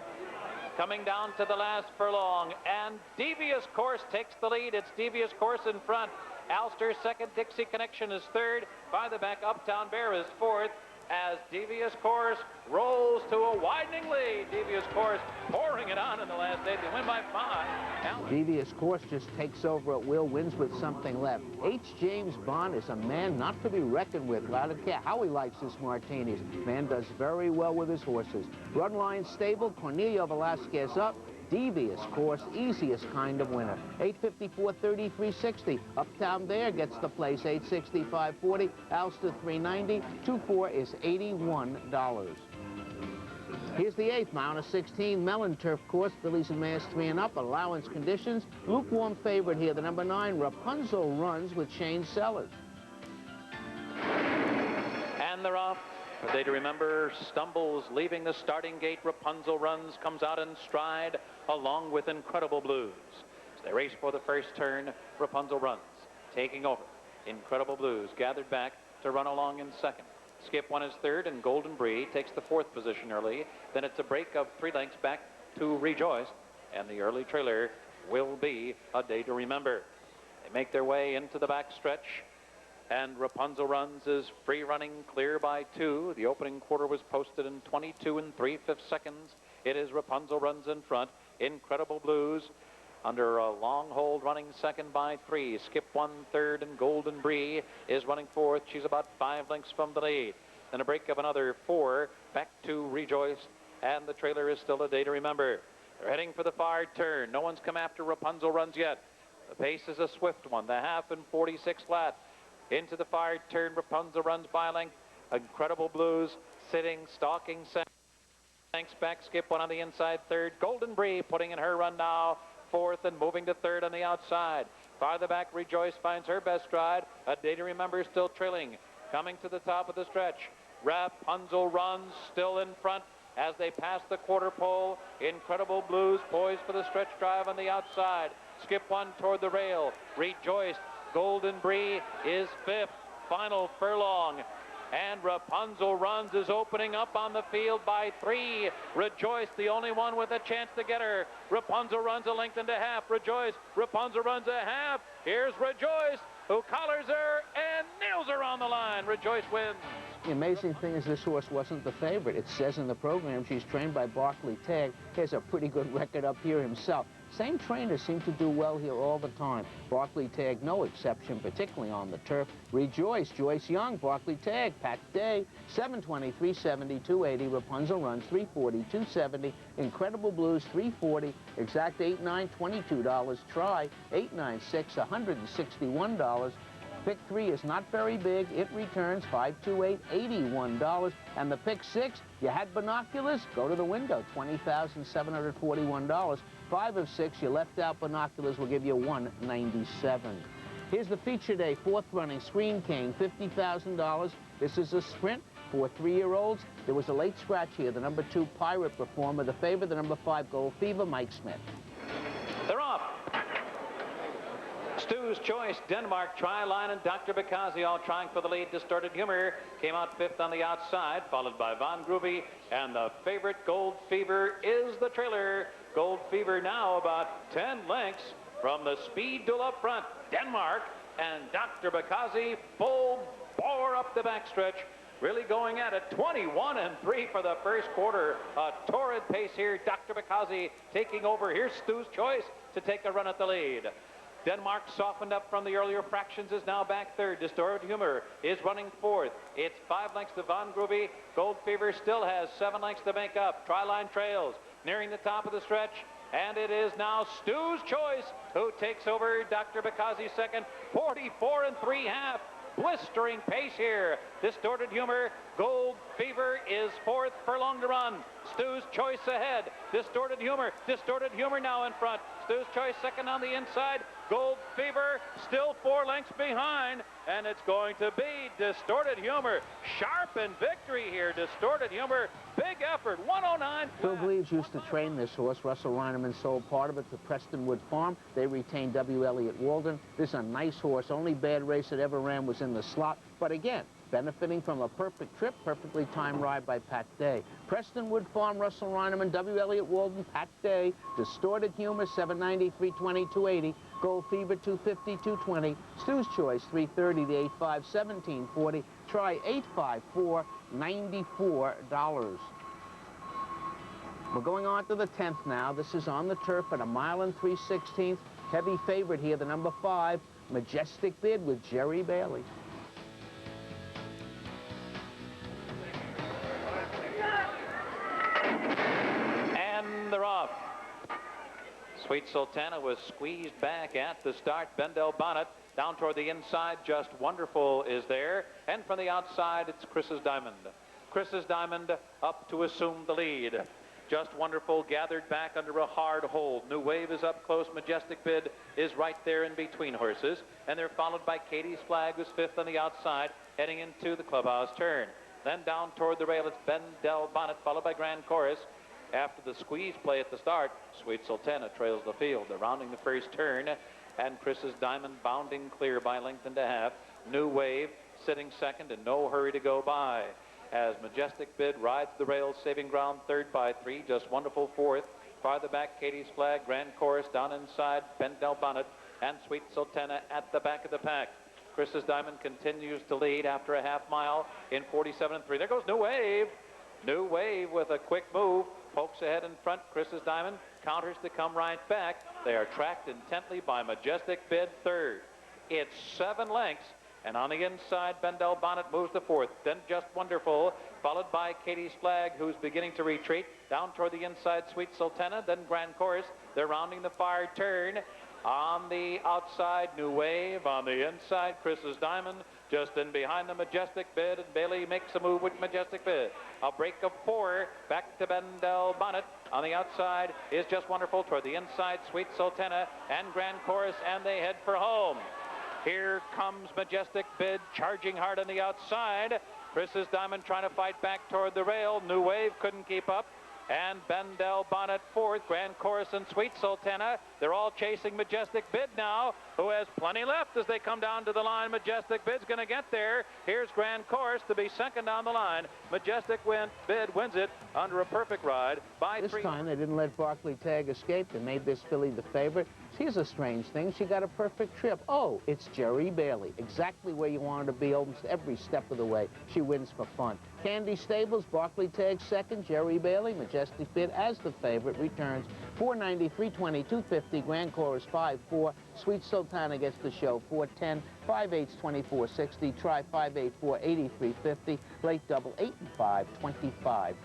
Coming down to the last furlong. And Devious Course takes the lead. It's Devious Course in front. Alster second, Dixie Connection is third. By the back, Uptown Bear is fourth. As Devious Course rolls to a widening lead. Devious Course pouring it on in the last 8. They win by 5. Devious Course just takes over at will, wins with something left. H. James Bond is a man not to be reckoned with. I don't care how he likes his martinis. Man does very well with his horses. Run Stable, Cornelio Velasquez up. Devious Course, easiest kind of winner. 854, 3360. Uptown Bear gets the place, 865, 40. Alster 390. 24 is $81. Here's the 8th, mile of 16, Melon Turf Course, Fillies and Mares 3 and up, allowance conditions. Lukewarm favorite here, the number 9, Rapunzel runs with Shane Sellers. And they're off. A day to remember, stumbles leaving the starting gate. Rapunzel runs, comes out in stride along with Incredible Blues. As they race for the first turn, Rapunzel runs, taking over. Incredible Blues gathered back to run along in second. Skip One is third, and Golden Brie takes the 4th position early. Then it's a break of 3 lengths back to Rejoice, and the early trailer will be A Day to Remember. They make their way into the back stretch. And Rapunzel runs is free running clear by 2. The opening quarter was posted in 22 3/5 seconds. It is Rapunzel runs in front. Incredible Blues under a long hold running second by 3. Skip One third, and Golden Brie is running fourth. She's about 5 lengths from the lead. Then a break of another 4 back to Rejoice, and the trailer is still A Day to Remember. They're heading for the far turn. No one's come after Rapunzel runs yet. The pace is a swift one. The half and 46 flat. Into the far turn, Rapunzel runs by a length. Incredible Blues sitting, stalking second. Thanks back, Skip One on the inside third. Golden Brie putting in her run now. 4th and moving to 3rd on the outside. Farther back, Rejoice finds her best stride. A Day to Remember still trailing. Coming to the top of the stretch. Rapunzel runs still in front as they pass the quarter pole. Incredible Blues poised for the stretch drive on the outside. Skip One toward the rail. Rejoice. Golden Brie is 5th. Final furlong. And Rapunzel Runs is opening up on the field by 3. Rejoice, the only one with a chance to get her. Rapunzel Runs a length and a half. Rejoice, Rapunzel Runs a half. Here's Rejoice, who collars her and nails her on the line. Rejoice wins. The amazing thing is this horse wasn't the favorite. It says in the program she's trained by Barclay Tagg. He has a pretty good record up here himself. Same trainers seem to do well here all the time. Barclay Tagg, no exception, particularly on the turf. Rejoice, Joyce Young, Barclay Tagg, Pat Day, 720, 370, 280. Rapunzel Runs, 340, 270. Incredible Blues, 340. Exact 8-9, $22. Try, 896, $161. Pick 3 is not very big. It returns 528, $81. And the pick 6, you had binoculars? Go to the window, $20,741. 5 of 6, you left out binoculars, will give you $197. Here's the feature day, 4th running, Screen King, $50,000. This is a sprint for 3-year-olds. There was a late scratch here. The number 2 Pirate Performer, the favorite, the number 5 Gold Fever, Mike Smith. They're off. Stu's Choice, Denmark, Tri-Line, and Dr. Bakazi all trying for the lead. Distorted Humor came out 5th on the outside, followed by Von Groovy, and the favorite Gold Fever is the trailer. Gold Fever now about 10 lengths from the Speed Duel up front. Denmark and Dr. Bakazi full bore up the backstretch. Really going at it, 21-3 for the first quarter. A torrid pace here. Dr. Bakazi taking over. Here's Stu's Choice to take a run at the lead. Denmark softened up from the earlier fractions, is now back 3rd. Distorted Humor is running 4th. It's 5 lengths to Von Groovy. Gold Fever still has 7 lengths to make up. Tri-Line trails, nearing the top of the stretch. And it is now Stu's Choice who takes over. Dr. Bakazi 2nd, 44-3/2. Blistering pace here. Distorted Humor. Gold Fever is 4th, furlong to run. Stu's Choice ahead. Distorted Humor now in front. Stu's Choice 2nd on the inside. Gold Fever still 4 lengths behind, and it's going to be Distorted Humor. Sharp in victory here. Distorted Humor, big effort, 109. Phil Gleaves used to train this horse. Russell Reineman sold part of it to Prestonwood Farm. They retained W. Elliott Walden. This is a nice horse. Only bad race it ever ran was in the slot. But again, benefiting from a perfect trip, perfectly timed ride by Pat Day. Prestonwood Farm, Russell Reineman, W. Elliott Walden, Pat Day. Distorted Humor, 790, 320, 280. Gold Fever, 250, 220. Stu's Choice, 330, the 85, 1740. Try 854, $94. We're going on to the 10th now. This is on the turf at 1 mile and 3/16. Heavy favorite here, the number 5, Majestic Bid with Jerry Bailey. And they're off. Sweet Sultana was squeezed back at the start. Bendel Bonnet down toward the inside. Just Wonderful is there. And from the outside, it's Chris's Diamond. Chris's Diamond up to assume the lead. Just Wonderful gathered back under a hard hold. New Wave is up close. Majestic Bid is right there in between horses. And they're followed by Katie's Flag, who's 5th on the outside, heading into the clubhouse turn. Then down toward the rail, it's Bendel Bonnet, followed by Grand Chorus. After the squeeze play at the start, Sweet Sultana trails the field. They're rounding the first turn, and Chris's Diamond bounding clear by 1.5 lengths. New Wave sitting 2nd, in no hurry to go by. As Majestic Bid rides the rails, saving ground 3rd by 3. Just Wonderful 4th. Farther back, Katie's Flag, Grand Chorus down inside, Bendel Bonnet, and Sweet Sultana at the back of the pack. Chris's Diamond continues to lead after a half mile in 47-3. There goes New Wave. New Wave with a quick move. Pokes ahead in front. Chris's Diamond counters to come right back. They are tracked intently by Majestic Bid 3rd. It's 7 lengths. And on the inside, Bendel Bonnet moves to 4th. Then Just Wonderful, followed by Katie's Flag, who's beginning to retreat. Down toward the inside, Sweet Sultana, then Grand Chorus. They're rounding the far turn. On the outside, New Wave. On the inside, Chris's Diamond. Just in behind the Majestic Bid, and Bailey makes a move with Majestic Bid. A break of 4, back to Bendel Bonnet. On the outside is Just Wonderful. Toward the inside, Sweet Sultana and Grand Chorus, and they head for home. Here comes Majestic Bid, charging hard on the outside. Chris's Diamond trying to fight back toward the rail. New Wave couldn't keep up. and Bendel Bonnet fourth. Grand Chorus and Sweet Sultana. They're all chasing Majestic Bid now, who has plenty left as they come down to the line. Majestic Bid's going to get there. Here's Grand Chorus to be second down the line. Majestic Bid wins it under a perfect ride by This 3. time they didn't let Barclay Tag escape. They made this filly the favorite. Here's a strange thing. She got a perfect trip. Oh, it's Jerry Bailey. Exactly where you wanted to be almost every step of the way. She wins for fun. Candy Stables, Barclay Tag second. Jerry Bailey, Majestic Bid as the favorite, returns 493, 22, 50. Grand Chorus 5-4. Sweet Sultana gets the show 410. 5/8's 24.60. Try 5/8, 83.50. Late double 8 and 5, $25.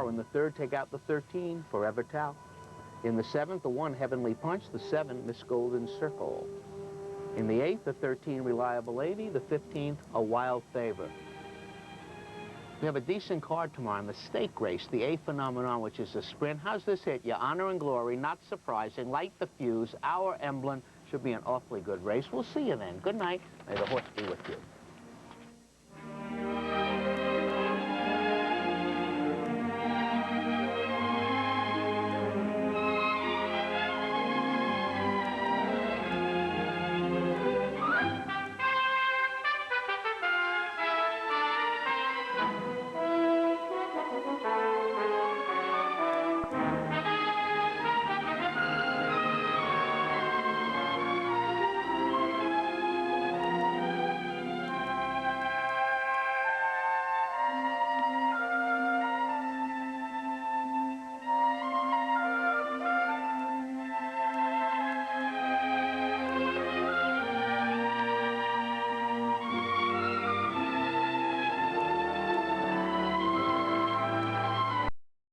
In the third, take out the 13, Forever Tao. In the 7th, the 1, Heavenly Punch. The 7, Miss Golden Circle. In the 8th, the 13, Reliable Lady. The 15th, A Wild Favor. We have a decent card tomorrow in the stake race, the A Phenomenon, which is a sprint. How's this hit? Your Honor and Glory, not surprising. Light the fuse, Our Emblem. Should be an awfully good race. We'll see you then. Good night. May the horse be with you.